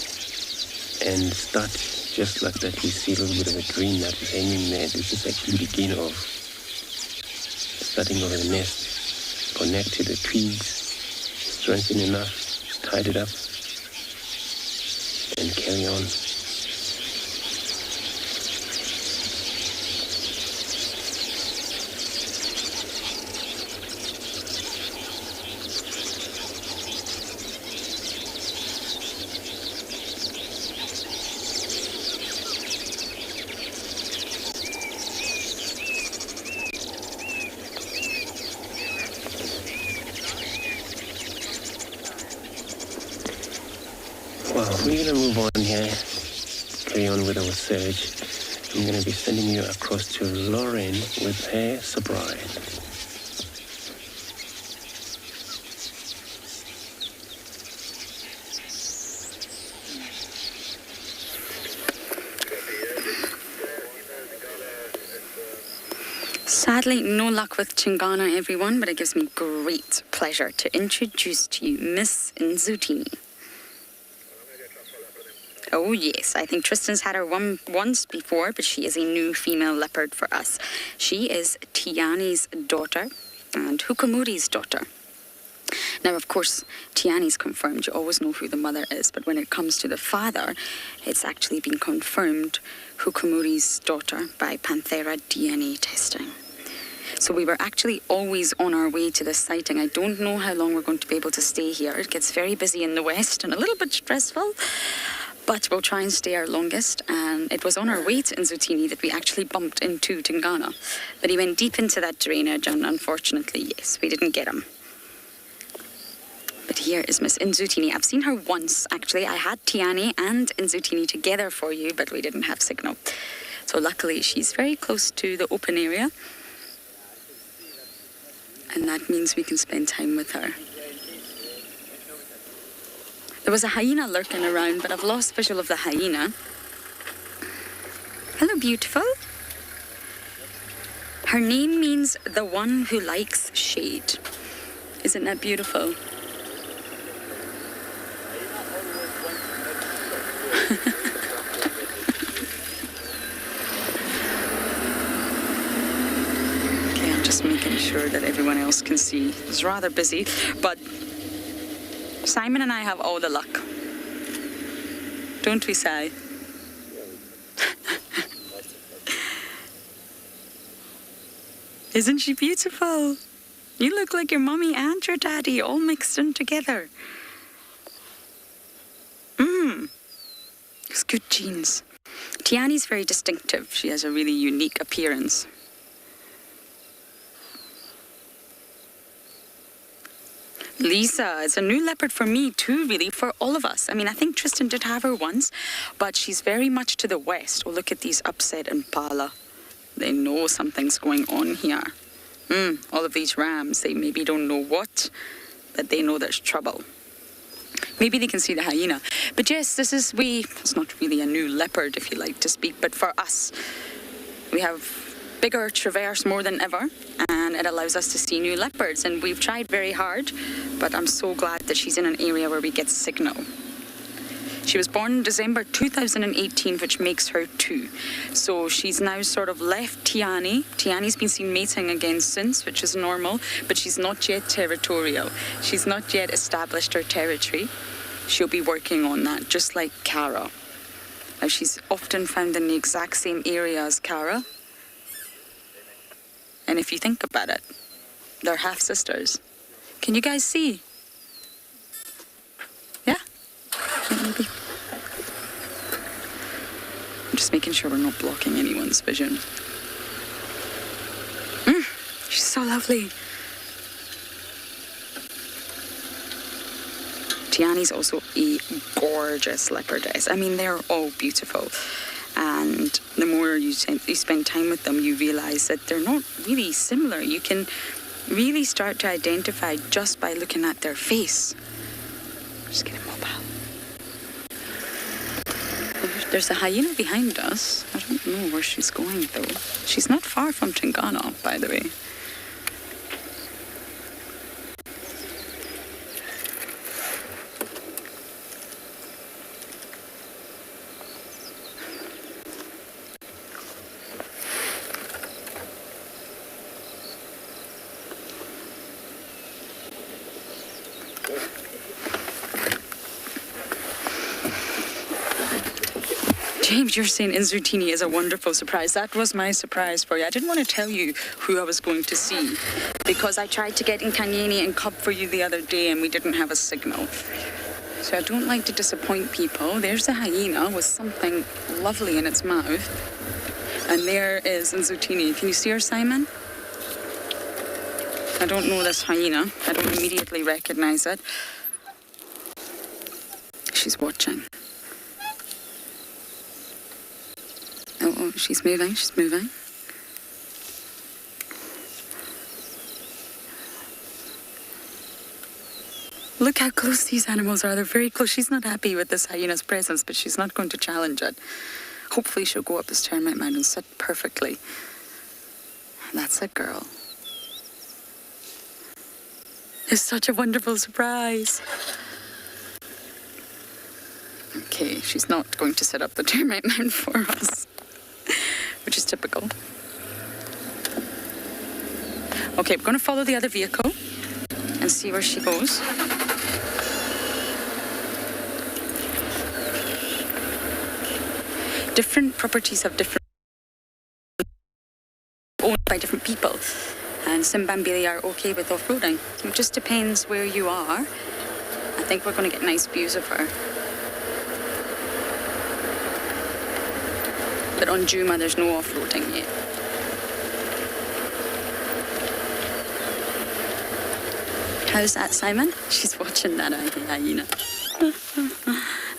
and start just like that. We see a little bit of a green that is hanging there. This is actually the beginning of starting of the nest. Connect to the twigs, strengthen enough, tied it up, and carry on. We're going to move on here, carry on with our search. I'm going to be sending you across to Lauren with her surprise. Sadly, no luck with Chingana, everyone, but it gives me great pleasure to introduce to you Miss Nzutini. Oh yes, I think Tristan's had her once before, but she is a new female leopard for us. She is Tiani's daughter and Hukamuri's daughter. Now, of course, Tiani's confirmed. You always know who the mother is, but when it comes to the father, it's actually been confirmed Hukamuri's daughter by Panthera DNA testing. So we were actually always on our way to this sighting. I don't know how long we're going to be able to stay here. It gets very busy in the west and a little bit stressful. But we'll try and stay our longest, and it was on our way to Nzutini that we actually bumped into Tingana. But he went deep into that drainage, and unfortunately, yes, we didn't get him. But here is Miss Nzutini. I've seen her once, actually. I had Tiani and Nzutini together for you, but we didn't have signal. So luckily, she's very close to the open area, and that means we can spend time with her. There was a hyena lurking around, but I've lost visual of the hyena. Hello, beautiful. Her name means the one who likes shade. Isn't that beautiful? Okay, I'm just making sure that everyone else can see. It's rather busy, but Simon and I have all the luck. Don't we, Si? Isn't she beautiful? You look like your mummy and your daddy all mixed in together. It's good genes. Tiani's very distinctive. She has a really unique appearance. Lisa, it's a new leopard for me too, really, for all of us. I mean, I think Tristan did have her once, but she's very much to the west. Oh, look at these upset impala. They know something's going on here. All of these rams, they maybe don't know what, but they know there's trouble. Maybe they can see the hyena. But yes, it's not really a new leopard, if you like to speak, but for us, we have bigger traverse more than ever, and it allows us to see new leopards. And we've tried very hard, but I'm so glad that she's in an area where we get signal. She was born in December 2018, which makes her 2. So she's now sort of left Tiani. Tiani's been seen mating again since, which is normal, but she's not yet territorial. She's not yet established her territory. She'll be working on that, just like Cara. Now, she's often found in the exact same area as Cara. And if you think about it, they're half-sisters. Can you guys see? Yeah? Maybe. I'm just making sure we're not blocking anyone's vision. She's so lovely. Tiani's also a gorgeous leopardess. I mean, they're all beautiful. And the more you spend time with them, you realize that they're not really similar. You can really start to identify just by looking at their face. Just getting mobile. There's a hyena behind us. I don't know where she's going, though. She's not far from Tingana, by the way. James, you're saying Inzutini is a wonderful surprise. That was my surprise for you. I didn't want to tell you who I was going to see because I tried to get Nkanyeni and Cub for you the other day and we didn't have a signal. So I don't like to disappoint people. There's a hyena with something lovely in its mouth. And there is Nzutini. Can you see her, Simon? I don't know this hyena. I don't immediately recognize it. She's watching. Oh, she's moving, she's moving. Look how close these animals are. They're very close. She's not happy with this hyena's presence, but she's not going to challenge it. Hopefully she'll go up this termite mound and sit perfectly. That's a girl. It's such a wonderful surprise. Okay, she's not going to set up the termite mound for us, which is typical. Okay, we're going to follow the other vehicle and see where she goes. Different properties have different owned by different people, and Simbambili are okay with off-roading. It just depends where you are. I think we're going to get nice views of her. But on Djuma, there's no off-roading yet. How's that, Simon? She's watching that hyena.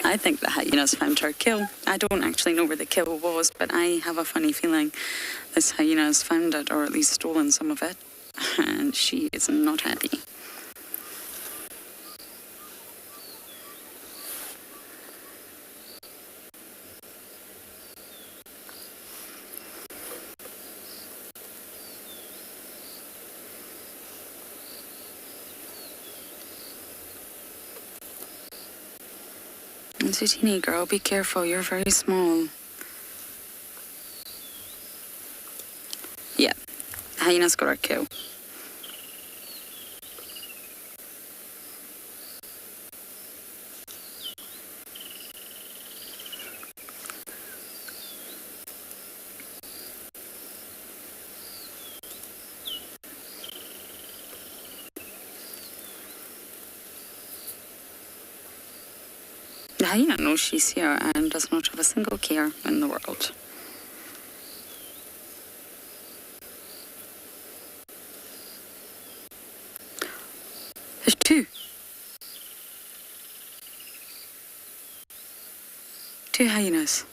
I think the hyena's found her kill. I don't actually know where the kill was, but I have a funny feeling this hyena has found it, or at least stolen some of it, and she is not happy. Zutini girl, be careful, you're very small. Yeah, hyena's got her kill. The hyena knows she's here and does not have a single care in the world. There's two. Two hyenas.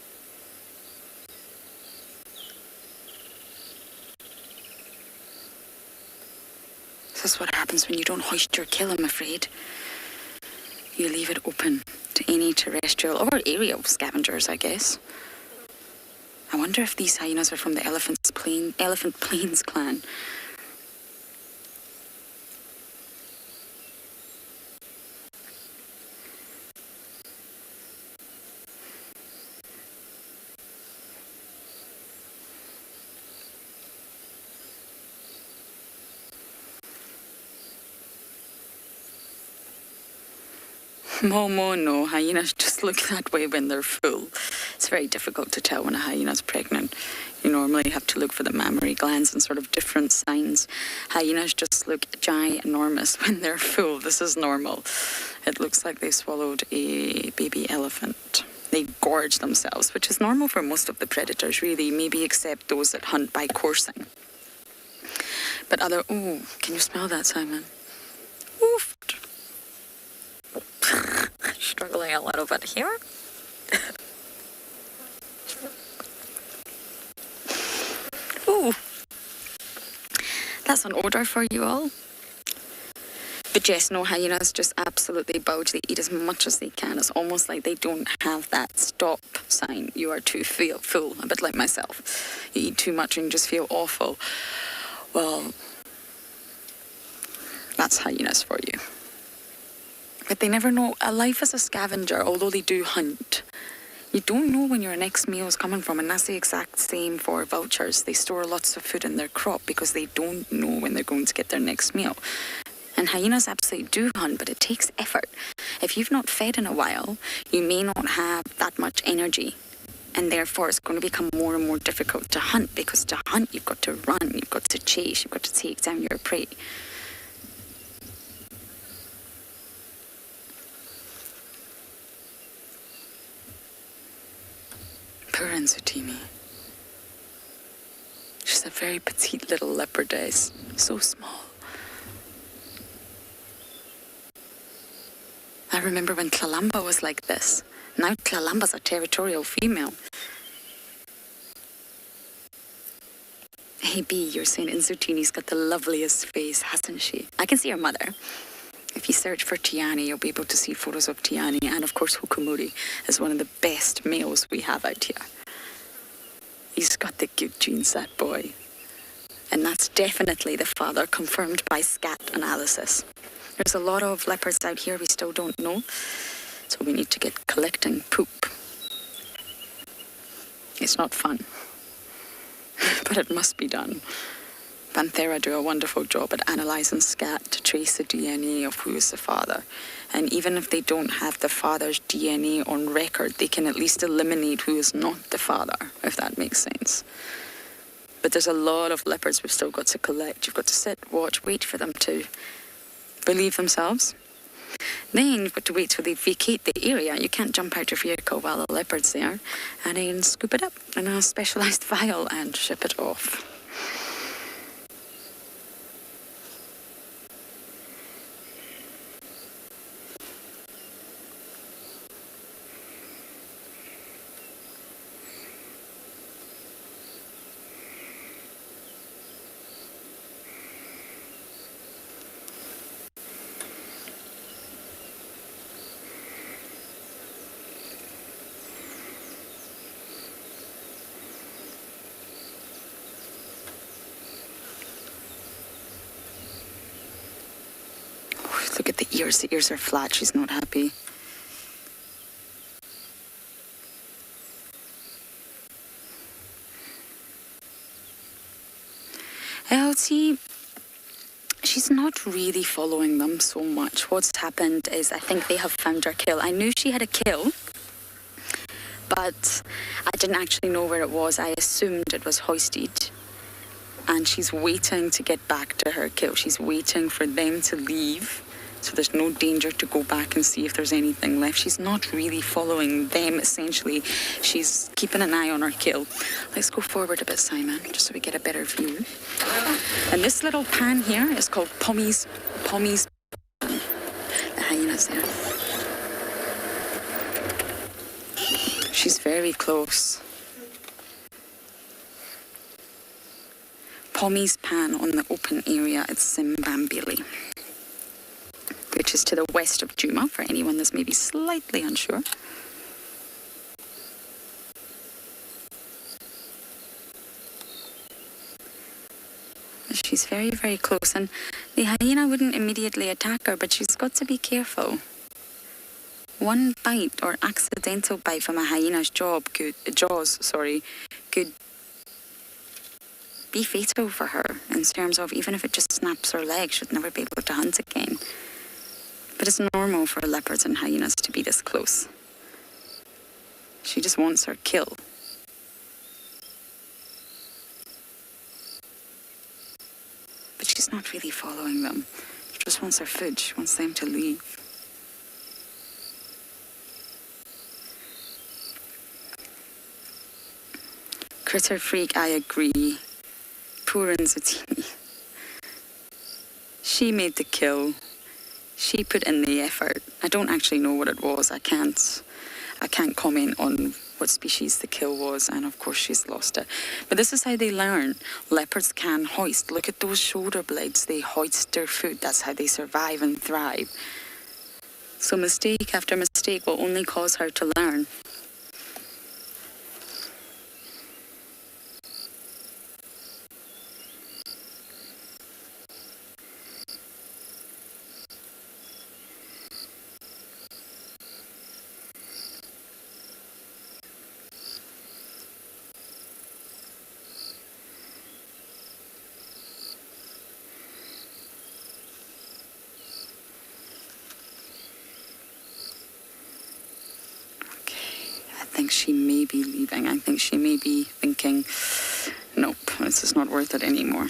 This is what happens when you don't hoist your kill, I'm afraid. You leave it open to any terrestrial or aerial scavengers, I guess. I wonder if these hyenas are from the Elephant Plains clan. Momo, no, hyenas just look that way when they're full. It's very difficult to tell when a hyena's pregnant. You normally have to look for the mammary glands and sort of different signs. Hyenas just look ginormous when they're full. This is normal. It looks like they swallowed a baby elephant. They gorge themselves, which is normal for most of the predators, really, maybe except those that hunt by coursing. But ooh, can you smell that, Simon? Oof. Struggling a little bit here. Ooh. That's an odour for you all. But yes, no, hyenas just absolutely bulge. They eat as much as they can. It's almost like they don't have that stop sign. You are too full, a bit like myself. You eat too much and you just feel awful. Well, that's hyenas for you. But they never know. Life as a scavenger, although they do hunt, you don't know when your next meal is coming from, and that's the exact same for vultures. They store lots of food in their crop because they don't know when they're going to get their next meal. And hyenas absolutely do hunt, but it takes effort. If you've not fed in a while, you may not have that much energy, and therefore it's going to become more and more difficult to hunt, because to hunt you've got to run, you've got to chase, you've got to take down your prey. Poor Nzutini. She's a very petite little leopardess, so small. I remember when Tlalamba was like this. Now Tlalamba's a territorial female. Hey B, you're saying Nzutini's got the loveliest face, hasn't she? I can see her mother. If you search for Tiani, you'll be able to see photos of Tiani, and of course Hukumuri is one of the best males we have out here. He's got the good genes, that boy. And that's definitely the father, confirmed by scat analysis. There's a lot of leopards out here we still don't know, so we need to get collecting poop. It's not fun, but it must be done. Panthera do a wonderful job at analysing scat to trace the DNA of who is the father. And even if they don't have the father's DNA on record, they can at least eliminate who is not the father, if that makes sense. But there's a lot of leopards we've still got to collect. You've got to sit, watch, wait for them to relieve themselves. Then you've got to wait till they vacate the area. You can't jump out your vehicle while the leopard's there, and then scoop it up in a specialised vial and ship it off. Look at the ears. The ears are flat. She's not happy. LT, she's not really following them so much. What's happened is I think they have found her kill. I knew she had a kill, but I didn't actually know where it was. I assumed it was hoisted. And she's waiting to get back to her kill. She's waiting for them to leave So there's no danger to go back and see if there's anything left. She's not really following them, essentially. She's keeping an eye on her kill. Let's go forward a bit, Simon, just so we get a better view. And this little pan here is called Pommy's pan. The hyena's there. She's very close. Pommy's pan on the open area at Simbambili, which is to the west of Djuma, for anyone that's maybe slightly unsure. She's very, very close, and the hyena wouldn't immediately attack her, but she's got to be careful. One bite or accidental bite from a hyena's jaws could be fatal for her, in terms of even if it just snaps her leg, she'd never be able to hunt again. But it's normal for leopards and hyenas to be this close. She just wants her kill. But she's not really following them. She just wants her food. She wants them to leave. Critter freak, I agree. Poor Nzatini. She made the kill. She put in the effort. I don't actually know what it was. I can't comment on what species the kill was, and of course she's lost it. But this is how they learn. Leopards can hoist. Look at those shoulder blades. They hoist their food. That's how they survive and thrive. So mistake after mistake will only cause her to learn. I think she may be leaving. I think she may be thinking, nope, this is not worth it anymore.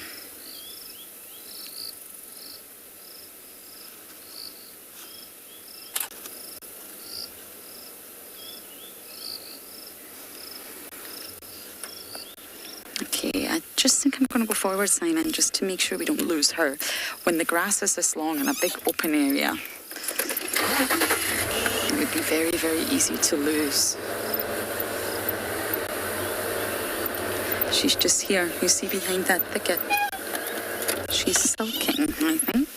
Okay, I just think I'm going to go forward, Simon, just to make sure we don't lose her. When the grass is this long in a big open area, it would be very, very easy to lose. She's just here. You see behind that thicket. She's sulking, I think.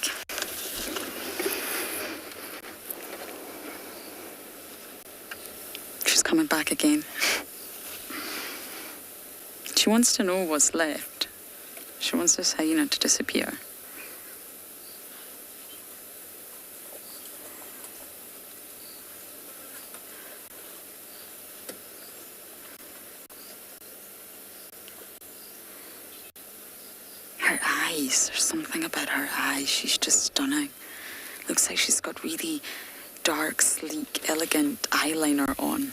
She's coming back again. She wants to know what's left. She wants this hyena to disappear. There's something about her eyes. She's just stunning. Looks like she's got really dark, sleek, elegant eyeliner on.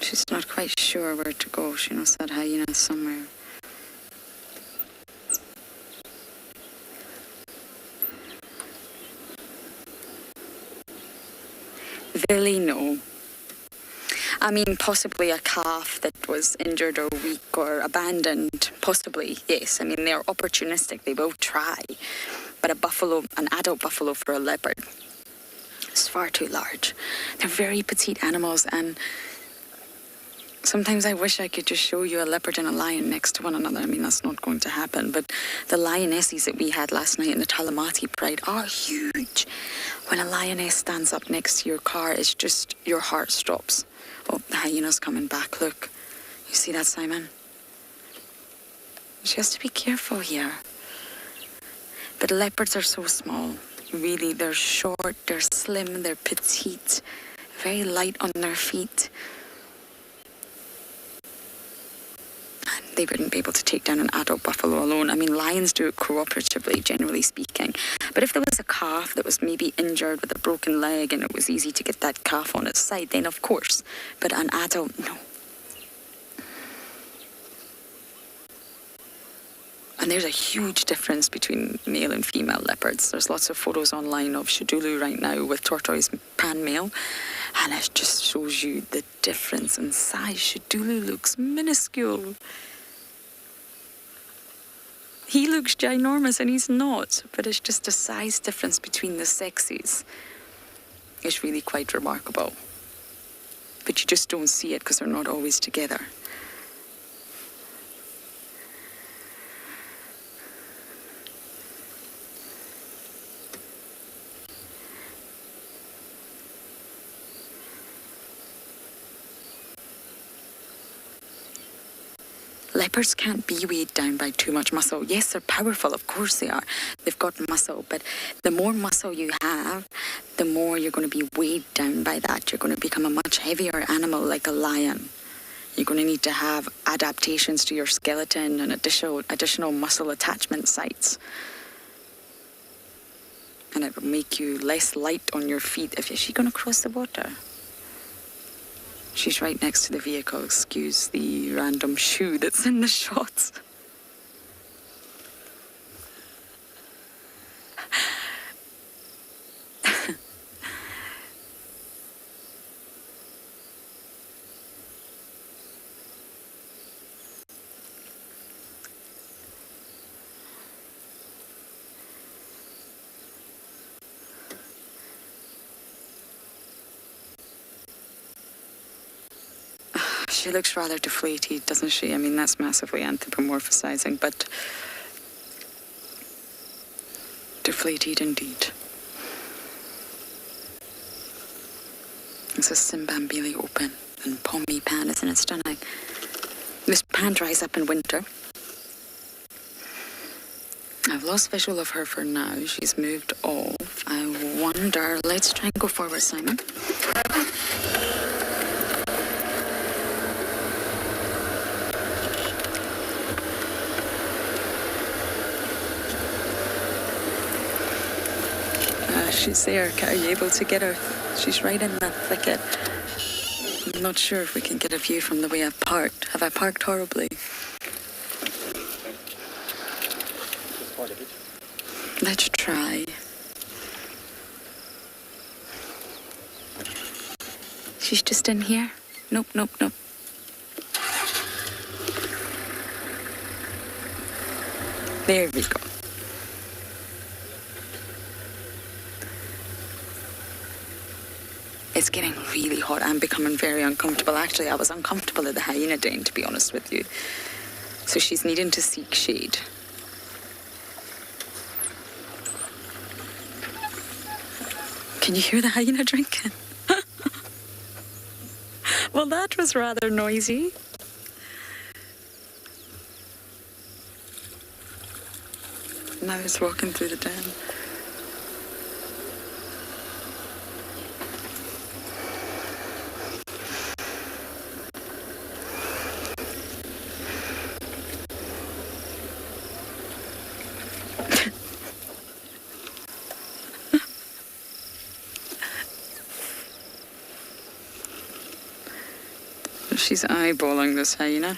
She's not quite sure where to go. She knows that hyena is somewhere. Really, no. I mean, possibly a calf that was injured or weak or abandoned. Possibly, yes. I mean, they're opportunistic. They will try. But a buffalo, an adult buffalo for a leopard, is far too large. They're very petite animals, and sometimes I wish I could just show you a leopard and a lion next to one another. I mean, that's not going to happen. But the lionesses that we had last night in the Talamati Pride are huge. When a lioness stands up next to your car, it's just, your heart stops. Oh, the hyena's coming back. Look. You see that, Simon? She has to be careful here. But leopards are so small. Really, they're short, they're slim, they're petite, very light on their feet. they wouldn't be able to take down an adult buffalo alone. I mean, lions do it cooperatively, generally speaking. But if there was a calf that was maybe injured with a broken leg and it was easy to get that calf on its side, then of course. But an adult, no. And there's a huge difference between male and female leopards. There's lots of photos online of Shadulu right now with tortoise pan male, and it just shows you the difference in size. Shadulu looks minuscule. He looks ginormous and he's not, but it's just a size difference between the sexes. It's really quite remarkable. But you just don't see it because they're not always together. Leopards can't be weighed down by too much muscle. Yes, they're powerful, of course they are. They've got muscle, but the more muscle you have, the more you're going to be weighed down by that. You're going to become a much heavier animal like a lion. You're going to need to have adaptations to your skeleton and additional muscle attachment sites. And it will make you less light on your feet. Is she going to cross the water? She's right next to the vehicle. Excuse the random shoe that's in the shots. She looks rather deflated, doesn't she? I mean, that's massively anthropomorphizing, but deflated indeed. This is Simbambili open and Pommy pan, isn't it stunning? This pan dries up in winter. I've lost visual of her for now. She's moved off. I wonder, let's try and go forward, Simon. She's there. Are you able to get her? She's right in that thicket. I'm not sure if we can get a view from the way I've parked. Have I parked horribly? Let's try. She's just in here? Nope, nope, nope. There we go. It's getting really hot. I'm becoming very uncomfortable. Actually, I was uncomfortable at the hyena den, to be honest with you. So she's needing to seek shade. Can you hear the hyena drinking? Well, that was rather noisy. Now it's walking through the den. She's eyeballing this hyena.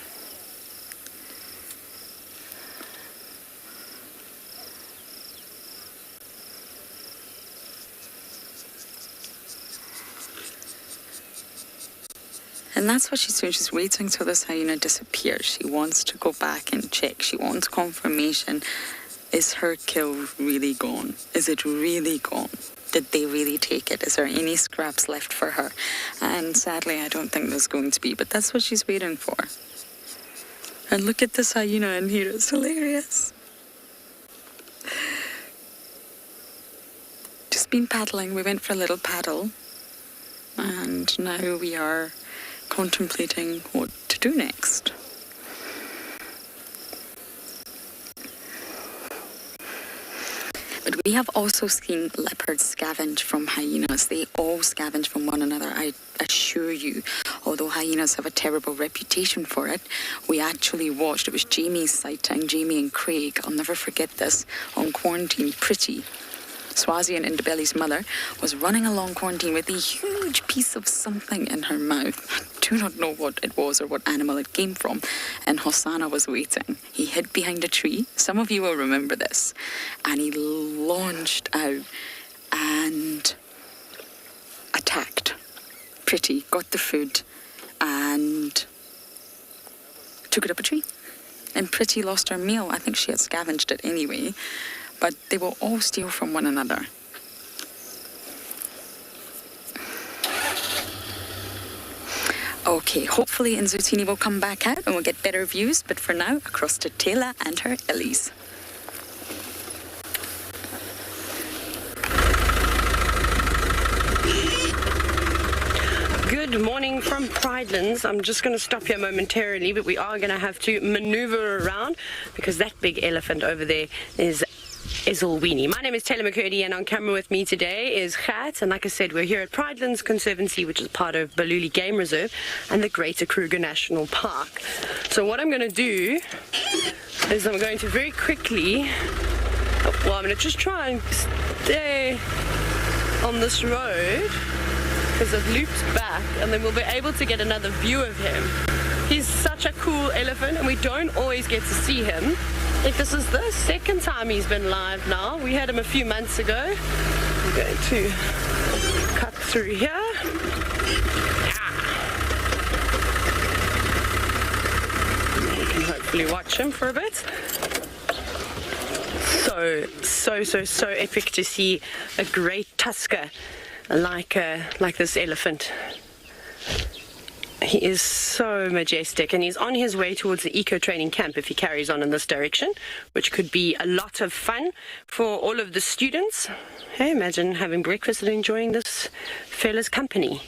And that's what she's doing. She's waiting till this hyena disappears. She wants to go back and check. She wants confirmation. Is her kill really gone? Is it really gone? Did they really take it? Is there any scraps left for her? And sadly, I don't think there's going to be, but that's what she's waiting for. And look at this hyena in here. It's hilarious. Just been paddling. We went for a little paddle. And now we are contemplating what to do next. But we have also seen leopards scavenge from hyenas. They all scavenge from one another. I assure you, although hyenas have a terrible reputation for it. We actually watched, it was Jamie's sighting, Jamie and Craig, I'll never forget this, on quarantine, Pretty. Swazi and Indabelli's mother was running along quarantine with a huge piece of something in her mouth. I do not know what it was or what animal it came from. And Hosanna was waiting. He hid behind a tree. Some of you will remember this. And he launched out and attacked Pretty, got the food and took it up a tree. And Pretty lost her meal. I think she had scavenged it anyway. But they will all steal from one another. Okay, hopefully Nzutini will come back out and we'll get better views, but for now, across to Taylor and her Ellies. Good morning from Pridelands. I'm just going to stop here momentarily, but we are going to have to maneuver around because that big elephant over there is all weenie. My name is Taylor McCurdy, and on camera with me today is Gert, and like I said, we're here at Pridelands Conservancy, which is part of Baluli Game Reserve and the Greater Kruger National Park. So what I'm going to do is I'm going to very quickly, well, I'm going to just try and stay on this road because it loops back, and then we'll be able to get another view of him. He's such a cool elephant, and we don't always get to see him. This is the second time he's been live now. We had him a few months ago. I'm going to cut through here. You can hopefully watch him for a bit. So epic to see a great tusker like this elephant. He is so majestic, and he's on his way towards the eco-training camp if he carries on in this direction, which could be a lot of fun for all of the students. Hey, imagine having breakfast and enjoying this fella's company.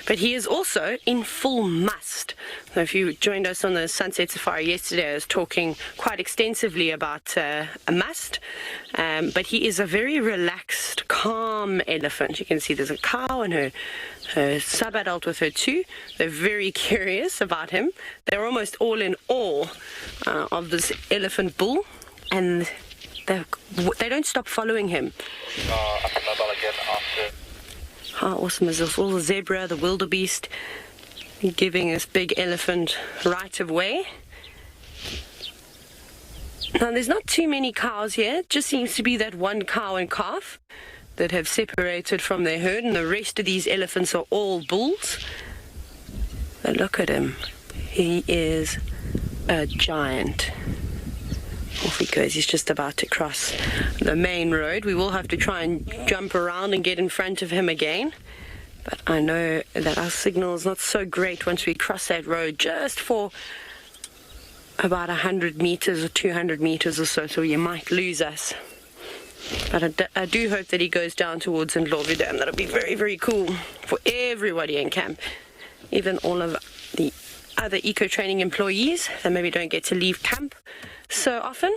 But he is also in full must. So if you joined us on the Sunset Safari yesterday, I was talking quite extensively about a must. But he is a very relaxed, calm elephant. You can see there's a cow and her sub-adult with her too. They're very curious about him. They're almost all in awe of this elephant bull, and they don't stop following him. Mobile again after. How awesome is this? All the zebra, the wildebeest, giving this big elephant right of way. Now, there's not too many cows here. It just seems to be that one cow and calf that have separated from their herd, and the rest of these elephants are all bulls. But look at him. He is a giant. Off he goes. He's just about to cross the main road. We will have to try and jump around and get in front of him again. But I know that our signal is not so great once we cross that road, just for about 100 meters or 200 meters or so you might lose us. But I do hope that he goes down towards Ndlovu Dam. That'll be very, very cool for everybody in camp, even all of the other eco-training employees that maybe don't get to leave camp so often.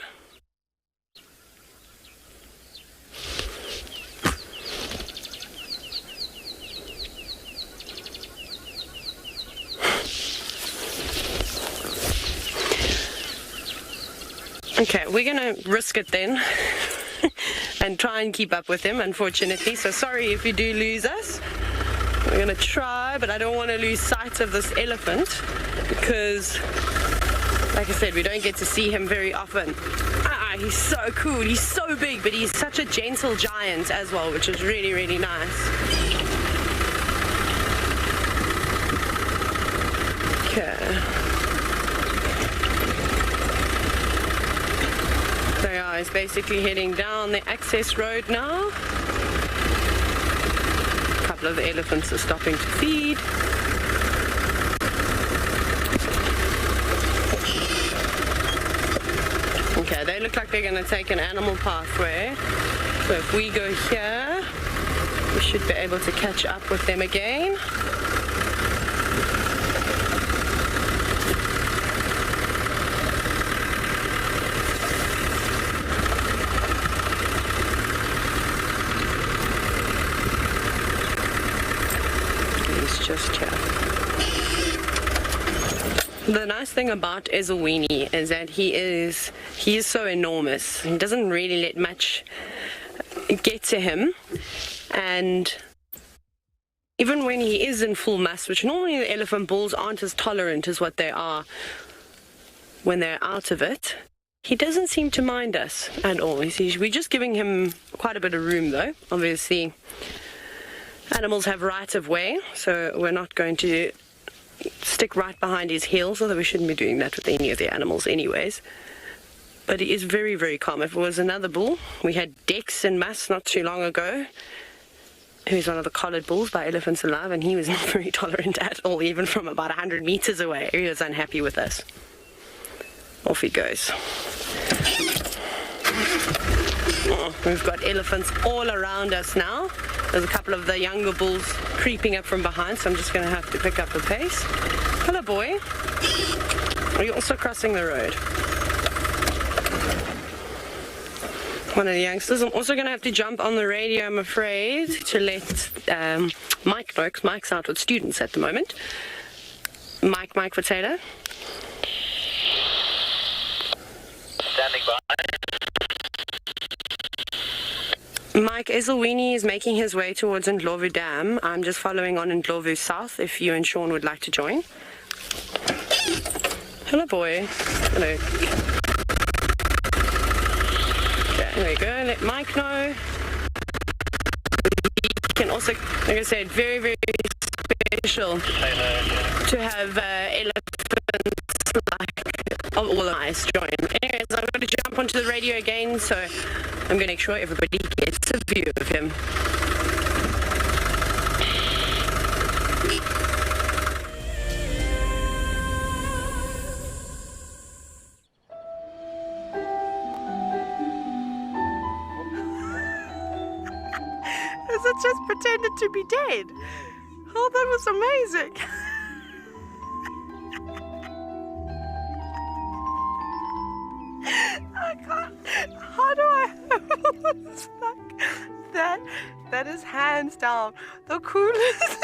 Okay, we're gonna risk it then and try and keep up with him, unfortunately. So sorry if you do lose us. We're gonna try, but I don't want to lose sight of this elephant because, like I said, we don't get to see him very often. He's so cool. He's so big, but he's such a gentle giant as well, which is really, really nice. Okay. There he is, basically heading down the access road now. A couple of the elephants are stopping to feed. Okay, they look like they're going to take an animal pathway. So if we go here, we should be able to catch up with them again. He's just here. The nice thing about Ezawini is that he is so enormous. He doesn't really let much get to him, and even when he is in full mass, which normally the elephant bulls aren't as tolerant as what they are when they're out of it, he doesn't seem to mind us at all. We're just giving him quite a bit of room, though. Obviously, animals have right of way, so we're not going to stick right behind his heels, although we shouldn't be doing that with any of the animals anyways. But he is very, very calm. If it was another bull, we had Dex in mass not too long ago, who's one of the collared bulls by Elephants Alive, and he was not very tolerant at all, even from about 100 meters away. He was unhappy with us. Off he goes. Oh, we've got elephants all around us now. There's a couple of the younger bulls creeping up from behind, so I'm just going to have to pick up the pace. Hello, boy. Are you also crossing the road? One of the youngsters. I'm also going to have to jump on the radio, I'm afraid, to let Mike know, because Mike's out with students at the moment. Mike for Taylor. Standing by. Mike Ezawini is making his way towards Ndlovu Dam. I'm just following on Ndlovu South, if you and Sean would like to join. Hello, boy. Hello. Okay, there we go. Let Mike know. You can also, like I said, very, very special to have elephants like of all eyes join. Anyways, I'm going to jump onto the radio again, so I'm going to make sure everybody gets a view of him. Has it just pretended to be dead? Oh, that was amazing. I can't. How do I it's like that is hands down the coolest.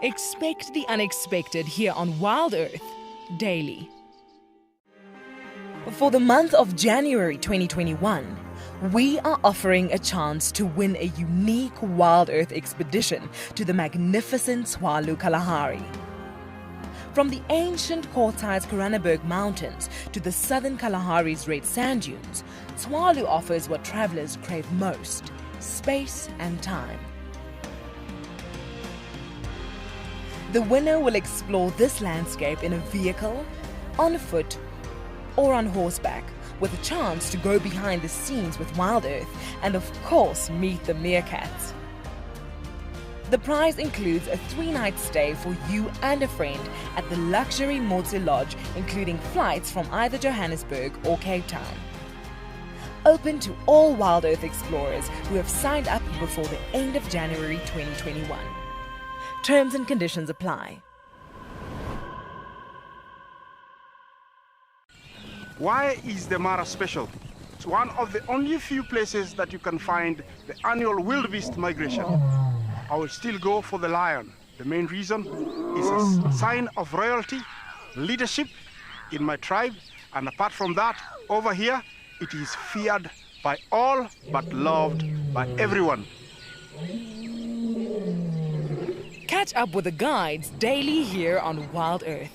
Expect the unexpected here on WildEarth daily. For the month of January 2021, we are offering a chance to win a unique WildEarth expedition to the magnificent Tswalu Kalahari. From the ancient Kortai's Koranenberg Mountains to the southern Kalahari's red sand dunes, Tswalu offers what travelers crave most: space and time. The winner will explore this landscape in a vehicle, on foot, or on horseback, with a chance to go behind the scenes with WildEarth and of course meet the meerkats. The prize includes a 3-night stay for you and a friend at the luxury Motse Lodge, including flights from either Johannesburg or Cape Town. Open to all WildEarth explorers who have signed up before the end of January 2021. Terms and conditions apply. Why is the Mara special? It's one of the only few places that you can find the annual wildebeest migration. I will still go for the lion. The main reason is a sign of royalty, leadership in my tribe, and apart from that, over here, it is feared by all but loved by everyone. Catch up with the guides daily here on WildEarth.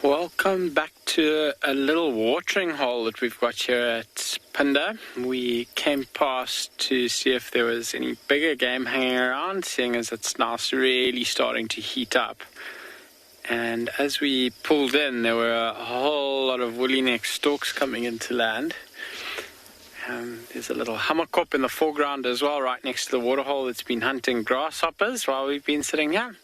Welcome back to a little watering hole that we've got here at Phinda. We came past to see if there was any bigger game hanging around, seeing as it's now really starting to heat up. And as we pulled in, there were a whole lot of woolly neck storks coming into land. There's a little hammerkop in the foreground as well, right next to the waterhole, that's been hunting grasshoppers while we've been sitting here.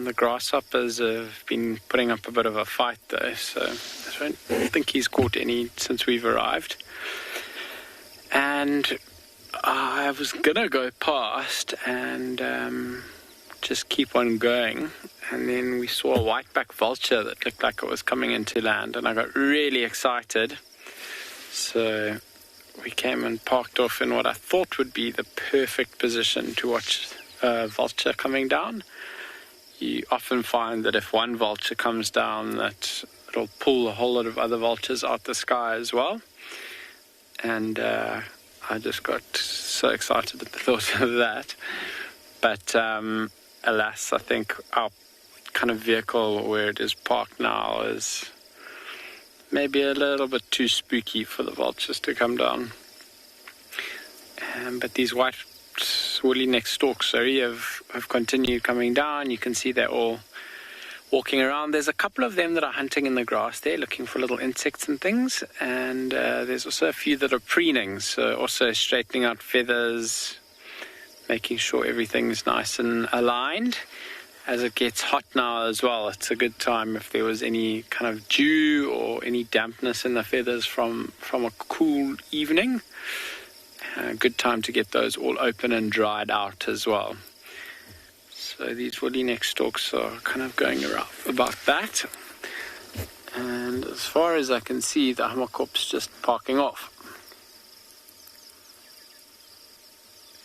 The grasshoppers have been putting up a bit of a fight though, so I don't think he's caught any since we've arrived. And I was gonna go past and just keep on going, and then we saw a whiteback vulture that looked like it was coming into land, and I got really excited. So we came and parked off in what I thought would be the perfect position to watch a vulture coming down. You often find that if one vulture comes down, that it'll pull a whole lot of other vultures out the sky as well. And I just got so excited at the thought of that. But alas, I think our kind of vehicle where it is parked now is maybe a little bit too spooky for the vultures to come down. But these white woolly neck storks, have continued coming down. You can see they're all walking around. There's a couple of them that are hunting in the grass there, looking for little insects and things. And there's also a few that are preening, so also straightening out feathers, making sure everything's nice and aligned. As it gets hot now as well, it's a good time if there was any kind of dew or any dampness in the feathers from a cool evening. A good time to get those all open and dried out as well. So these woolly neck storks are kind of going around about that. And as far as I can see, the hammerkop's just parking off.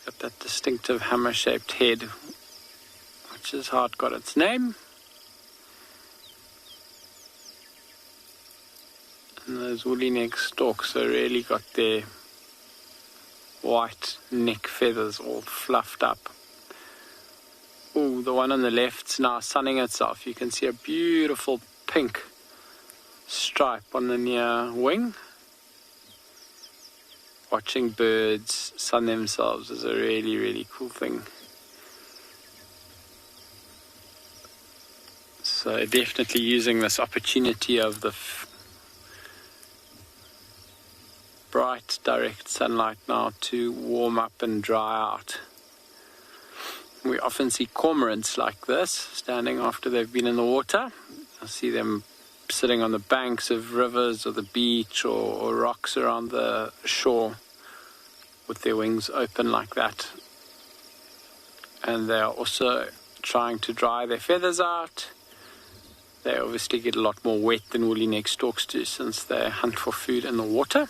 Got that distinctive hammer-shaped head, which is how it got its name. And those woolly neck storks have really got their white neck feathers all fluffed up. Oh, the one on the left's now sunning itself. You can see a beautiful pink stripe on the near wing. Watching birds sun themselves is a really, really cool thing. So definitely using this opportunity of the bright direct sunlight now to warm up and dry out. We often see cormorants like this standing after they've been in the water. I see them sitting on the banks of rivers or the beach or rocks around the shore with their wings open like that. And they are also trying to dry their feathers out. They obviously get a lot more wet than woolly neck storks do since they hunt for food in the water.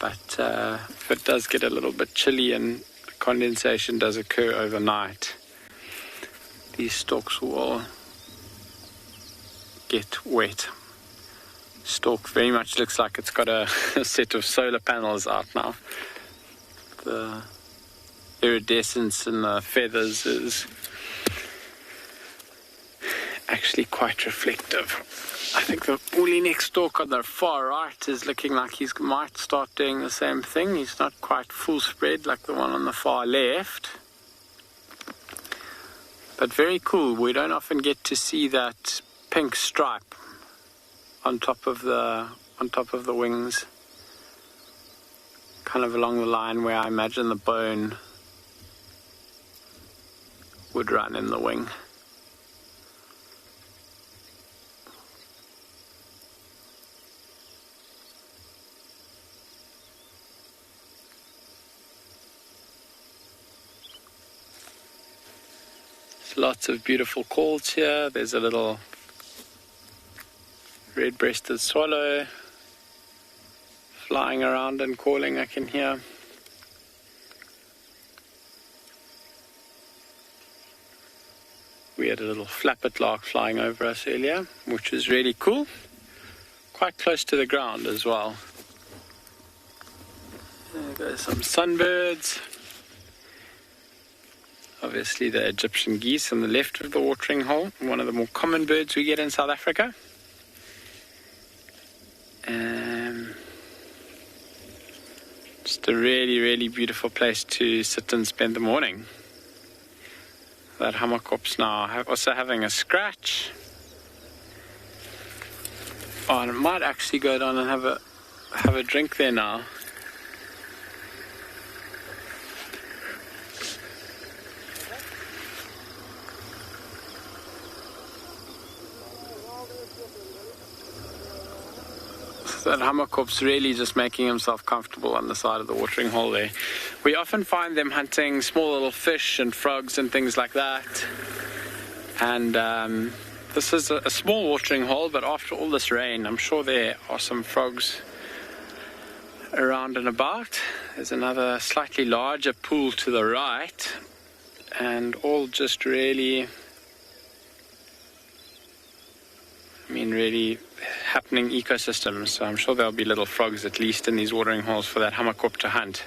But if it does get a little bit chilly and condensation does occur overnight, these storks will get wet. Stork very much looks like it's got a set of solar panels out now. The iridescence in the feathers is actually quite reflective. I think the woolly neck stork on the far right is looking like he might start doing the same thing. He's not quite full spread like the one on the far left. But very cool. We don't often get to see that pink stripe on top of the wings. Kind of along the line where I imagine the bone would run in the wing. Lots of beautiful calls here. There's a little red-breasted swallow flying around and calling, I can hear. We had a little flappet lark flying over us earlier, which is really cool. Quite close to the ground as well. There goes some sunbirds. Obviously the Egyptian geese on the left of the watering hole, one of the more common birds we get in South Africa. Just a really, really beautiful place to sit and spend the morning. That hammerkop's now also having a scratch. Oh, and it might actually go down and have a drink there now. That hammerkop's really just making himself comfortable on the side of the watering hole there. We often find them hunting small little fish and frogs and things like that. And this is a small watering hole, but after all this rain, I'm sure there are some frogs around and about. There's another slightly larger pool to the right, and all just really, really happening ecosystems. So I'm sure there'll be little frogs at least in these watering holes for that hammerkop to hunt.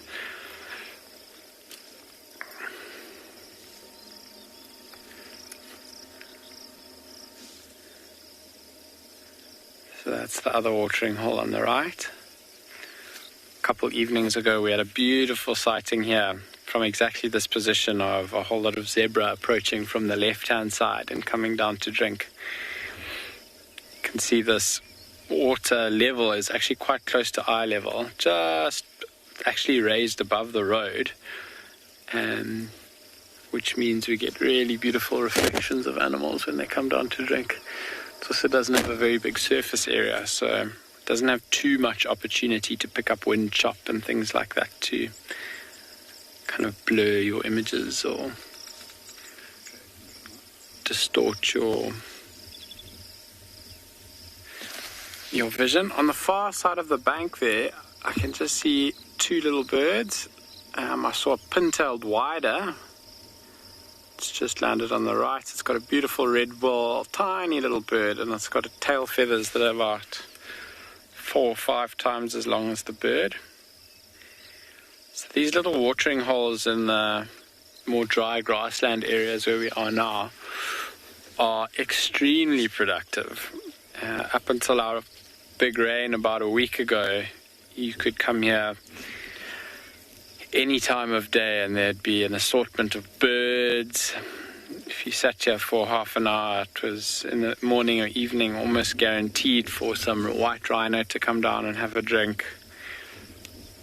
So that's the other watering hole on the right. A couple evenings ago we had a beautiful sighting here from exactly this position of a whole lot of zebra approaching from the left-hand side and coming down to drink. You can see this water level is actually quite close to eye level, just actually raised above the road, which means we get really beautiful reflections of animals when they come down to drink. It also doesn't have a very big surface area, so it doesn't have too much opportunity to pick up wind chop and things like that to kind of blur your images or distort your vision. On the far side of the bank there, I can just see two little birds. I saw a pin-tailed wider. It's just landed on the right. It's got a beautiful red bill, tiny little bird, and it's got tail feathers that are about 4 or 5 times as long as the bird. So these little watering holes in the more dry grassland areas where we are now are extremely productive. Up until our big rain about a week ago, you could come here any time of day and there'd be an assortment of birds. If you sat here for half an hour, it was in the morning or evening almost guaranteed for some white rhino to come down and have a drink.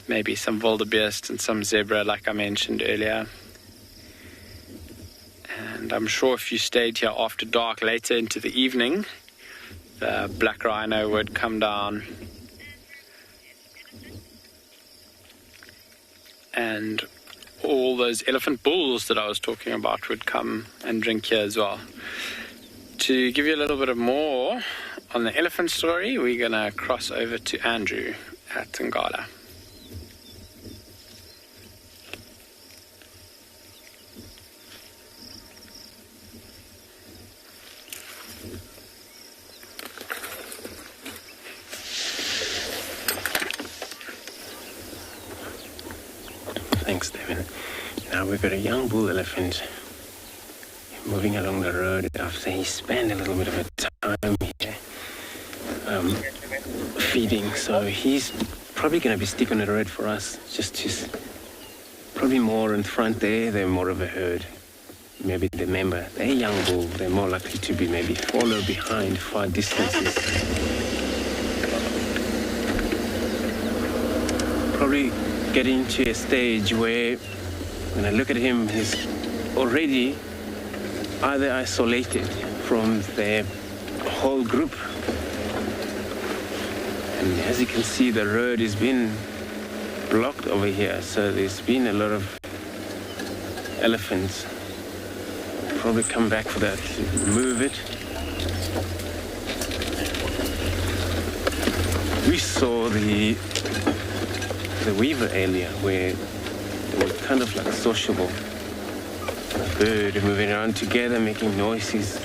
Maybe some wildebeest and some zebra like I mentioned earlier. And I'm sure if you stayed here after dark later into the evening, the black rhino would come down and all those elephant bulls that I was talking about would come and drink here as well. To give you a little bit of more on the elephant story, we're going to cross over to Andrew at Ngala. Thanks, Devin. Now we've got a young bull elephant moving along the road after he spent a little bit of a time here feeding. So he's probably going to be sticking on the road for us, just probably more in front there. They're more of a herd. Maybe the member, they're young bull. They're more likely to be maybe follow behind far distances. Probably getting to a stage where when I look at him, he's already either isolated from the whole group. And as you can see, the road has been blocked over here, so there's been a lot of elephants. Probably come back for that, move it. We saw the weaver earlier, where they were kind of like sociable. A bird moving around together, making noises.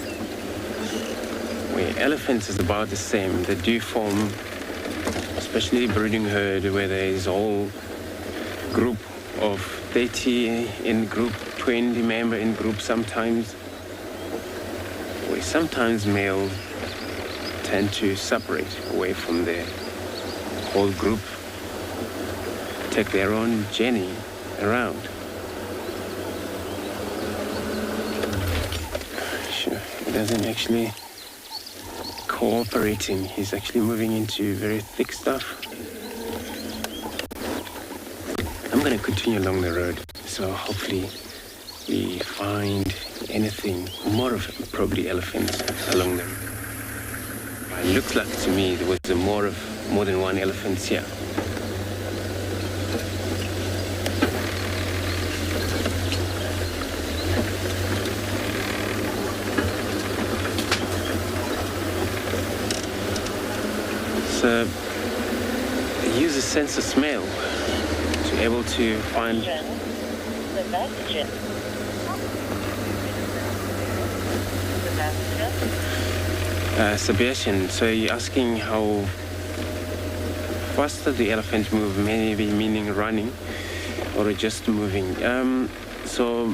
Where elephants is about the same. They do form, especially breeding herd, where there is a whole group of 30 in group, 20 member in group sometimes. Where sometimes male tend to separate away from the whole group, take their own journey around. Sure, he doesn't actually cooperating. He's actually moving into very thick stuff. I'm going to continue along the road, so hopefully we find anything more of probably elephants along the road. It looks like to me there was more than one elephant here. sense of smell to able to find Sebastian, so you're asking how fast the elephant move, maybe meaning running or just moving. So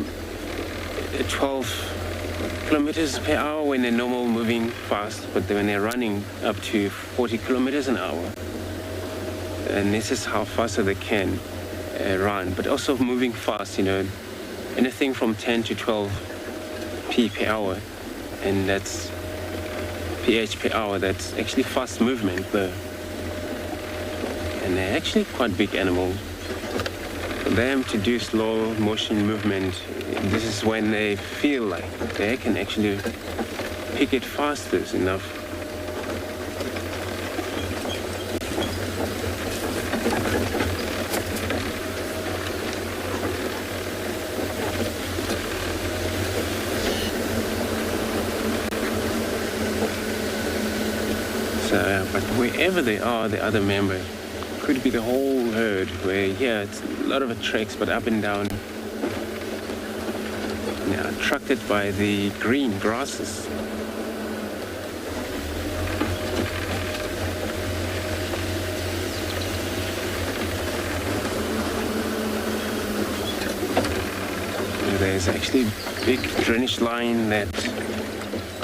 12 kilometers per hour when they're normal moving fast, but when they're running up to 40 kilometers an hour. And this is how faster they can run, but also moving fast, you know, anything from 10 to 12 p per hour, and that's ph per hour. That's actually fast movement though, and they're actually quite big animals. For them to do slow motion movement, this is when they feel like they can actually pick it faster enough. But wherever they are, the other members, could be the whole herd, where, yeah, it's a lot of tracks, but up and down. And they're attracted by the green grasses. There's actually a big drainage line that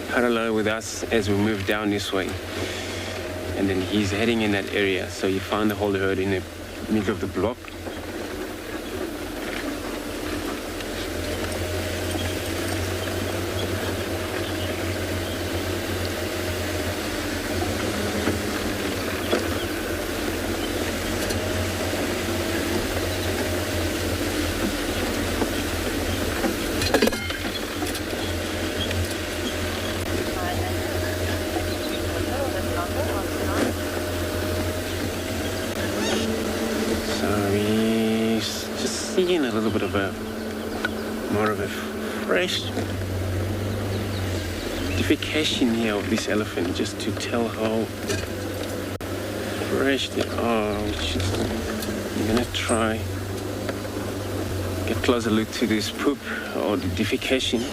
parallel with us as we move down this way. And then he's heading in that area. So you found the whole herd in the middle of the block. Seeing a little bit of more of a fresh defecation here of this elephant, just to tell how fresh they are. I'm gonna try get a closer look to this poop or the defecation.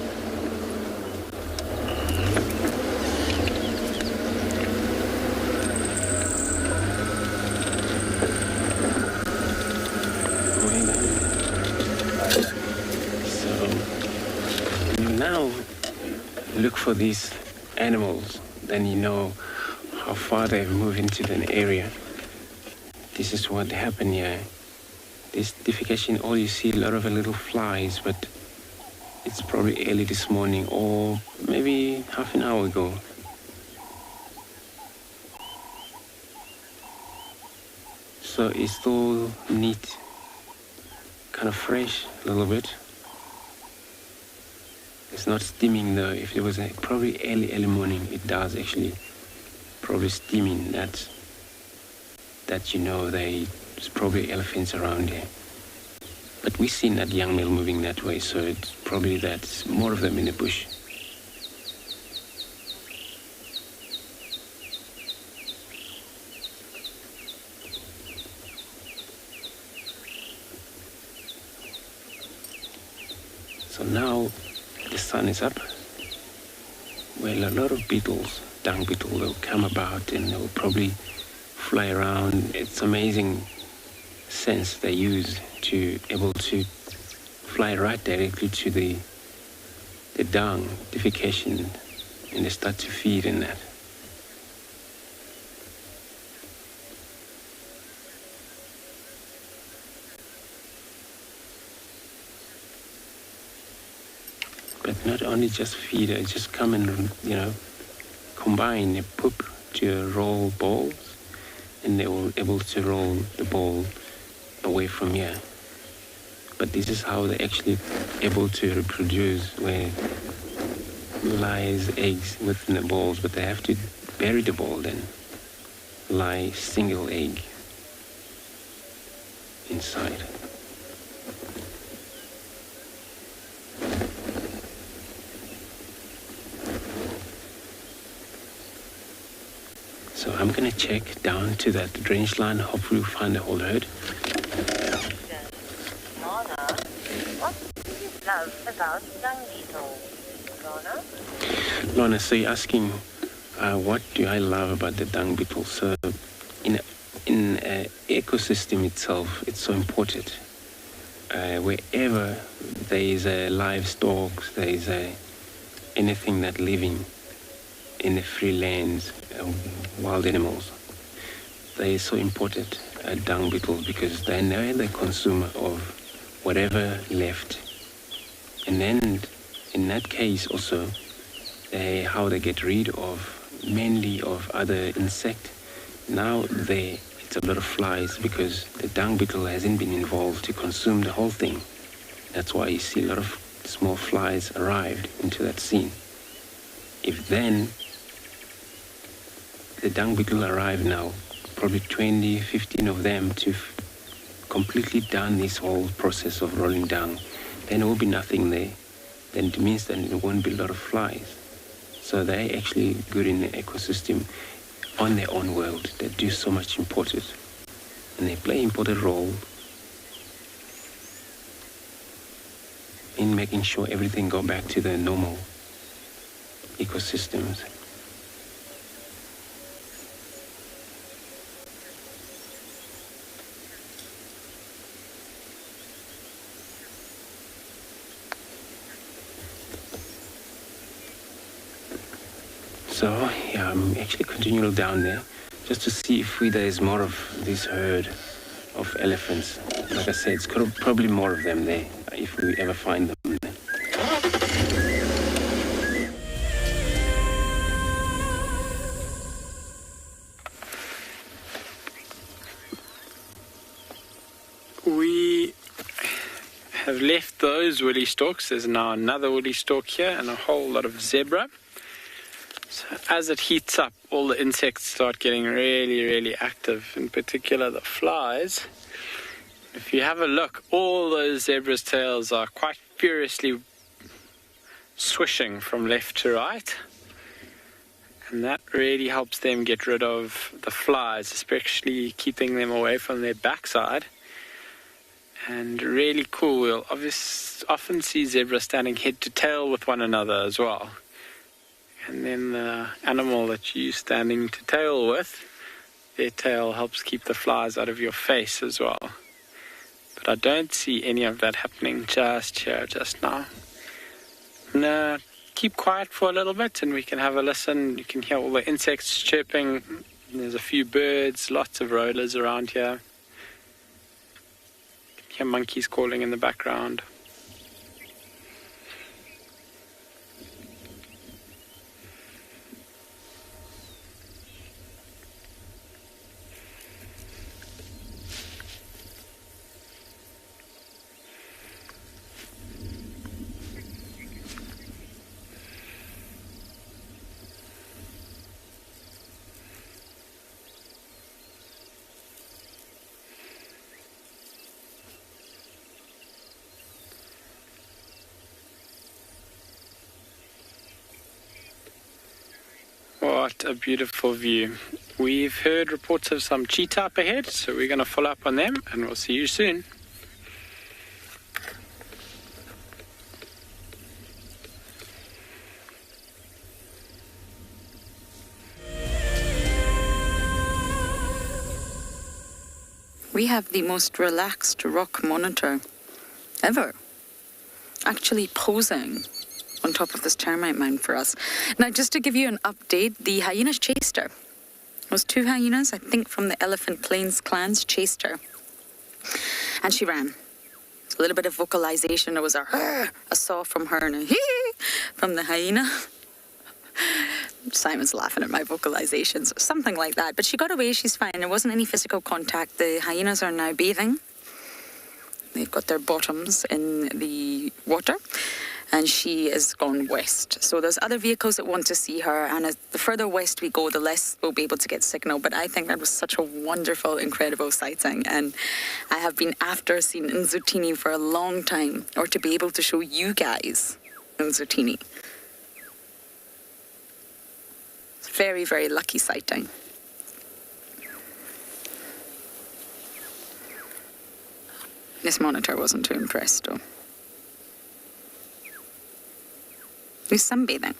Look for these animals, then you know how far they've moved into an area. This is what happened here. This defecation, all you see a lot of little flies, but it's probably early this morning or maybe half an hour ago. So it's still neat, kind of fresh a little bit. It's not steaming though. If it was probably early morning, it does actually probably steaming. That you know there's probably elephants around here. But we've seen that young male moving that way, so it's probably that's more of them in the bush. So now the sun is up. Well, a lot of beetles, dung beetle, will come about and they'll probably fly around. It's amazing sense they use to able to fly right directly to the dung, defecation, and they start to feed in that. But not only just feed, they just come and, combine the poop to roll balls, and they were able to roll the ball away from here. But this is how they're actually able to reproduce, where lies eggs within the balls, but they have to bury the ball then, lie single egg inside. So I'm going going to check down to that drainage line. Hopefully we'll find the whole herd. Lorna, so you're asking, what do I love about the dung beetle? So in an ecosystem itself, it's so important. Wherever there is a livestock, there is anything that living in the free lands, wild animals, they are so important, dung beetles, because they're the consumer of whatever left. And then in that case also, how they get rid of mainly of other insects. Now it's a lot of flies because the dung beetle hasn't been involved to consume the whole thing. That's why you see a lot of small flies arrived into that scene. If then the dung beetle arrive now, probably 20, 15 of them to completely done this whole process of rolling down, then there will be nothing there. Then it means that there won't be a lot of flies. So they're actually good in the ecosystem on their own world. They do so much important. And they play an important role in making sure everything go back to the normal ecosystems. So, yeah, I'm actually continuing down there just to see if there is more of this herd of elephants. Like I said, it's probably more of them there, if we ever find them. We have left those woolly stalks. There's now another woolly stalk here and a whole lot of zebra. So as it heats up, all the insects start getting really, really active, in particular the flies. If you have a look, all those zebra's tails are quite furiously swishing from left to right. And that really helps them get rid of the flies, especially keeping them away from their backside. And really cool, we'll often see zebras standing head to tail with one another as well. And then the animal that you're standing to tail with, their tail helps keep the flies out of your face as well. But I don't see any of that happening just here, just now. Now, keep quiet for a little bit and we can have a listen. You can hear all the insects chirping. There's a few birds, lots of rollers around here. You can hear monkeys calling in the background. What a beautiful view. We've heard reports of some cheetah up ahead, so we're going to follow up on them and we'll see you soon. We have the most relaxed rock monitor ever, actually posing on top of this termite mound for us. Now, just to give you an update, the hyenas chased her. It was 2 hyenas, I think, from the Elephant Plains clans chased her. And she ran. A little bit of vocalization. There was a saw from her and a hee from the hyena. Simon's laughing at my vocalizations, something like that. But she got away, she's fine. There wasn't any physical contact. The hyenas are now bathing. They've got their bottoms in the water. And she is gone west. So there's other vehicles that want to see her, and as the further west we go, the less we'll be able to get signal. But I think that was such a wonderful, incredible sighting, and I have been after seeing Nzutini for a long time, or to be able to show you guys Nzutini. It's a very, very lucky sighting. This monitor wasn't too impressed, though. He's sunbathing.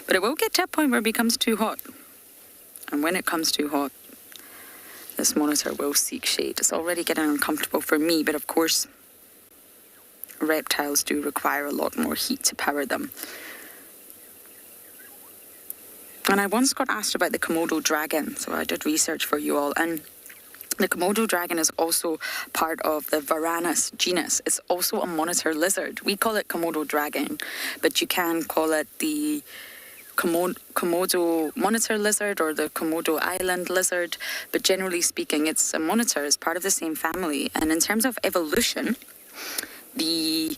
But it will get to a point where it becomes too hot. And when it comes too hot, this monitor will seek shade. It's already getting uncomfortable for me, but of course, reptiles do require a lot more heat to power them. And I once got asked about the Komodo dragon, so I did research for you all, and the Komodo dragon is also part of the Varanus genus. It's also a monitor lizard. We call it Komodo dragon, but you can call it the Komodo monitor lizard or the Komodo island lizard. But generally speaking, it's a monitor. It's part of the same family. And in terms of evolution, the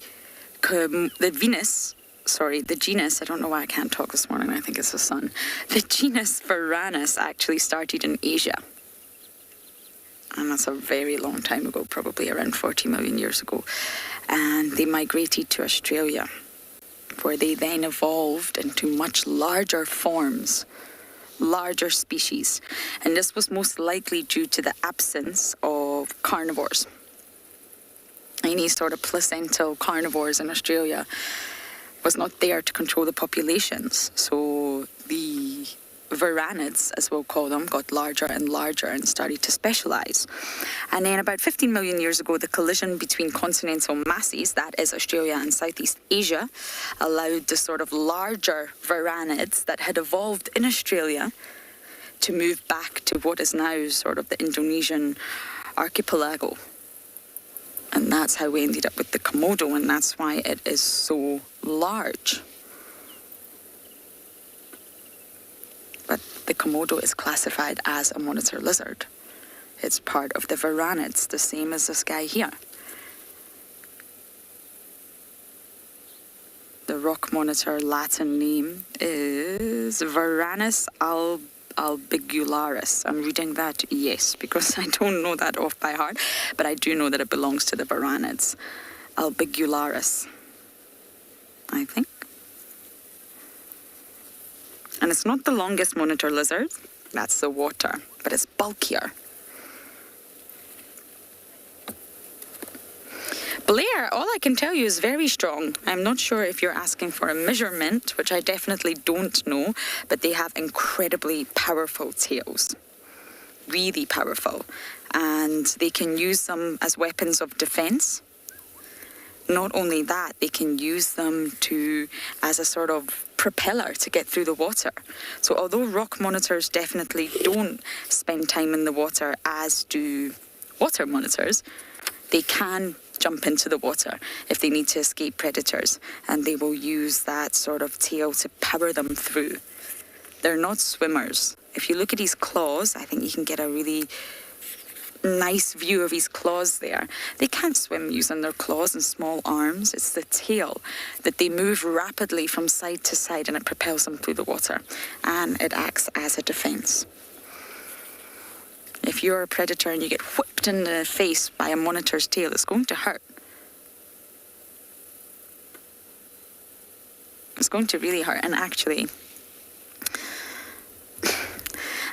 genus, I don't know why I can't talk this morning, I think it's the sun. The genus Varanus actually started in Asia. And that's a very long time ago, probably around 40 million years ago. And they migrated to Australia, where they then evolved into much larger forms, larger species. And this was most likely due to the absence of carnivores. Any sort of placental carnivores in Australia was not there to control the populations. So the Varanids, as we'll call them, got larger and larger and started to specialise. And then about 15 million years ago, the collision between continental masses, that is Australia and Southeast Asia, allowed the sort of larger Varanids that had evolved in Australia to move back to what is now sort of the Indonesian archipelago. And that's how we ended up with the Komodo, and that's why it is so large. But the Komodo is classified as a monitor lizard. It's part of the Varanids, the same as this guy here. The rock monitor Latin name is Varanus albigularis. I'm reading that, yes, because I don't know that off by heart, but I do know that it belongs to the Varanids. Albigularis, I think. And it's not the longest monitor lizard, that's the water, but it's bulkier. Blair, all I can tell you is very strong. I'm not sure if you're asking for a measurement, which I definitely don't know, but they have incredibly powerful tails. Really powerful. And they can use them as weapons of defense. Not only that, they can use them as a sort of propeller to get through the water. So although rock monitors definitely don't spend time in the water as do water monitors, they can jump into the water if they need to escape predators, and they will use that sort of tail to power them through. They're not swimmers. If you look at his claws, I think you can get a really nice view of his claws there. They can't swim using their claws and small arms. It's the tail that they move rapidly from side to side, and it propels them through the water, and it acts as a defense. If you're a predator and you get whipped in the face by a monitor's tail, it's going to hurt. It's going to really hurt. And actually,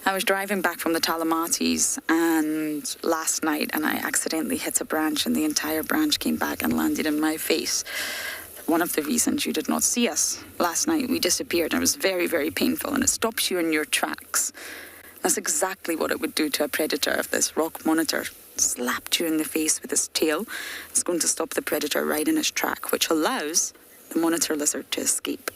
I was driving back from the Talamatis and last night, and I accidentally hit a branch, and the entire branch came back and landed in my face. One of the reasons you did not see us last night, we disappeared, and it was very, very painful, and it stops you in your tracks. That's exactly what it would do to a predator if this rock monitor slapped you in the face with its tail. It's going to stop the predator right in its track, which allows the monitor lizard to escape.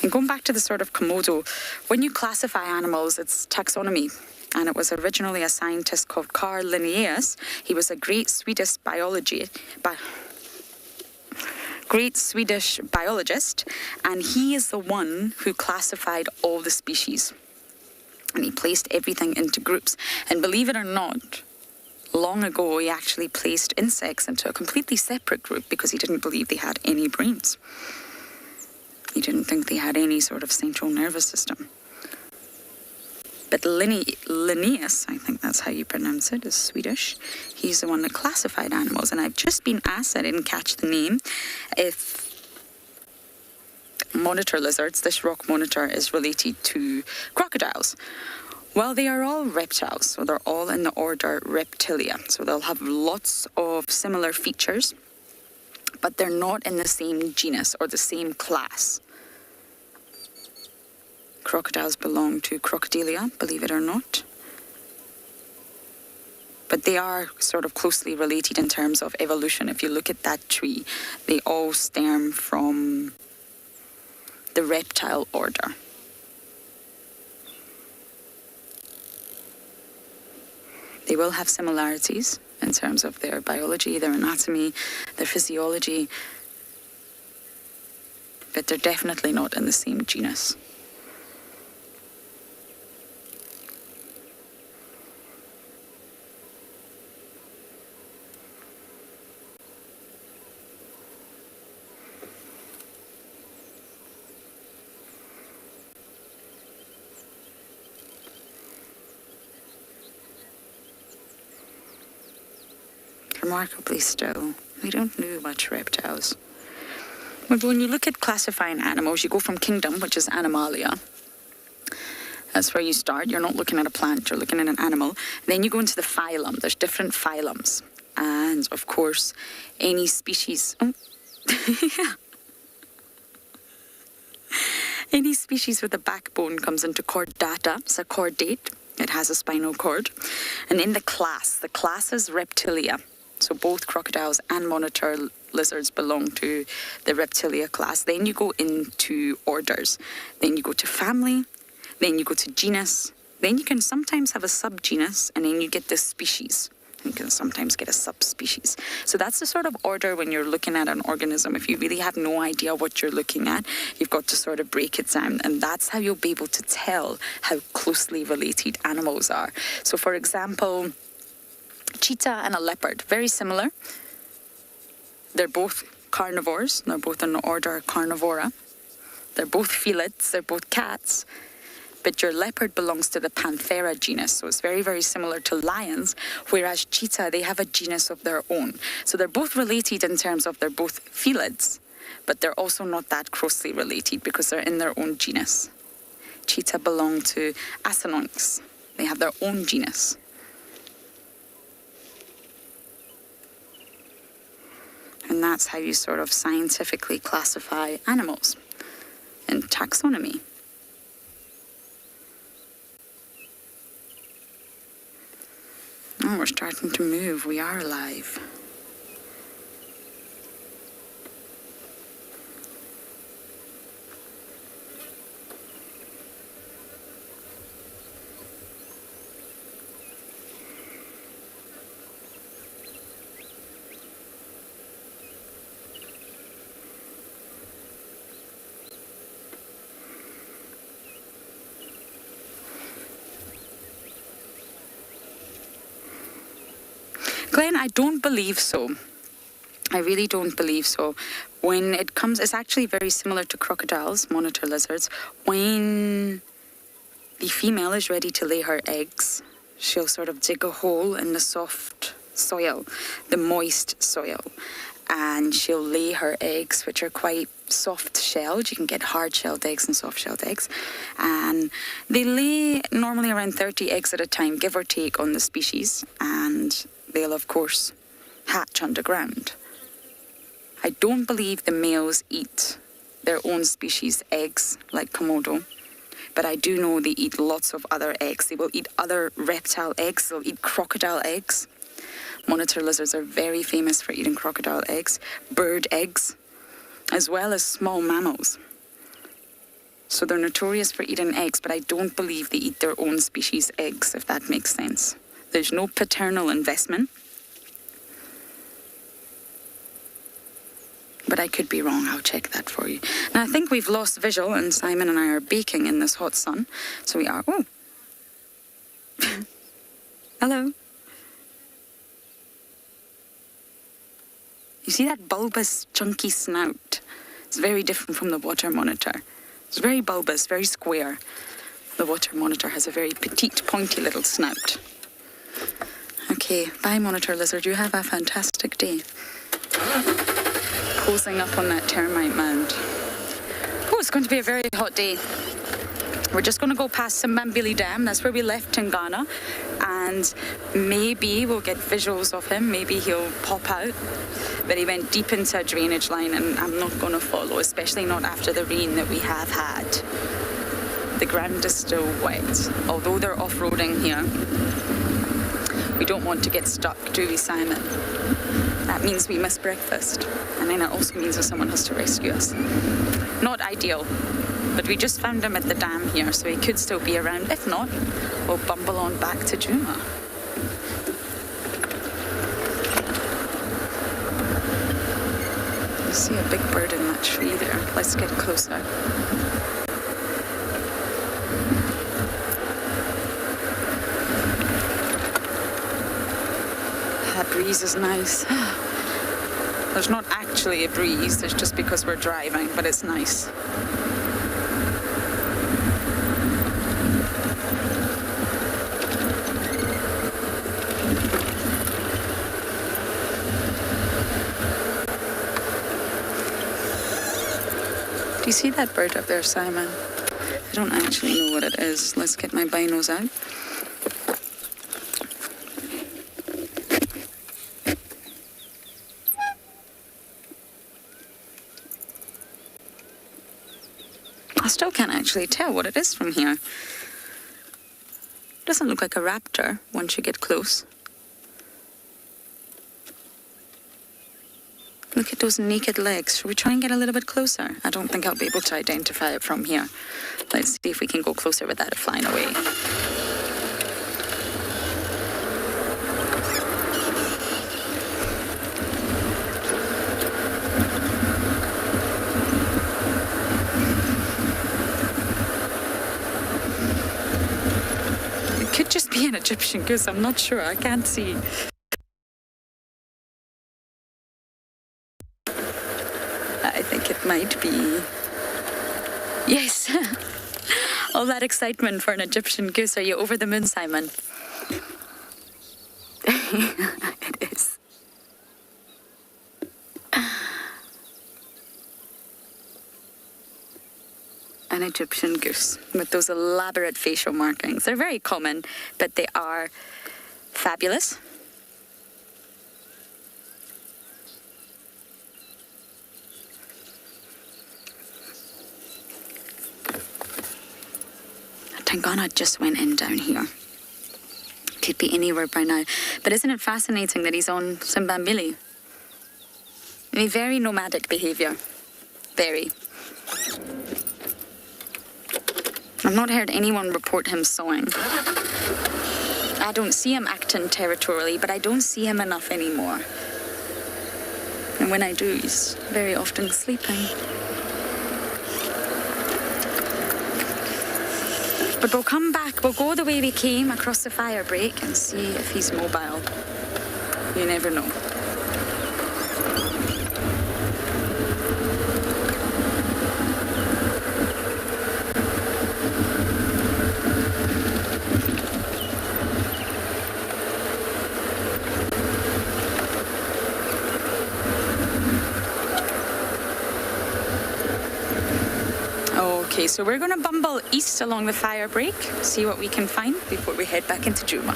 And going back to the sort of Komodo, when you classify animals, it's taxonomy. And it was originally a scientist called Carl Linnaeus. He was a great Swedish biologist, and he is the one who classified all the species. And he placed everything into groups. And believe it or not, long ago he actually placed insects into a completely separate group because he didn't believe they had any brains. He didn't think they had any sort of central nervous system. But Linnaeus, I think that's how you pronounce it, is Swedish. He's the one that classified animals. And I've just been asked, I didn't catch the name, if monitor lizards, this rock monitor is related to crocodiles. Well, they are all reptiles, so they're all in the order Reptilia. So they'll have lots of similar features, but they're not in the same genus or the same class. Crocodiles belong to Crocodilia, believe it or not. But they are sort of closely related in terms of evolution. If you look at that tree, they all stem from the reptile order. They will have similarities in terms of their biology, their anatomy, their physiology, but they're definitely not in the same genus. Remarkably still. We don't know much reptiles. But when you look at classifying animals, you go from kingdom, which is Animalia. That's where you start. You're not looking at a plant, you're looking at an animal. Then you go into the phylum. There's different phylums. And, of course, any species... Any species with a backbone comes into chordata. It's a chordate. It has a spinal cord. And then the class is Reptilia. So both crocodiles and monitor lizards belong to the Reptilia class. Then you go into orders. Then you go to family. Then you go to genus. Then you can sometimes have a subgenus, and then you get the species. You can sometimes get a subspecies. So that's the sort of order when you're looking at an organism. If you really have no idea what you're looking at, you've got to sort of break it down. And that's how you'll be able to tell how closely related animals are. So, for example, cheetah and a leopard, very similar. They're both carnivores. They're both in the order Carnivora. They're both felids. They're both cats. But your leopard belongs to the Panthera genus, so it's very, very similar to lions, whereas cheetah, they have a genus of their own. So they're both related in terms of they're both felids, but they're also not that closely related because they're in their own genus. Cheetah belong to Acinonyx. They have their own genus. And that's how you sort of scientifically classify animals in taxonomy. Oh, we're starting to move. We are alive. Glenn, I don't believe so. I really don't believe so. When it comes, it's actually very similar to crocodiles, monitor lizards. When the female is ready to lay her eggs, she'll sort of dig a hole in the soft soil, the moist soil, and she'll lay her eggs, which are quite soft-shelled. You can get hard-shelled eggs and soft-shelled eggs. And they lay normally around 30 eggs at a time, give or take on the species, and they'll, of course, hatch underground. I don't believe the males eat their own species' eggs, like Komodo, but I do know they eat lots of other eggs. They will eat other reptile eggs. They'll eat crocodile eggs. Monitor lizards are very famous for eating crocodile eggs, bird eggs, as well as small mammals. So they're notorious for eating eggs, but I don't believe they eat their own species' eggs, if that makes sense. There's no paternal investment. But I could be wrong. I'll check that for you. Now, I think we've lost visual, and Simon and I are baking in this hot sun. So we are... Oh. Hello. You see that bulbous, chunky snout? It's very different from the water monitor. It's very bulbous, very square. The water monitor has a very petite, pointy little snout. Okay, bye, monitor lizard. You have a fantastic day. Posing up on that termite mound. Oh, It's going to be a very hot day. We're just going to go past Simbambili Dam. That's where we left Tingana. And maybe we'll get visuals of him. Maybe he'll pop out. But he went deep into a drainage line, and I'm not going to follow, especially not after the rain that we have had. The ground is still wet. Although they're off-roading here, we don't want to get stuck, do we, Simon? That means we miss breakfast. And then it also means that someone has to rescue us. Not ideal. But we just found him at the dam here, so he could still be around. If not, we'll bumble on back to Djuma. You see a big bird in that tree there. Let's get closer. That breeze is nice. There's not actually a breeze, it's just because we're driving, but it's nice. Do you see that bird up there, Simon? I don't actually know what it is. Let's get my binos out. I still can't actually tell what it is from here. Doesn't look like a raptor once you get close. Look at those naked legs. Should we try and get a little bit closer? I don't think I'll be able to identify it from here. Let's see if we can go closer without it flying away. It could just be an Egyptian goose. I'm not sure. I can't see. I think it might be. Yes. All that excitement for an Egyptian goose. Are you over the moon, Simon? It is. An Egyptian goose with those elaborate facial markings. They're very common, but they are fabulous. Tingana just went in down here. Could be anywhere by now. But isn't it fascinating that he's on Simbambili? I mean, very nomadic behaviour. Very. I've not heard anyone report him sawing. I don't see him acting territorially, but I don't see him enough anymore. And when I do, he's very often sleeping. But we'll come back, we'll go the way we came across the fire break and see if he's mobile. You never know. Okay, so we're going to bumble east along the fire break, see what we can find before we head back into Djuma.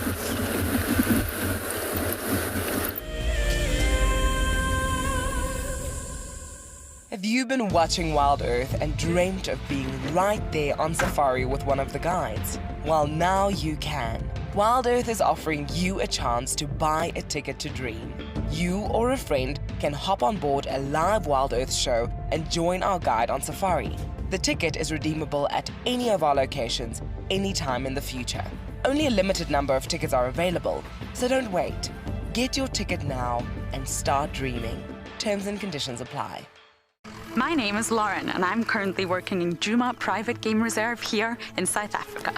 Have you been watching WildEarth and dreamt of being right there on safari with one of the guides? Well, now you can. WildEarth is offering you a chance to buy a ticket to dream. You or a friend can hop on board a live WildEarth show and join our guide on safari. The ticket is redeemable at any of our locations, anytime in the future. Only a limited number of tickets are available, so don't wait. Get your ticket now and start dreaming. Terms and conditions apply. My name is Lauren, and I'm currently working in Djuma Private Game Reserve here in South Africa.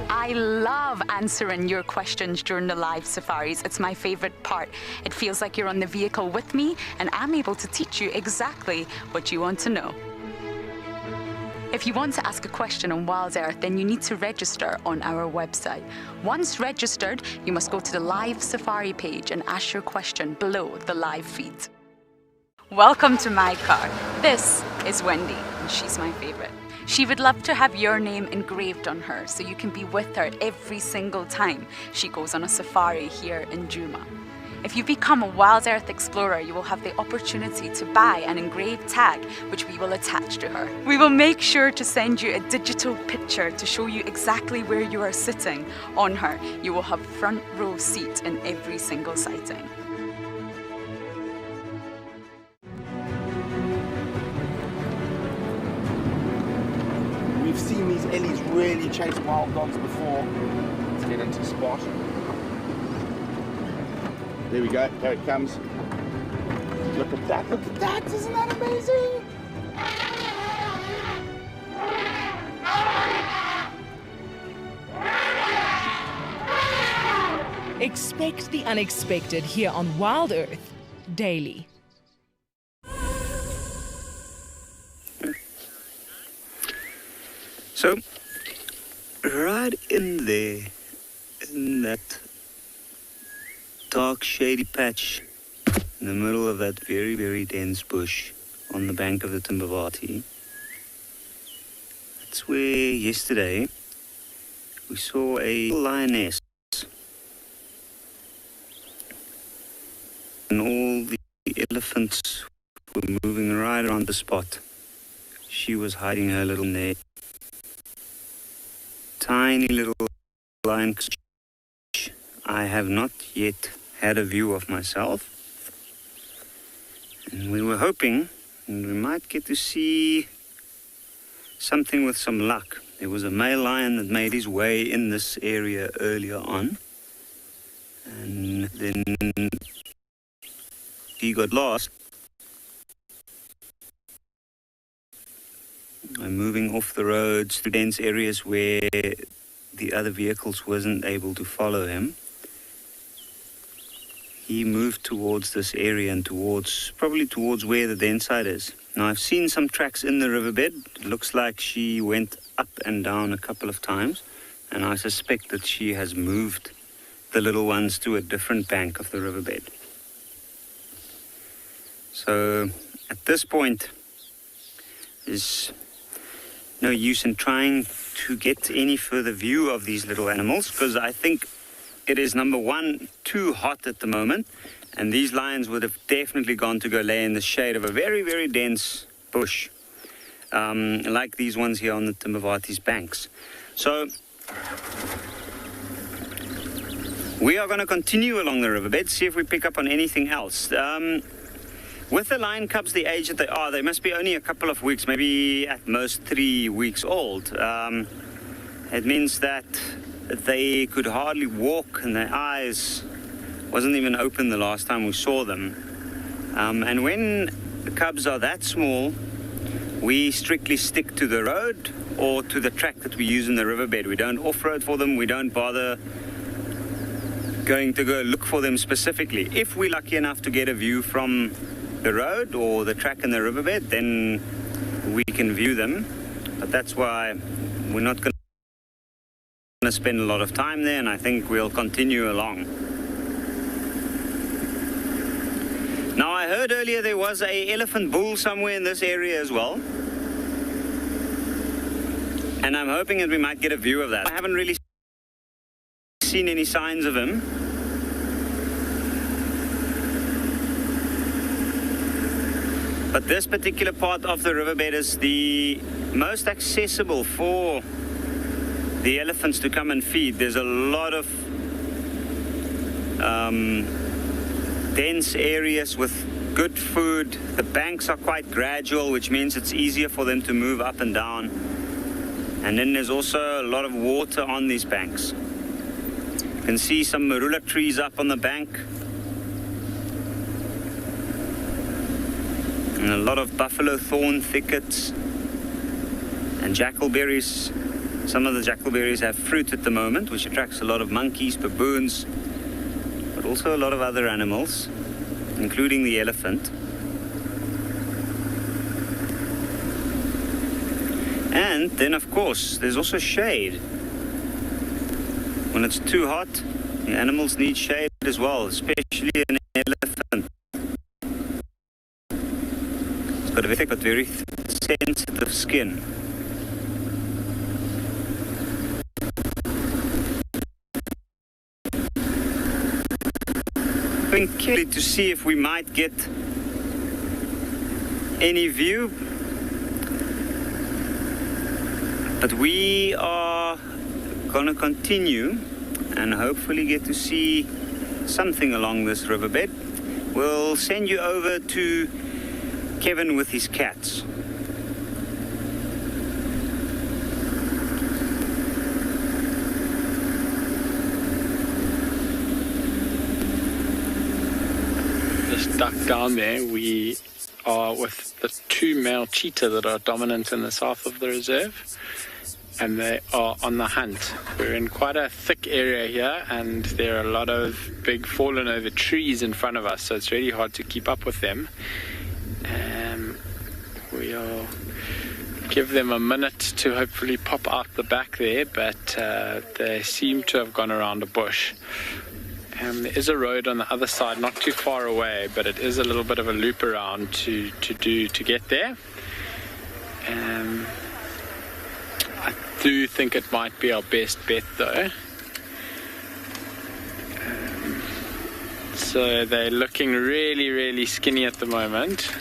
I love answering your questions during the live safaris. It's my favorite part. It feels like you're on the vehicle with me, and I'm able to teach you exactly what you want to know. If you want to ask a question on WildEarth, then you need to register on our website. Once registered, you must go to the live safari page and ask your question below the live feed. Welcome to my car. This is Wendy, and she's my favourite. She would love to have your name engraved on her so you can be with her every single time she goes on a safari here in Djuma. If you become a WildEarth explorer, you will have the opportunity to buy an engraved tag which we will attach to her. We will make sure to send you a digital picture to show you exactly where you are sitting on her. You will have front row seat in every single sighting. We've seen these ellies really chase wild dogs before. Let's get into the spot. There we go, there it comes. Look at that, isn't that amazing? Expect the unexpected here on WildEarth daily. So, right in there, in that dark shady patch, in the middle of that very, very dense bush on the bank of the Timbavati, that's where yesterday we saw a lioness. And all the elephants were moving right around the spot. She was hiding her little net. Tiny little lion. I have not yet had a view of myself. And we were hoping we might get to see something with some luck. There was a male lion that made his way in this area earlier on. And then he got lost. I'm moving off the roads to dense areas where the other vehicles wasn't able to follow him. He moved towards this area and probably towards where the den side is. Now I've seen some tracks in the riverbed. It looks like she went up and down a couple of times, and I suspect that she has moved the little ones to a different bank of the riverbed. So at this point, there's no use in trying to get any further view of these little animals, because I think it is, number one, too hot at the moment, and these lions would have definitely gone to go lay in the shade of a very, very dense bush, like these ones here on the Timbavati's banks. So we are going to continue along the riverbed, see if we pick up on anything else. With the lion cubs the age that they are, they must be only a couple of weeks, maybe at most 3 weeks old. It means that they could hardly walk, and their eyes wasn't even open the last time we saw them. And when the cubs are that small, we strictly stick to the road or to the track that we use in the riverbed. We don't off-road for them, we don't bother going to go look for them specifically. If we're lucky enough to get a view from the road or the track in the riverbed, then we can view them. But that's why we're not going to spend a lot of time there, and I think we'll continue along. Now, I heard earlier there was a elephant bull somewhere in this area as well, and I'm hoping that we might get a view of that. I haven't really seen any signs of him. But this particular part of the riverbed is the most accessible for the elephants to come and feed. There's a lot of dense areas with good food. The banks are quite gradual, which means it's easier for them to move up and down. And then there's also a lot of water on these banks. You can see some marula trees up on the bank. And a lot of buffalo thorn thickets and jackalberries. Some of the jackalberries have fruit at the moment, which attracts a lot of monkeys, baboons, but also a lot of other animals, including the elephant. And then, of course, there's also shade. When it's too hot, the animals need shade as well, especially an elephant. Got a very thick but very sensitive skin. Carefully to see if we might get any view, but we are gonna continue and hopefully get to see something along this riverbed. We'll send you over to Kevin with his cats. Duck down there, we are with the 2 male cheetah that are dominant in the south of the reserve, and they are on the hunt. We're in quite a thick area here, and there are a lot of big fallen over trees in front of us, so it's really hard to keep up with them. We'll give them a minute to hopefully pop out the back there, but they seem to have gone around a bush. There is a road on the other side, not too far away, but it is a little bit of a loop around to get there. I do think it might be our best bet though. So they're looking really, really skinny at the moment.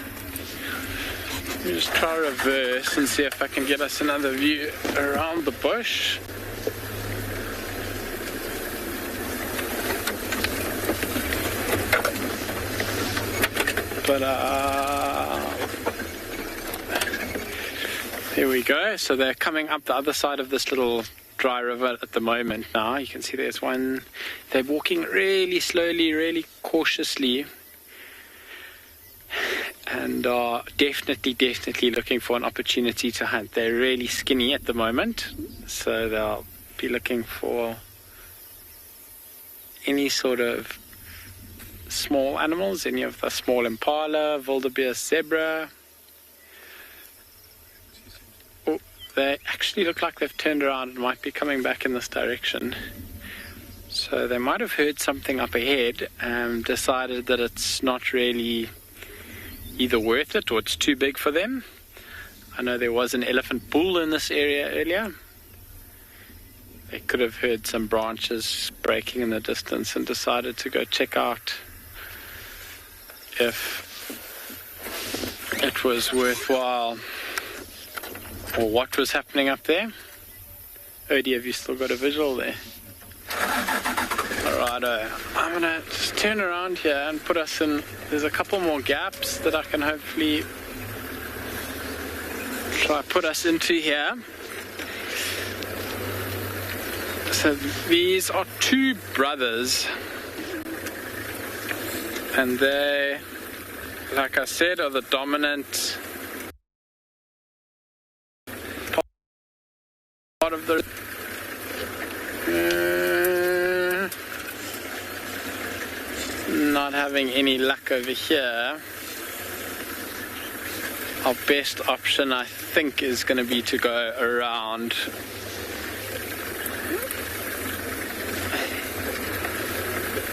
Let me just try reverse and see if I can get us another view around the bush. But here we go. So they're coming up the other side of this little dry river at the moment now. You can see there's one. They're walking really slowly, really cautiously, and are definitely looking for an opportunity to hunt. They're really skinny at the moment, so they'll be looking for any sort of small animals, any of the small impala, wildebeest, zebra. Oh, they actually look like they've turned around and might be coming back in this direction. So they might have heard something up ahead and decided that it's not really either worth it or it's too big for them. I know there was an elephant bull in this area earlier. They could have heard some branches breaking in the distance and decided to go check out if it was worthwhile or what was happening up there. Odie, have you still got a visual there? Alrighto, I'm gonna just turn around here and put us in. There's a couple more gaps that I can hopefully try put us into here. So these are 2 brothers, and they, like I said, are the dominant part of the not having any luck over here. Our best option, I think, is going to be to go around.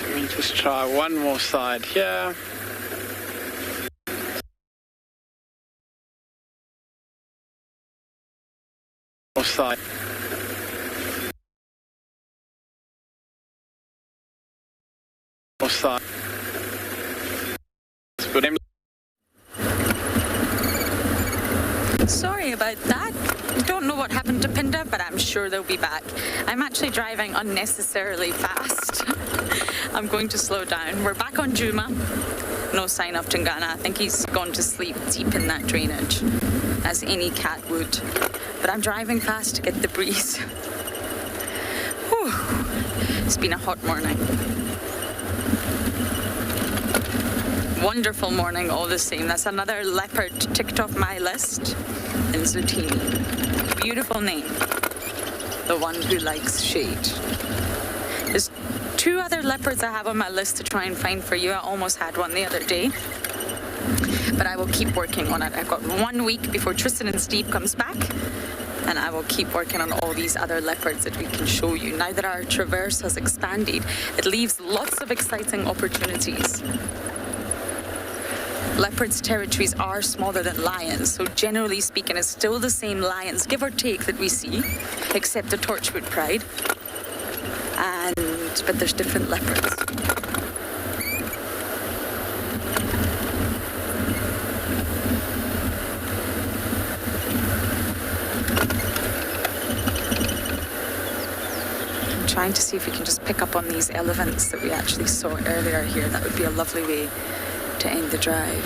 Let me just try one more side here. More side. More side. Let's put him. Sorry about that. Don't know what happened to Phinda, but I'm sure they'll be back. I'm actually driving unnecessarily fast. I'm going to slow down. We're back on Djuma. No sign of Tingana. I think he's gone to sleep deep in that drainage, as any cat would. But I'm driving fast to get the breeze. Whew. It's been a hot morning. Wonderful morning all the same. That's another leopard ticked off my list in Zutini. Beautiful name. The one who likes shade. There's 2 other leopards I have on my list to try and find for you. I almost had one the other day, but I will keep working on it. I've got 1 week before Tristan and Steve comes back, and I will keep working on all these other leopards that we can show you. Now that our traverse has expanded, it leaves lots of exciting opportunities. Leopards' territories are smaller than lions, so generally speaking, it's still the same lions, give or take, that we see, except the Torchwood Pride. But there's different leopards. I'm trying to see if we can just pick up on these elephants that we actually saw earlier here. That would be a lovely way to end the drive.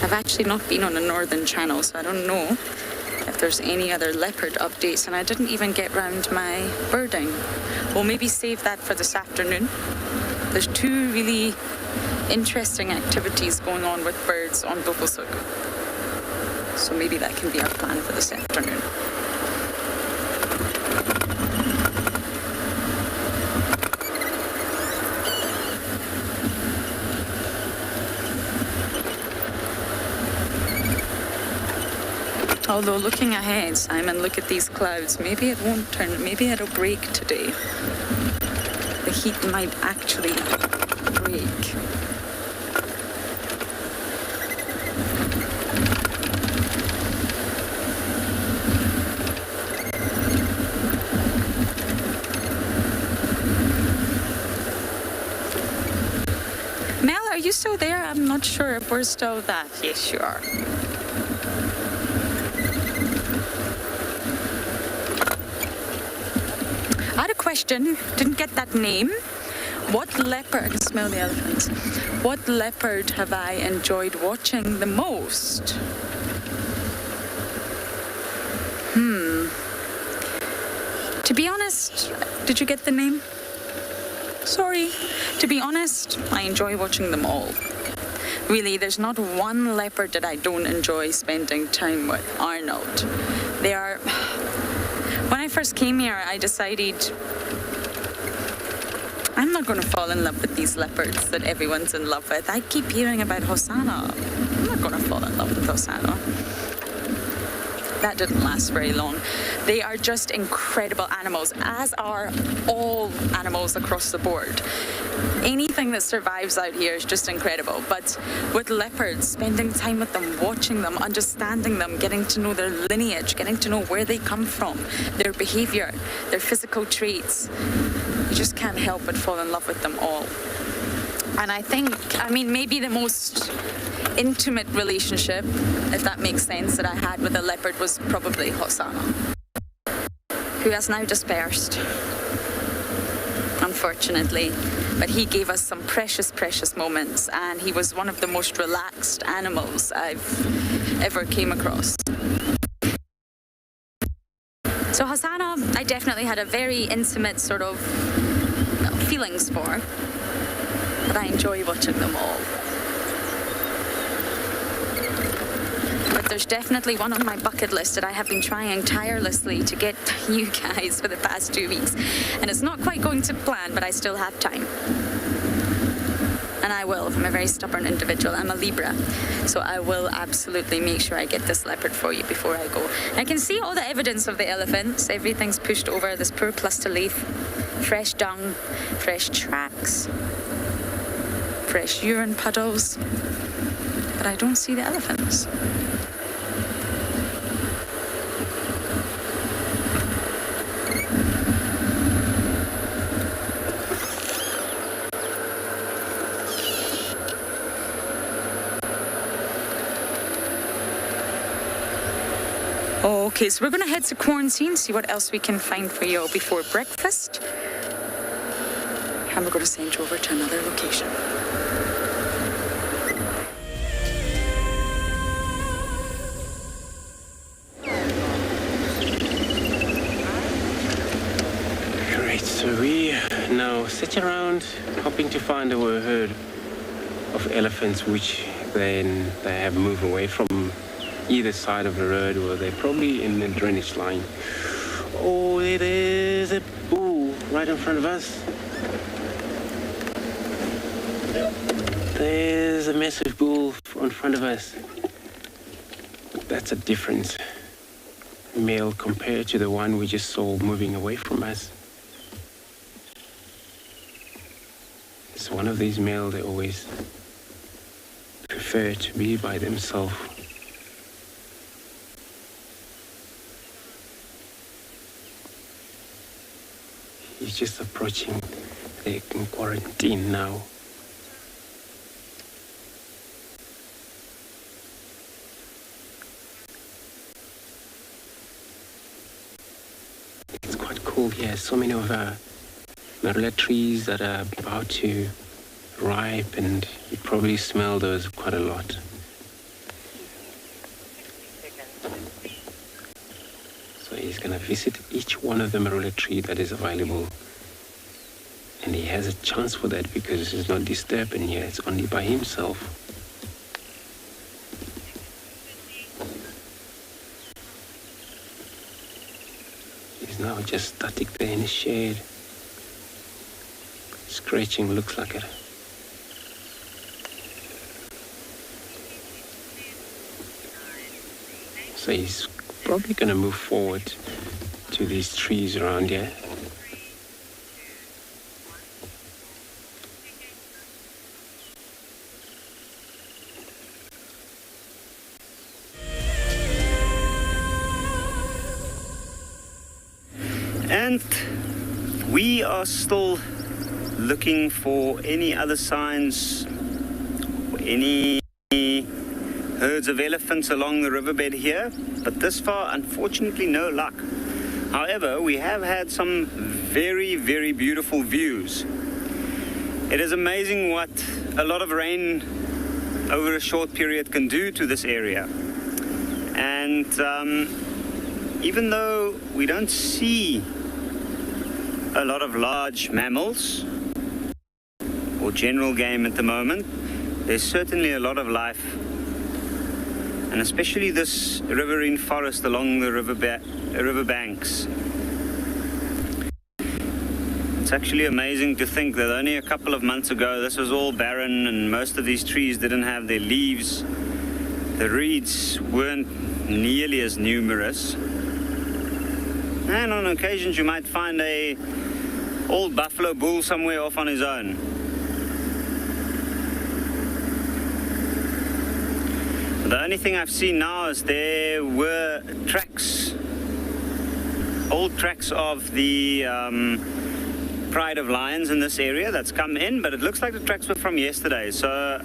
I've actually not been on a northern channel, so I don't know if there's any other leopard updates, and I didn't even get round my birding. We'll maybe save that for this afternoon. There's two really interesting activities going on with birds on Buffelshoek, so maybe that can be our plan for this afternoon. Although looking ahead, Simon, look at these clouds. Maybe it won't turn, maybe it'll break today. The heat might actually break. Mel, are you still there? I'm not sure if we're still that. Yes, you are. I had a question, didn't get that name. What leopard, smell the elephants, what leopard have I enjoyed watching the most? To be honest, did you get the name? Sorry. To be honest, I enjoy watching them all. Really, there's not one leopard that I don't enjoy spending time with. Arnold. They are... When I first came here, I decided I'm not going to fall in love with these leopards that everyone's in love with. I keep hearing about Hosanna. I'm not going to fall in love with Hosanna. That didn't last very long. They are just incredible animals, as are all animals across the board. Anything that survives out here is just incredible. But with leopards, spending time with them, watching them, understanding them, getting to know their lineage, getting to know where they come from, their behavior, their physical traits, you just can't help but fall in love with them all. And I think, maybe the most intimate relationship, if that makes sense, that I had with a leopard was probably Hosanna, who has now dispersed, unfortunately. But he gave us some precious, precious moments, and he was one of the most relaxed animals I've ever came across. So Hosanna, I definitely had a very intimate sort of feelings for, but I enjoy watching them all. But there's definitely one on my bucket list that I have been trying tirelessly to get you guys for the past 2 weeks. And it's not quite going to plan, but I still have time. And I will. I'm a very stubborn individual. I'm a Libra. So I will absolutely make sure I get this leopard for you before I go. I can see all the evidence of the elephants. Everything's pushed over. This poor cluster leaf. Fresh dung, fresh tracks, fresh urine puddles. But I don't see the elephants. Okay, so we're going to head to quarantine, see what else we can find for you before breakfast. And we're going to send you over to another location. Great, so we now sit around hoping to find a herd of elephants, which then they have moved away from either side of the road, or they're probably in the drainage line Oh, there is a bull right in front of us. There's a massive bull in front of us. That's a different male compared to the one we just saw moving away from us. It's one of these males they always prefer to be by themselves. He's just approaching the quarantine now. It's quite cool here. So many of our marula trees that are about to ripe, and you probably smell those quite a lot. So he's going to visit each one of the marula tree that is available. And he has a chance for that because he's not disturbed in here. It's only by himself. He's now just static there in his shade. Scratching looks like it. So he's probably going to move forward to these trees around here. And we are still looking for any other signs, any herds of elephants along the riverbed here, but this far, unfortunately, no luck. However, we have had some very, very beautiful views. It is amazing what a lot of rain over a short period can do to this area. And even though we don't see a lot of large mammals or general game at the moment, there's certainly a lot of life. And especially this riverine forest along the river banks. It's actually amazing to think that only a couple of months ago this was all barren and most of these trees didn't have their leaves. The reeds weren't nearly as numerous. And on occasions you might find a old buffalo bull somewhere off on his own. The only thing I've seen now is there were tracks, old tracks of the Pride of Lions in this area that's come in, but it looks like the tracks were from yesterday, so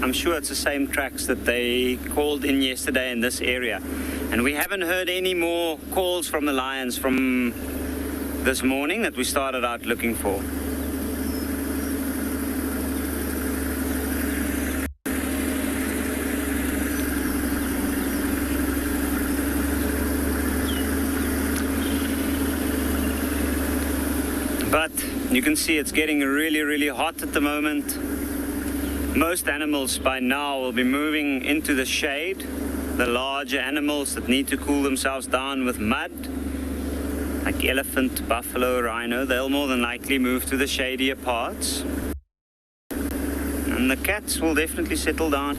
I'm sure it's the same tracks that they called in yesterday in this area. And we haven't heard any more calls from the lions from this morning that we started out looking for. But you can see it's getting really, really hot at the moment. Most animals by now will be moving into the shade. The larger animals that need to cool themselves down with mud, like elephant, buffalo, rhino, they'll more than likely move to the shadier parts. And the cats will definitely settle down.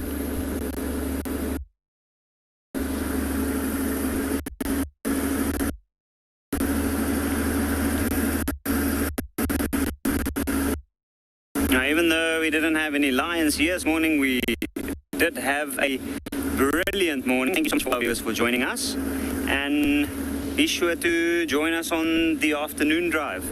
Even though we didn't have any lions here this morning, we did have a brilliant morning. Thank you so much for our viewers for joining us. And be sure to join us on the afternoon drive.